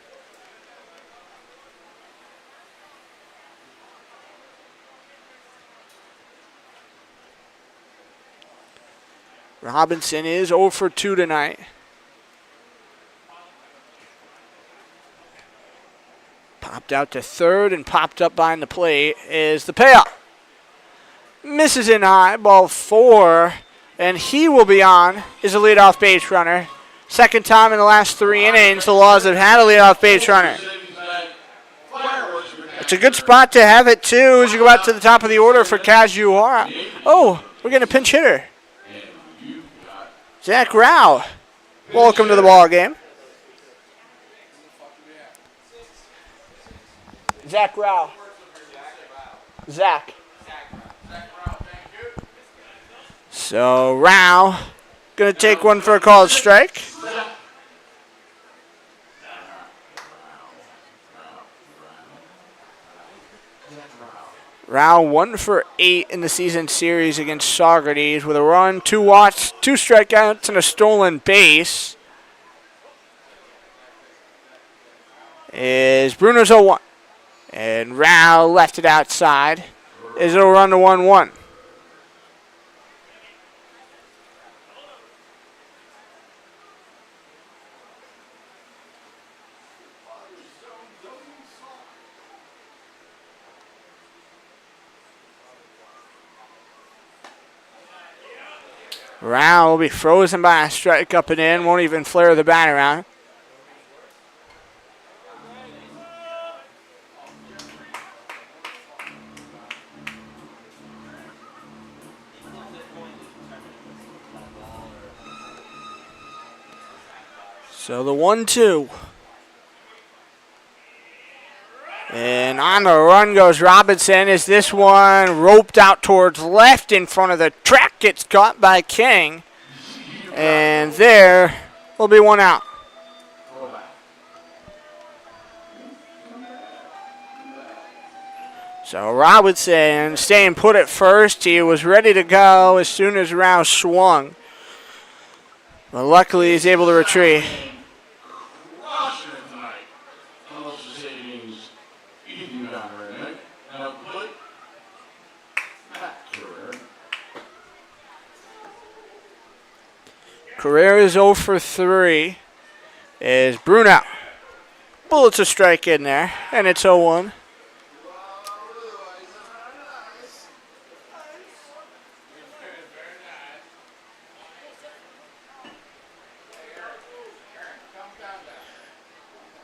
Speaker 1: Robinson is 0 for 2 tonight. Popped out to third and popped up behind the plate is the payoff. Misses in high, ball 4, and he will be on as a leadoff base runner. Second time in the last 3 innings the Laws have had a leadoff base runner. It's a good spot to have it, too, as you go out to the top of the order for Kazuhara. Oh, we're getting a pinch hitter. Zach Rao, welcome to the ball game. Zach Rao. Zach. So Rao going to take one for a called strike. Rao 1 for 8 in the season series against Saugerties with a run, 2 walks, 2 strikeouts, and a stolen base. Is Bruno's 0-1. And Rao left it outside. Is it'll run to 1-1. Rao will be frozen by a strike up and in. Won't even flare the bat around. So the 1-2. And on the run goes Robinson as this one roped out towards left in front of the track. Gets caught by King. And there will be 1 out. So Robinson staying put at first. He was ready to go as soon as Rao swung. But luckily he's able to retrieve. Carrera's 0 for 3 is Bruno. Bullets a strike in there, and it's 0-1.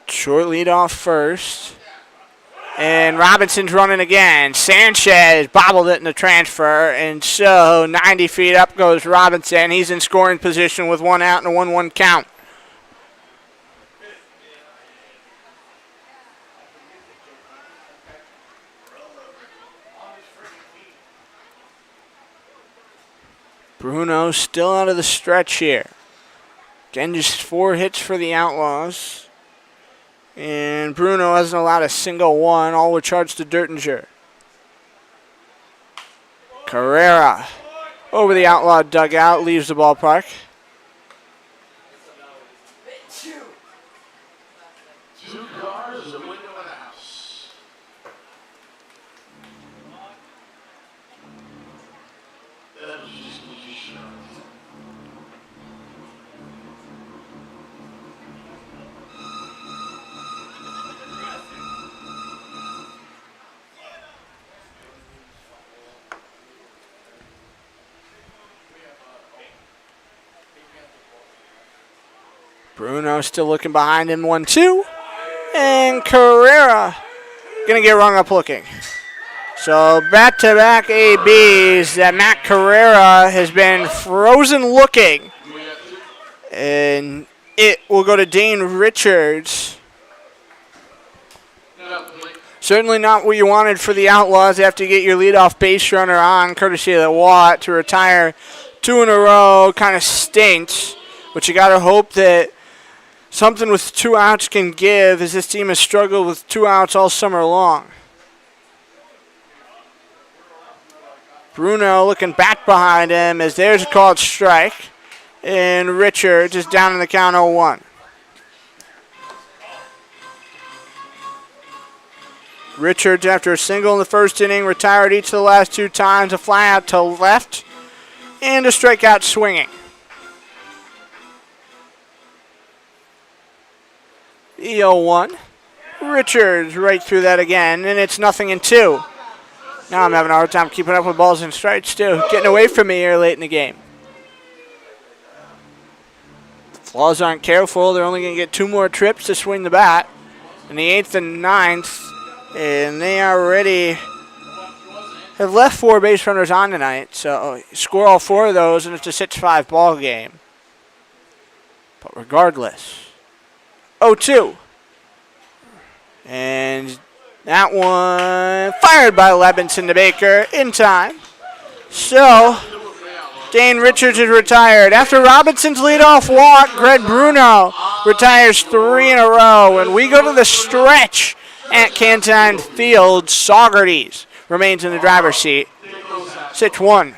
Speaker 1: Short lead off first. And Robinson's running again. Sanchez bobbled it in the transfer. And so 90 feet up goes Robinson. He's in scoring position with 1 out and a 1-1 count. Bruno still out of the stretch here. Again, just 4 hits for the Outlaws. And Bruno hasn't allowed a single one. All were charged to Dertinger. Carrera over the Outlaw dugout, leaves the ballpark.
Speaker 3: Two cars, a window, and a house. That was just what you shot.
Speaker 1: Bruno still looking behind him, 1-2. And Carrera going to get rung up looking. So back-to-back ABs that Matt Carrera has been frozen looking. And it will go to Dane Richards. Certainly not what you wanted for the Outlaws after you get your leadoff base runner on, courtesy of the Watt, to retire 2 in a row. Kind of stinks, but you got to hope that something with 2 outs can give, as this team has struggled with 2 outs all summer long. Bruno looking back behind him as there's a called strike, and Richards is down in the count 0-1. Richards, after a single in the first inning, retired each of the last 2 times, a fly out to left, and a strikeout swinging. The 0-1. Richards right through that again, and it's 0-2. Now I'm having a hard time keeping up with balls and strikes, too. Getting away from me here late in the game. If Laws aren't careful, they're only going to get 2 more trips to swing the bat in the 8th and 9th. And they already have left 4 base runners on tonight. So score all 4 of those, and it's a 6-5 ball game. But regardless, 0-2. And that one fired by Levinson to Baker in time. So Dane Richards is retired. After Robinson's leadoff walk, Greg Bruno retires 3 in a row. And we go to the stretch at Cantine Field. Saugerties remains in the driver's seat. 6-1.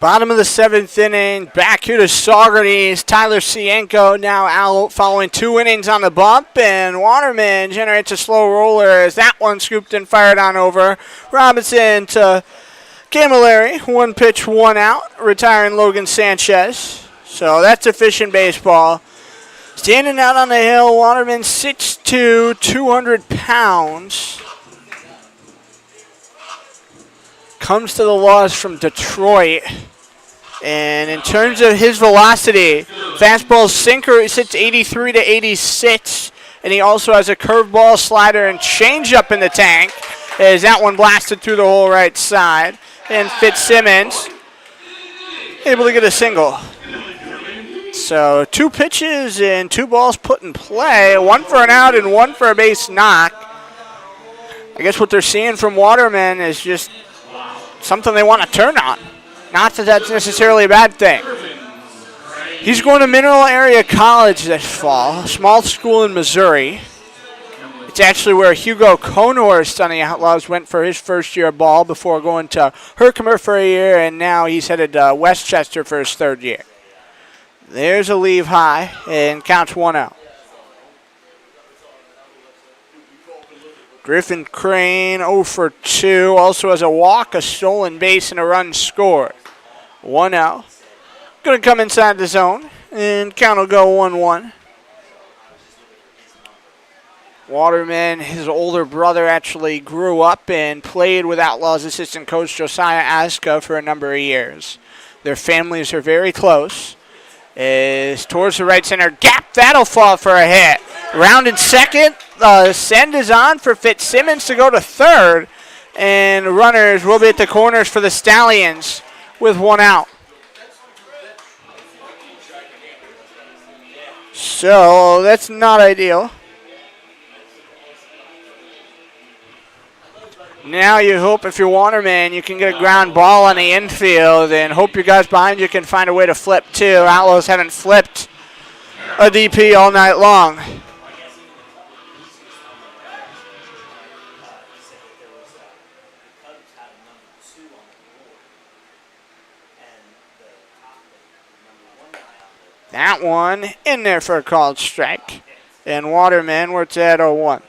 Speaker 1: Bottom of the 7th inning. Back here to Saugerties. Tyler Cienko now out following 2 innings on the bump. And Waterman generates a slow roller as that one scooped and fired on over. Robinson to Camilleri. 1 pitch, 1 out. Retiring Logan Sanchez. So that's efficient baseball. Standing out on the hill, Waterman 6'2", 200 pounds. Comes to the Laws from Detroit. And in terms of his velocity, fastball sinker sits 83 to 86. And he also has a curveball, slider, and changeup in the tank. As that one blasted through the whole right side. And Fitzsimmons able to get a single. So 2 pitches and 2 balls put in play. 1 for an out and 1 for a base knock. I guess what they're seeing from Waterman is just something they want to turn on. Not that that's necessarily a bad thing. He's going to Mineral Area College this fall, a small school in Missouri. It's actually where Hugo Conhorst on the Outlaws went for his first year of ball before going to Herkimer for a year, and now he's headed to Westchester for his 3rd year. There's a leave high, and counts 1 out. Griffin Crane 0 for 2, also has a walk, a stolen base, and a run scored. 1 out. Going to come inside the zone, and count will go 1-1. Waterman, his older brother, actually grew up and played with Outlaws assistant coach Josiah Aska for a number of years. Their families are very close. Is towards the right center gap. That'll fall for a hit. Rounded second. Send is on for Fitzsimmons to go to 3rd. And runners will be at the corners for the Stallions with 1 out. So that's not ideal. Now you hope if you're Waterman, you can get a ground ball on the infield and hope your guys behind you can find a way to flip too. Outlaws haven't flipped a DP all night long. That one in there for a called strike. And Waterman, we're at 0-1.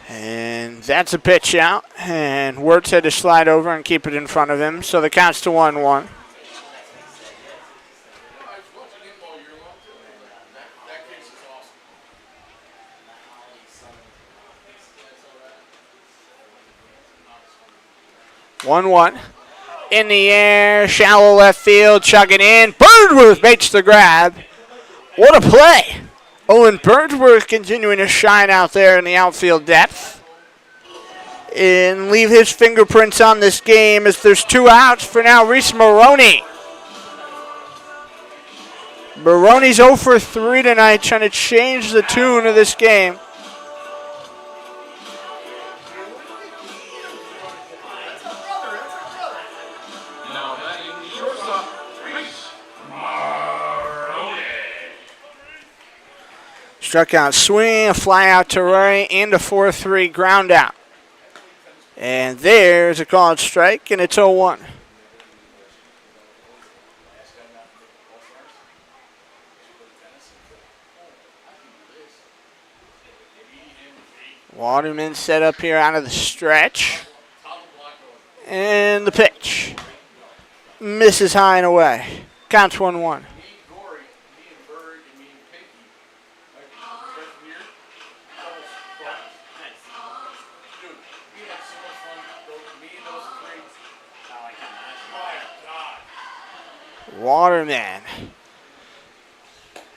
Speaker 1: And that's a pitch out. And Wirtz had to slide over and keep it in front of him. So the count's to 1-1. In the air, shallow left field, chugging in. Birdworth makes the grab. What a play. Owen Birdworth continuing to shine out there in the outfield depth. And leave his fingerprints on this game as there's 2 outs for now. Reese Maroney. Maroney's 0 for 3 tonight, trying to change the tune of this game. Struck out swing, a fly out to right, and a 4-3 ground out. And there's a called strike, and it's 0-1. Waterman set up here out of the stretch. And the pitch. Misses high and away. Counts 1-1. Waterman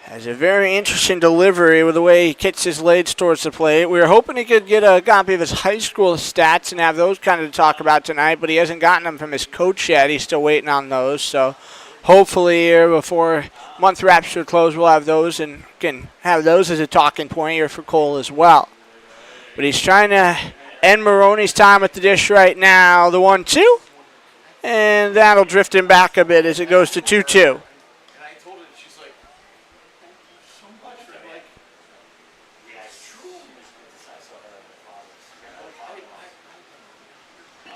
Speaker 1: has a very interesting delivery with the way he kicks his legs towards the plate. We were hoping he could get a copy of his high school stats and have those kind of to talk about tonight, but he hasn't gotten them from his coach yet. He's still waiting on those. So hopefully here before month wraps to close, we'll have those and can have those as a talking point here for Cole as well. But he's trying to end Maroney's time at the dish right now. The 1-2. And that'll drift him back a bit as it goes to 2-2.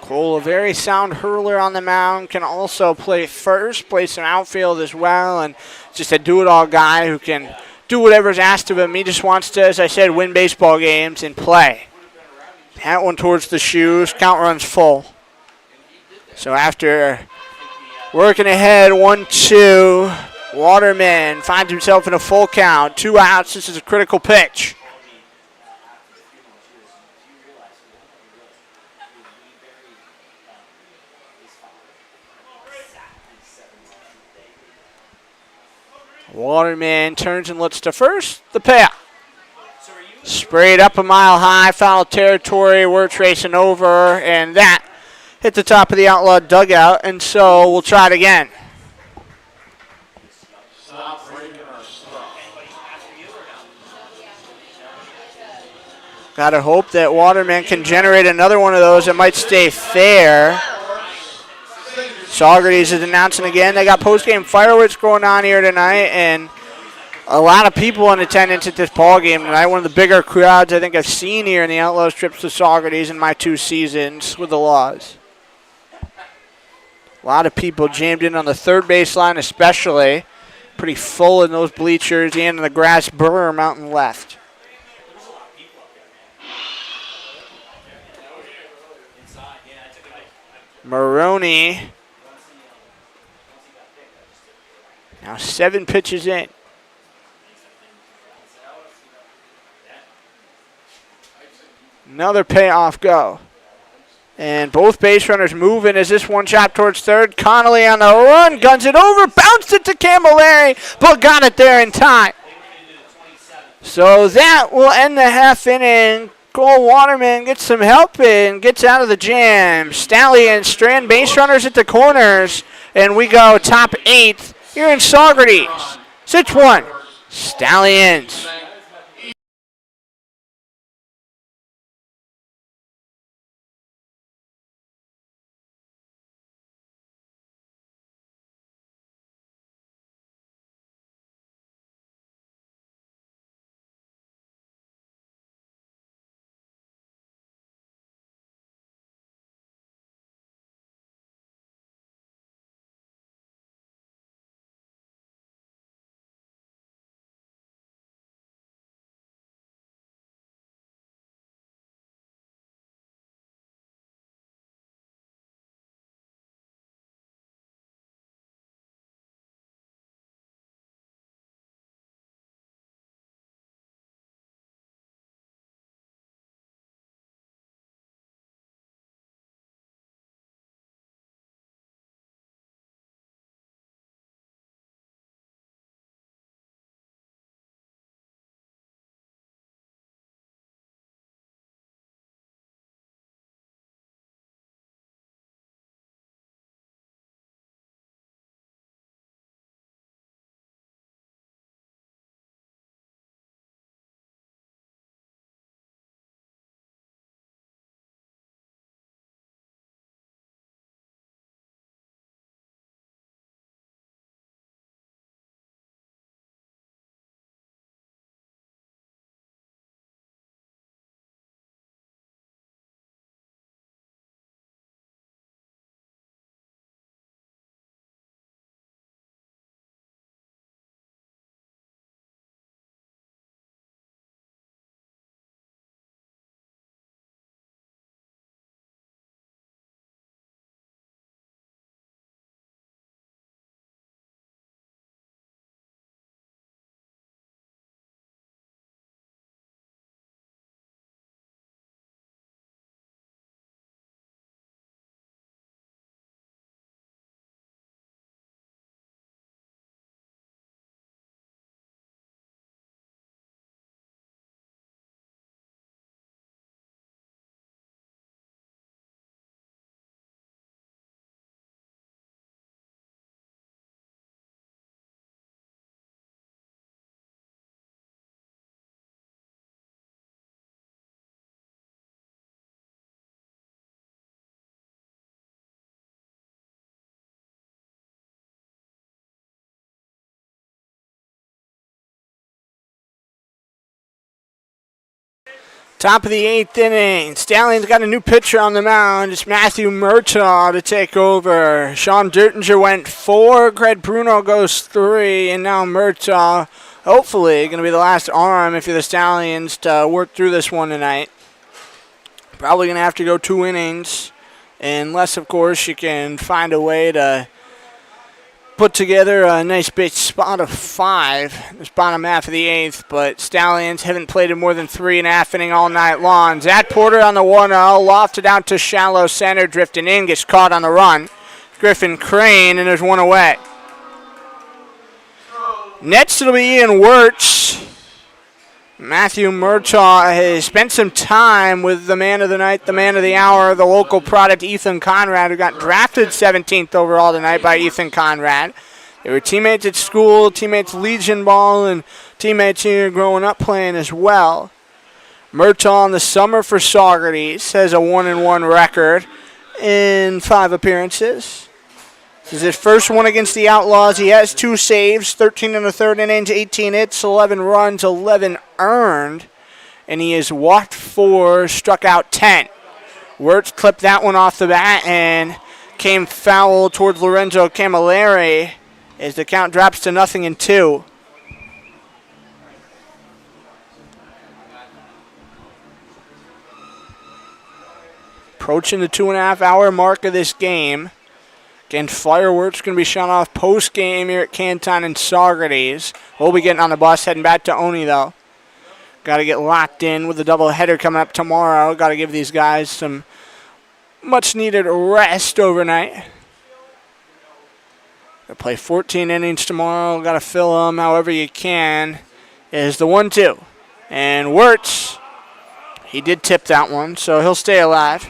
Speaker 1: Cole, a very sound hurler on the mound, can also play first, play some outfield as well, and just a do-it-all guy who can do whatever's asked of him. He just wants to, as I said, win baseball games and play. That one towards the shoes, count runs full. So after working ahead, 1-2, Waterman finds himself in a full count, 2 outs. This is a critical pitch. Waterman turns and looks to first. The payout. Sprayed up a mile high, foul territory. We're tracing over, and that hit the top of the Outlaw dugout, and so we'll try it again. Gotta hope that Waterman can generate another one of those. It might stay fair. Saugerties is announcing again. They got post-game fireworks going on here tonight, and a lot of people in attendance at this ball game tonight. One of the bigger crowds I think I've seen here in the Outlaws trips to Saugerties in my 2 seasons with the Laws. A lot of people jammed in on the third baseline especially. Pretty full in those bleachers and in the grass berm out and left. Maroney. Now 7 pitches in. Another payoff go. And both base runners moving as this one chopped towards third. Connolly on the run, guns it over, bounced it to Camilleri, but got it there in time. So that will end the half inning. Cole Waterman gets some help and gets out of the jam. Stallions strand base runners at the corners, and we go top 8th here in Saugerties. 6-1, Stallions. Top of the 8th inning. Stallions got a new pitcher on the mound. It's Matthew Murtaugh to take over. Sean Dertinger went 4. Greg Bruno goes 3. And now Murtaugh, hopefully, going to be the last arm if you're the Stallions to work through this one tonight. Probably going to have to go 2 innings. Unless, of course, you can find a way to put together a nice big spot of 5 this bottom half of the 8th, but Stallions haven't played in more than 3.5 innings all night long. Zach Porter on the 1-0, lofted out to shallow center, drifting in, gets caught on the run. Griffin Crane, and there's 1 away. Next it'll be Ian Wirtz. Matthew Murtaugh has spent some time with the man of the night, the man of the hour, the local product, Ethan Conrad, who got drafted 17th overall tonight by Ethan Conrad. They were teammates at school, teammates Legion Ball, and teammates here growing up playing as well. Murtaugh in the summer for Saugerties has a 1-1 record in 5 appearances. This is his first one against the Outlaws. He has 2 saves, 13 in the 3rd innings, 18 hits, 11 runs, 11 earned. And he has walked 4, struck out 10. Wirtz clipped that one off the bat and came foul towards Lorenzo Camilleri as the count drops to 0-2. Approaching the 2.5-hour mark of this game. Again, fireworks going to be shot off post-game here at Cantine and Saugerties. We'll be getting on the bus, heading back to Oni, though. Got to get locked in with the doubleheader coming up tomorrow. Got to give these guys some much-needed rest overnight. Got to play 14 innings tomorrow. Got to fill them however you can. Is the 1-2. And Wirtz, he did tip that one, so he'll stay alive.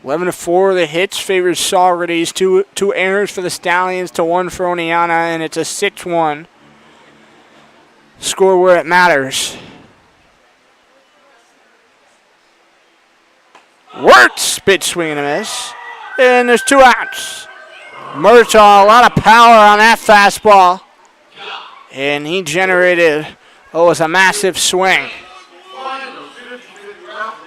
Speaker 1: 11-4, the hits favors Saugerties. Two errors for the Stallions to 1 for Oneonta, and it's a 6-1 score where it matters. Wirtz, pitch swing and a miss, and there's 2 outs. Murtaugh, a lot of power on that fastball, and he generated what was a massive swing.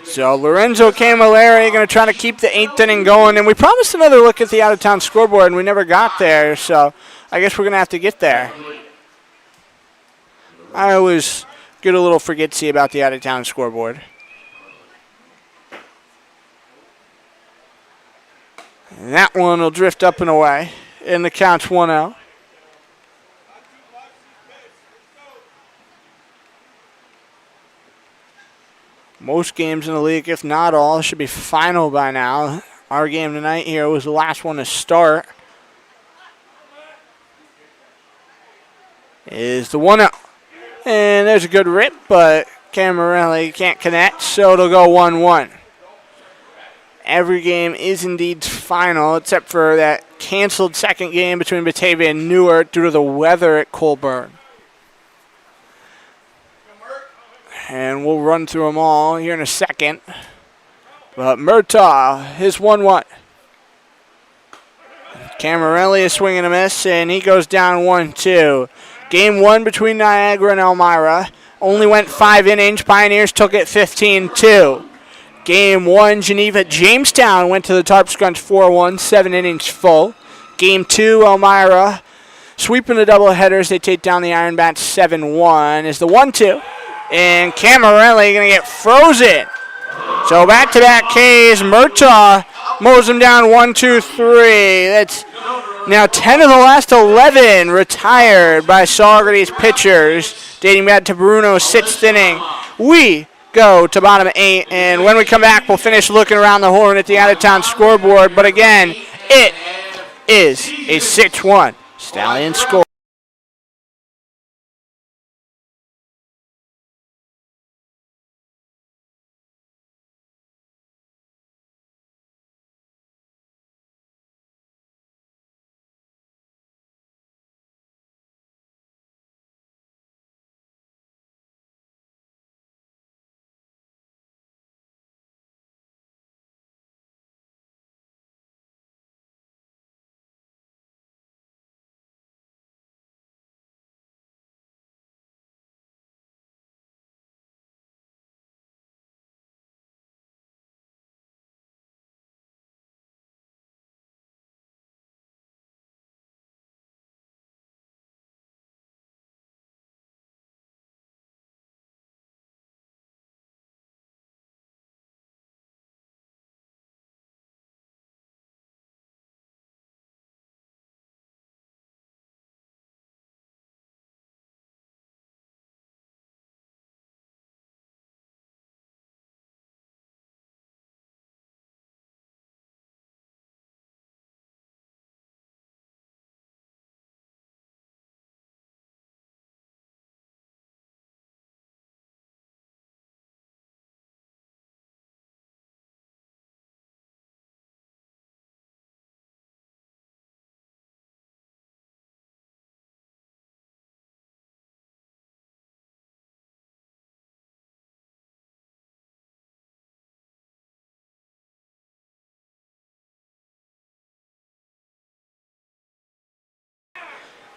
Speaker 1: So Lorenzo Camilleri going to try to keep the 8th inning going. And we promised another look at the out-of-town scoreboard, and we never got there. So I guess we're going to have to get there. I always get a little forgetsy about the out-of-town scoreboard. And that one will drift up and away. And the count's 1-0. Most games in the league, if not all, should be final by now. Our game tonight here was the last one to start. Is the 1-0. And there's a good rip, but Camarelli can't connect, so it'll go 1-1. Every game is indeed final, except for that canceled second game between Batavia and Newark due to the weather at Colburn. And we'll run through them all here in a second. But Murtaugh, his 1-1. Camarelli is swinging a miss, and he goes down 1-2. Game 1 between Niagara and Elmira. Only went 5 innings. Pioneers took it 15-2. Game 1, Geneva Jamestown went to the Tarp Scrunch 4-1, 7 innings full. Game 2, Elmira sweeping the doubleheaders. They take down the Iron Bats 7-1. Is the 1-2. And Camarelli going to get frozen. So back-to-back Ks. Murtaugh mows him down 1-2-3. That's now 10 of the last 11 retired by Saugerties pitchers, dating back to Bruno's 6th inning. We go to bottom 8, and when we come back, we'll finish looking around the horn at the out-of-town scoreboard. But again, it is a 6-1 Stallion score.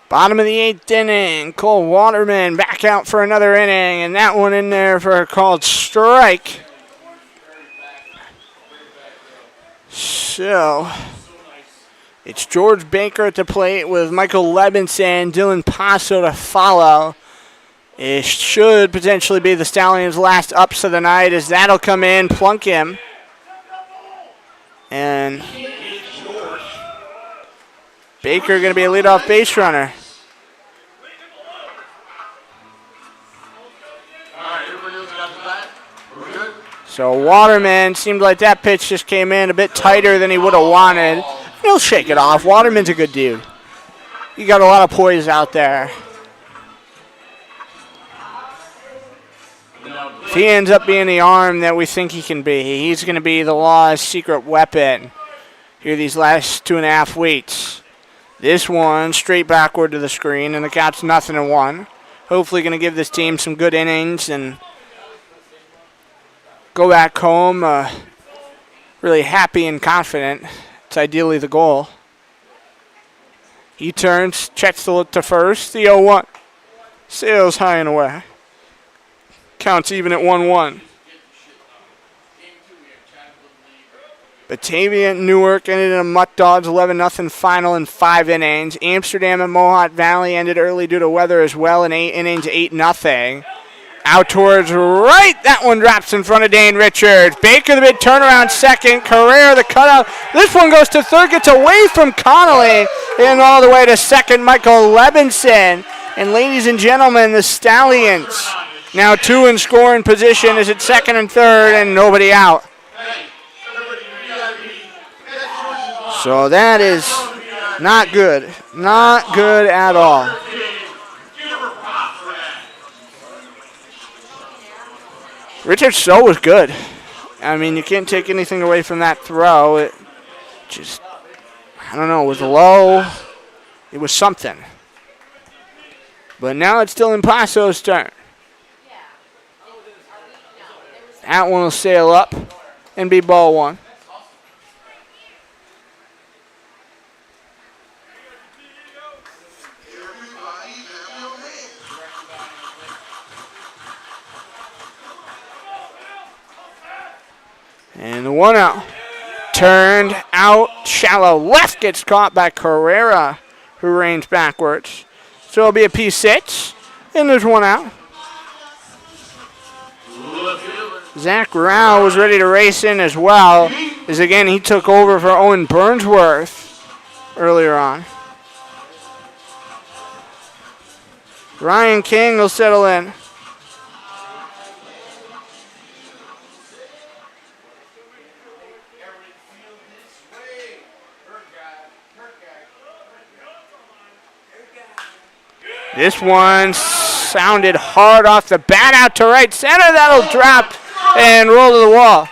Speaker 1: Bottom of the 8th inning. Cole Waterman back out for another inning, and that one in there for a called strike. So it's George Baker at the plate with Michael Levinson, Dylan Passo to follow. It should potentially be the Stallions' last ups of the night as that'll come in, plunk him. And Baker going to be a leadoff base runner. So Waterman seemed like that pitch just came in a bit tighter than he would have wanted. He'll shake it off. Waterman's a good dude. You got a lot of poise out there. If he ends up being the arm that we think he can be, he's going to be the Law's secret weapon here these last 2.5 weeks. This one straight backward to the screen, and the Caps 0-1. Hopefully going to give this team some good innings and go back home really happy and confident. It's ideally the goal. He turns, checks the look to first. The 0-1. Sails high and away. Counts even at 1-1. Batavia and Newark ended in a Mutt Dogs 11-0 final in 5 innings. Amsterdam and Mohawk Valley ended early due to weather as well in 8 innings, 8-0. Out towards right. That one drops in front of Dane Richards. Baker the big turnaround second. Carrera the cutout. This one goes to third, gets away from Connolly. And all the way to second, Michael Levinson. And ladies and gentlemen, the Stallions now 2 in scoring position is at second and third and nobody out. So that is not good. Not good at all. Richard So was good. I mean, you can't take anything away from that throw. It just, I don't know, it was low. It was something. But now it's still Passo's turn. That one will sail up and be ball 1. And the 1 out. Turned out shallow left, gets caught by Carrera, who reigns backwards. So it'll be a P6, and there's 1 out. Zach Rao was ready to race in as well, as again he took over for Owen Burnsworth earlier on. Ryan King will settle in. This one sounded hard off the bat out to right center. That'll drop and roll to the wall.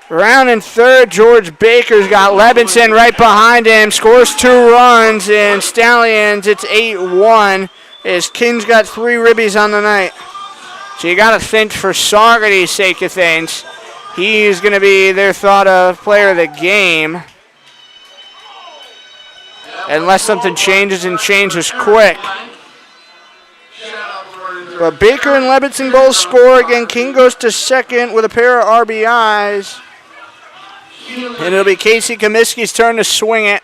Speaker 1: Round in third, George Baker's got Levinson right behind him. Scores 2 runs, and Stallions, it's 8-1 as King's got 3 ribbies on the night. So you got to think for Saugerties' sake of things, he's going to be their thought of player of the game. Unless something changes and changes quick. But Baker and Levinson both score. Again, King goes to second with a pair of RBIs. And it'll be Casey Comiskey's turn to swing it.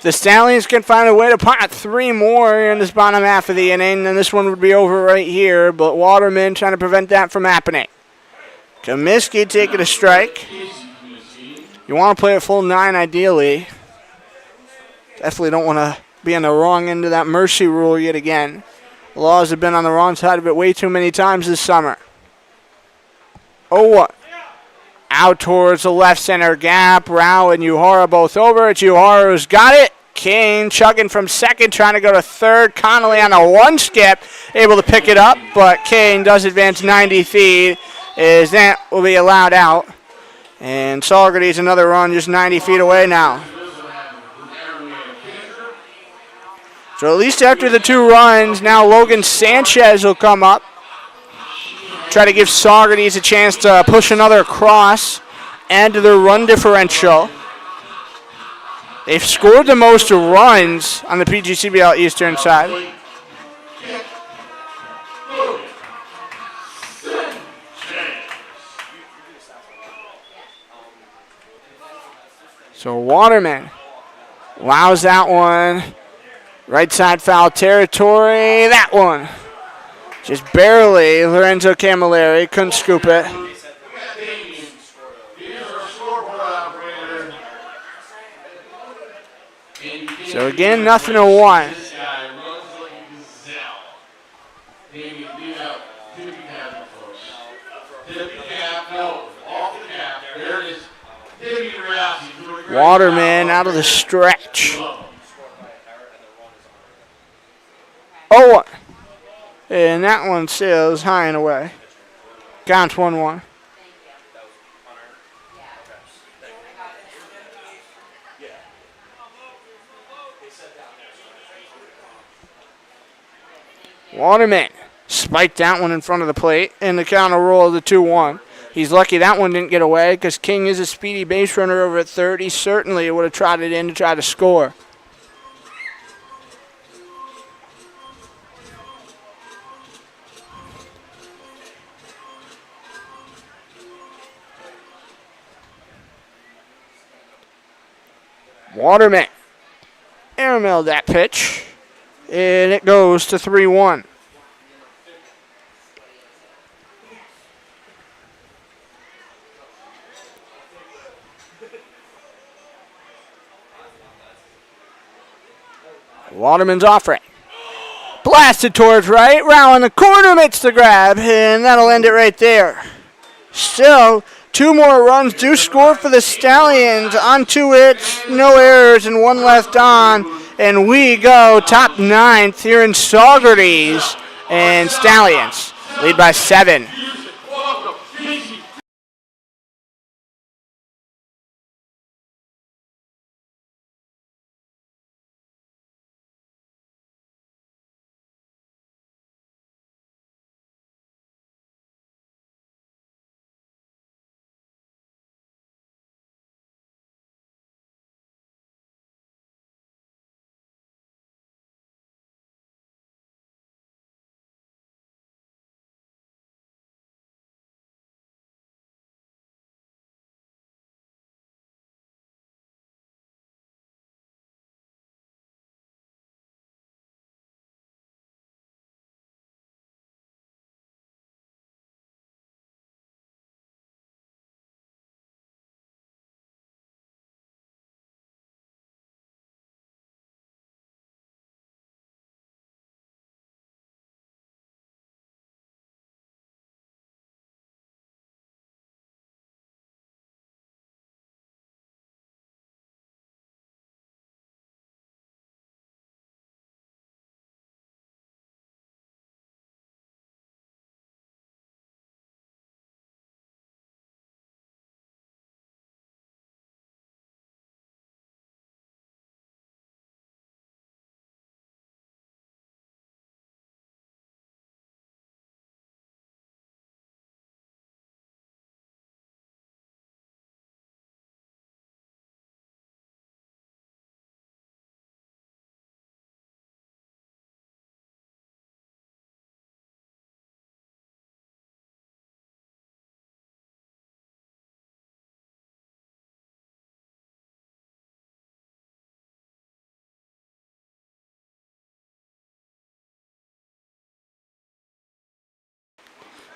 Speaker 1: The Stallions can find a way to pot 3 more in this bottom half of the inning, and this one would be over right here. But Waterman trying to prevent that from happening. Comiskey taking a strike. You want to play a full 9 ideally. Definitely don't want to be on the wrong end of that mercy rule yet again. The Laws have been on the wrong side of it way too many times this summer. 0-1. Out towards the left center gap. Rao and Uhara both over it. Uhara who's got it. King chugging from second, trying to go to third. Connolly on a 1 skip, able to pick it up, but King does advance 90 feet, as that will be allowed out. And Saugerties another run just 90 feet away now. So at least after the 2 runs, now Logan Sanchez will come up. Try to give Saugerties a chance to push another across, add to their run differential. They've scored the most runs on the PGCBL Eastern side. So Waterman allows that one. Right side foul territory. That one. Just barely. Lorenzo Camilleri couldn't scoop it. So again, 0-1. Waterman out of the stretch. 0-1. And that one sails high and away. Counts 1-1. Waterman spiked that one in front of the plate, and the counter roll of the 2-1. He's lucky that one didn't get away because King is a speedy base runner over at third. He certainly would have trotted in to try to score. Waterman airmailed that pitch, and it goes to 3-1. Waterman's off right. Blasted towards right. Rao in the corner makes the grab, and that'll end it right there. Still, 2 more runs do score for the Stallions on 2 hits, no errors, and 1 left on. And we go top 9th here in Saugerties, and Stallions lead by 7.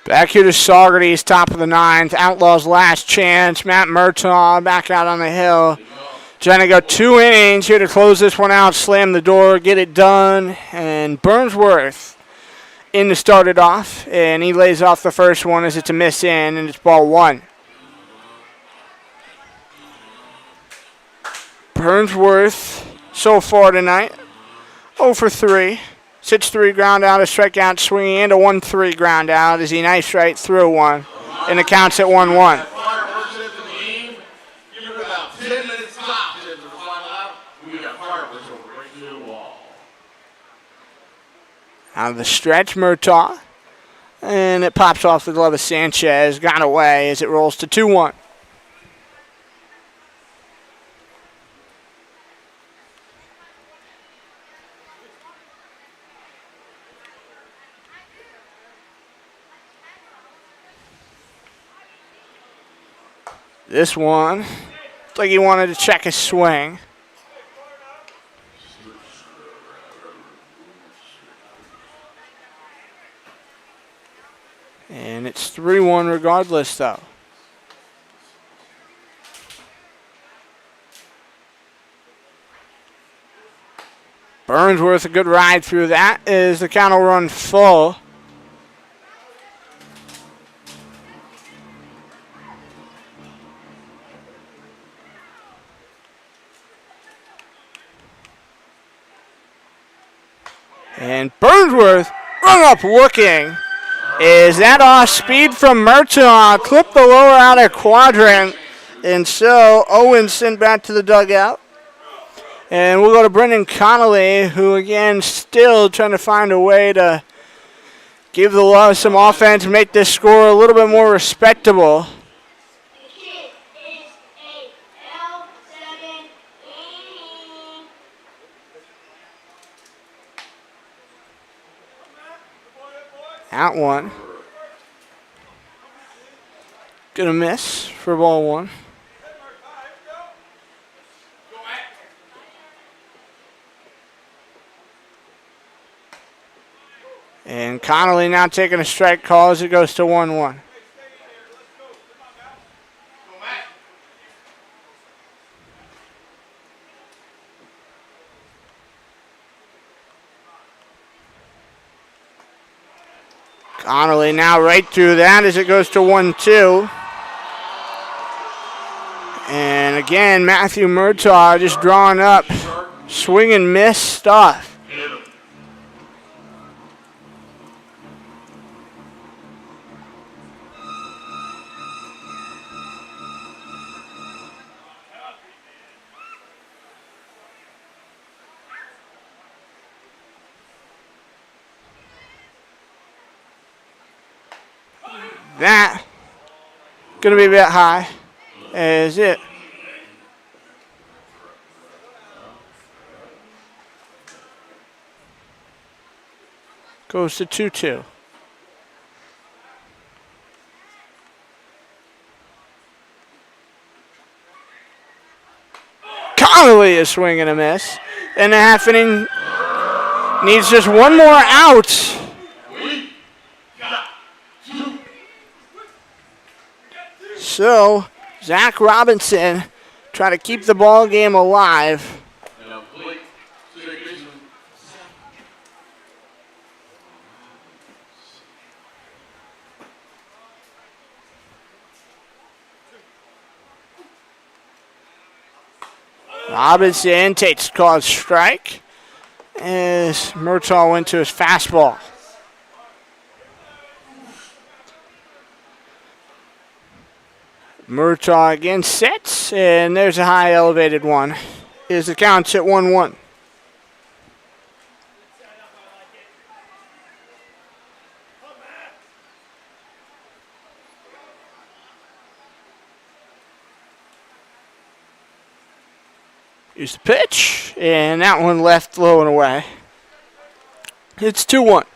Speaker 1: Back here to Saugerties, top of the 9th. Outlaws last chance. Matt Murtaugh back out on the hill. Trying to go 2 innings here to close this one out, slam the door, get it done. And Burnsworth in to start it off. And he lays off the first one as it's a miss in, and it's ball 1. Burnsworth so far tonight, 0 for 3. 6-3 ground out, a strikeout swing, and a 1-3 ground out as he knifes right through one. And the count's at 1-1. Out of the stretch, Murtaugh. And it pops off the glove of Sanchez. Got away as it rolls to 2-1. This one, looked like he wanted to check his swing. And it's 3-1 regardless, though. Burnsworth, a good ride through that as the count will run full. And Burnsworth run up looking. Is that off speed from Murtaugh? Clipped the lower outer quadrant. And so Owen sent back to the dugout. And we'll go to Brendan Connolly, who again still trying to find a way to give the Loves some offense, make this score a little bit more respectable. Out one. Gonna miss for ball one. And Connolly now taking a strike call as it goes to 1-1. Connolly now right through that as it goes to 1-2. And again, Matthew Murtaugh just drawing up swing and miss stuff. That gonna be a bit high. Is it? Goes to 2-2. Connolly is swinging a miss. And the half inning needs just one more out. So, Zach Robinson trying to keep the ball game alive. Robinson takes called strike as Murtaugh went to his fastball. Murtaugh again sets, and there's a high elevated one. Is the count at 1-1. Here's the pitch, and that one left low and away. It's 2-1.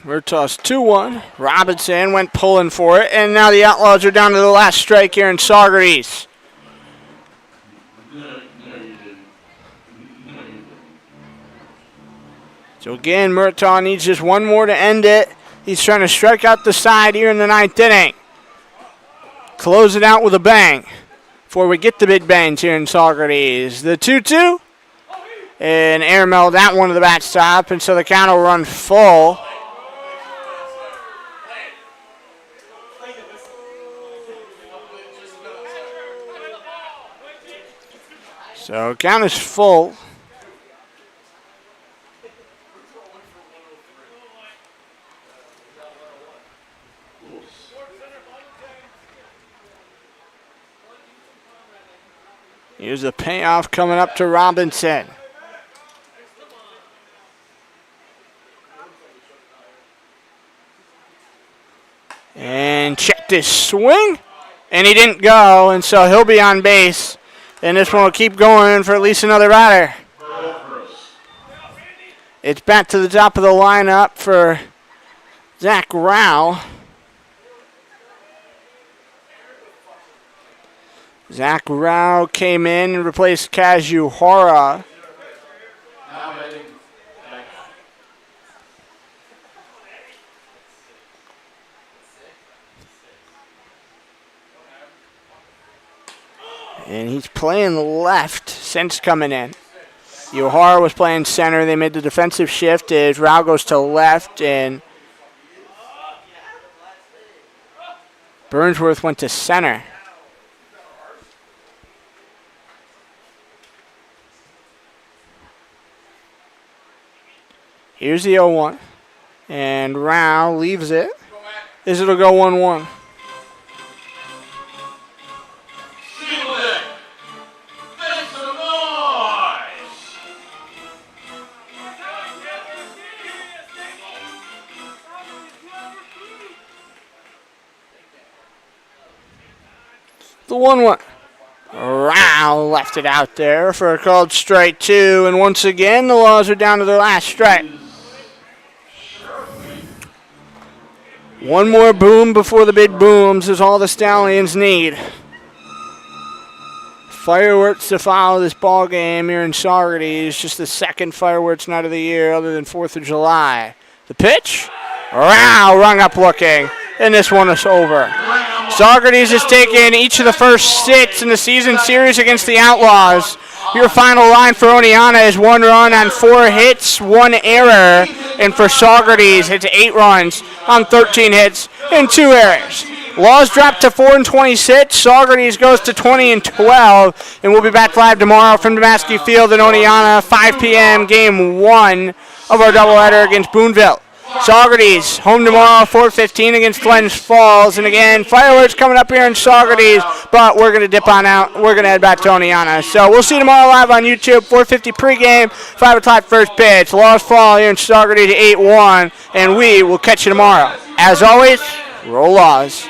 Speaker 1: Murtaugh's 2-1. Robinson went pulling for it, and now the Outlaws are down to the last strike here in Saugerties. So again, Murtaugh needs just one more to end it. He's trying to strike out the side here in the ninth inning. Close it out with a bang before we get the big bangs here in Saugerties. The 2-2, and airmail that one to the backstop, and so the count will run full. So count is full. Here's the payoff coming up to Robinson. his swing, and he didn't go, and so he'll be on base. And this one will keep going for at least another batter. It's back to the top of the lineup for Zach Rao. Zach Rao came in and replaced Kazuhara. And he's playing left since coming in. Yohara was playing center. They made the defensive shift as Rao goes to left, and Burnsworth went to center. Here's the 0-1, and Rao leaves it as it'll go 1-1. The 1-1. Rao left it out there for a called strike 2, and once again the Laws are down to their last strike. One more boom before the big booms is all the Stallions need. Fireworks to follow this ball game here in Saugerties. Just the second fireworks night of the year other than 4th of July. The pitch. Rao rung up looking, and this one is over. Saugerties has taken each of the first 6 in the season series against the Outlaws. Your final line for Oneonta is 1 run on 4 hits, 1 error. And for Saugerties, it's 8 runs on 13 hits and 2 errors. Laws dropped to 4-26. Saugerties goes to 20-12. And we'll be back live tomorrow from Cantine Field in Oneonta, 5 p.m. Game 1 of our doubleheader against Boonville. Saugerties home tomorrow, 4:15 against Glens Falls. And again, fireworks coming up here in Saugerties, but we're going to dip on out. We're going to head back to Oneonta. So we'll see you tomorrow live on YouTube, 4:50 pregame, 5 o'clock first pitch. Laws fall here in Saugerties 8-1, and we will catch you tomorrow. As always, roll Laws.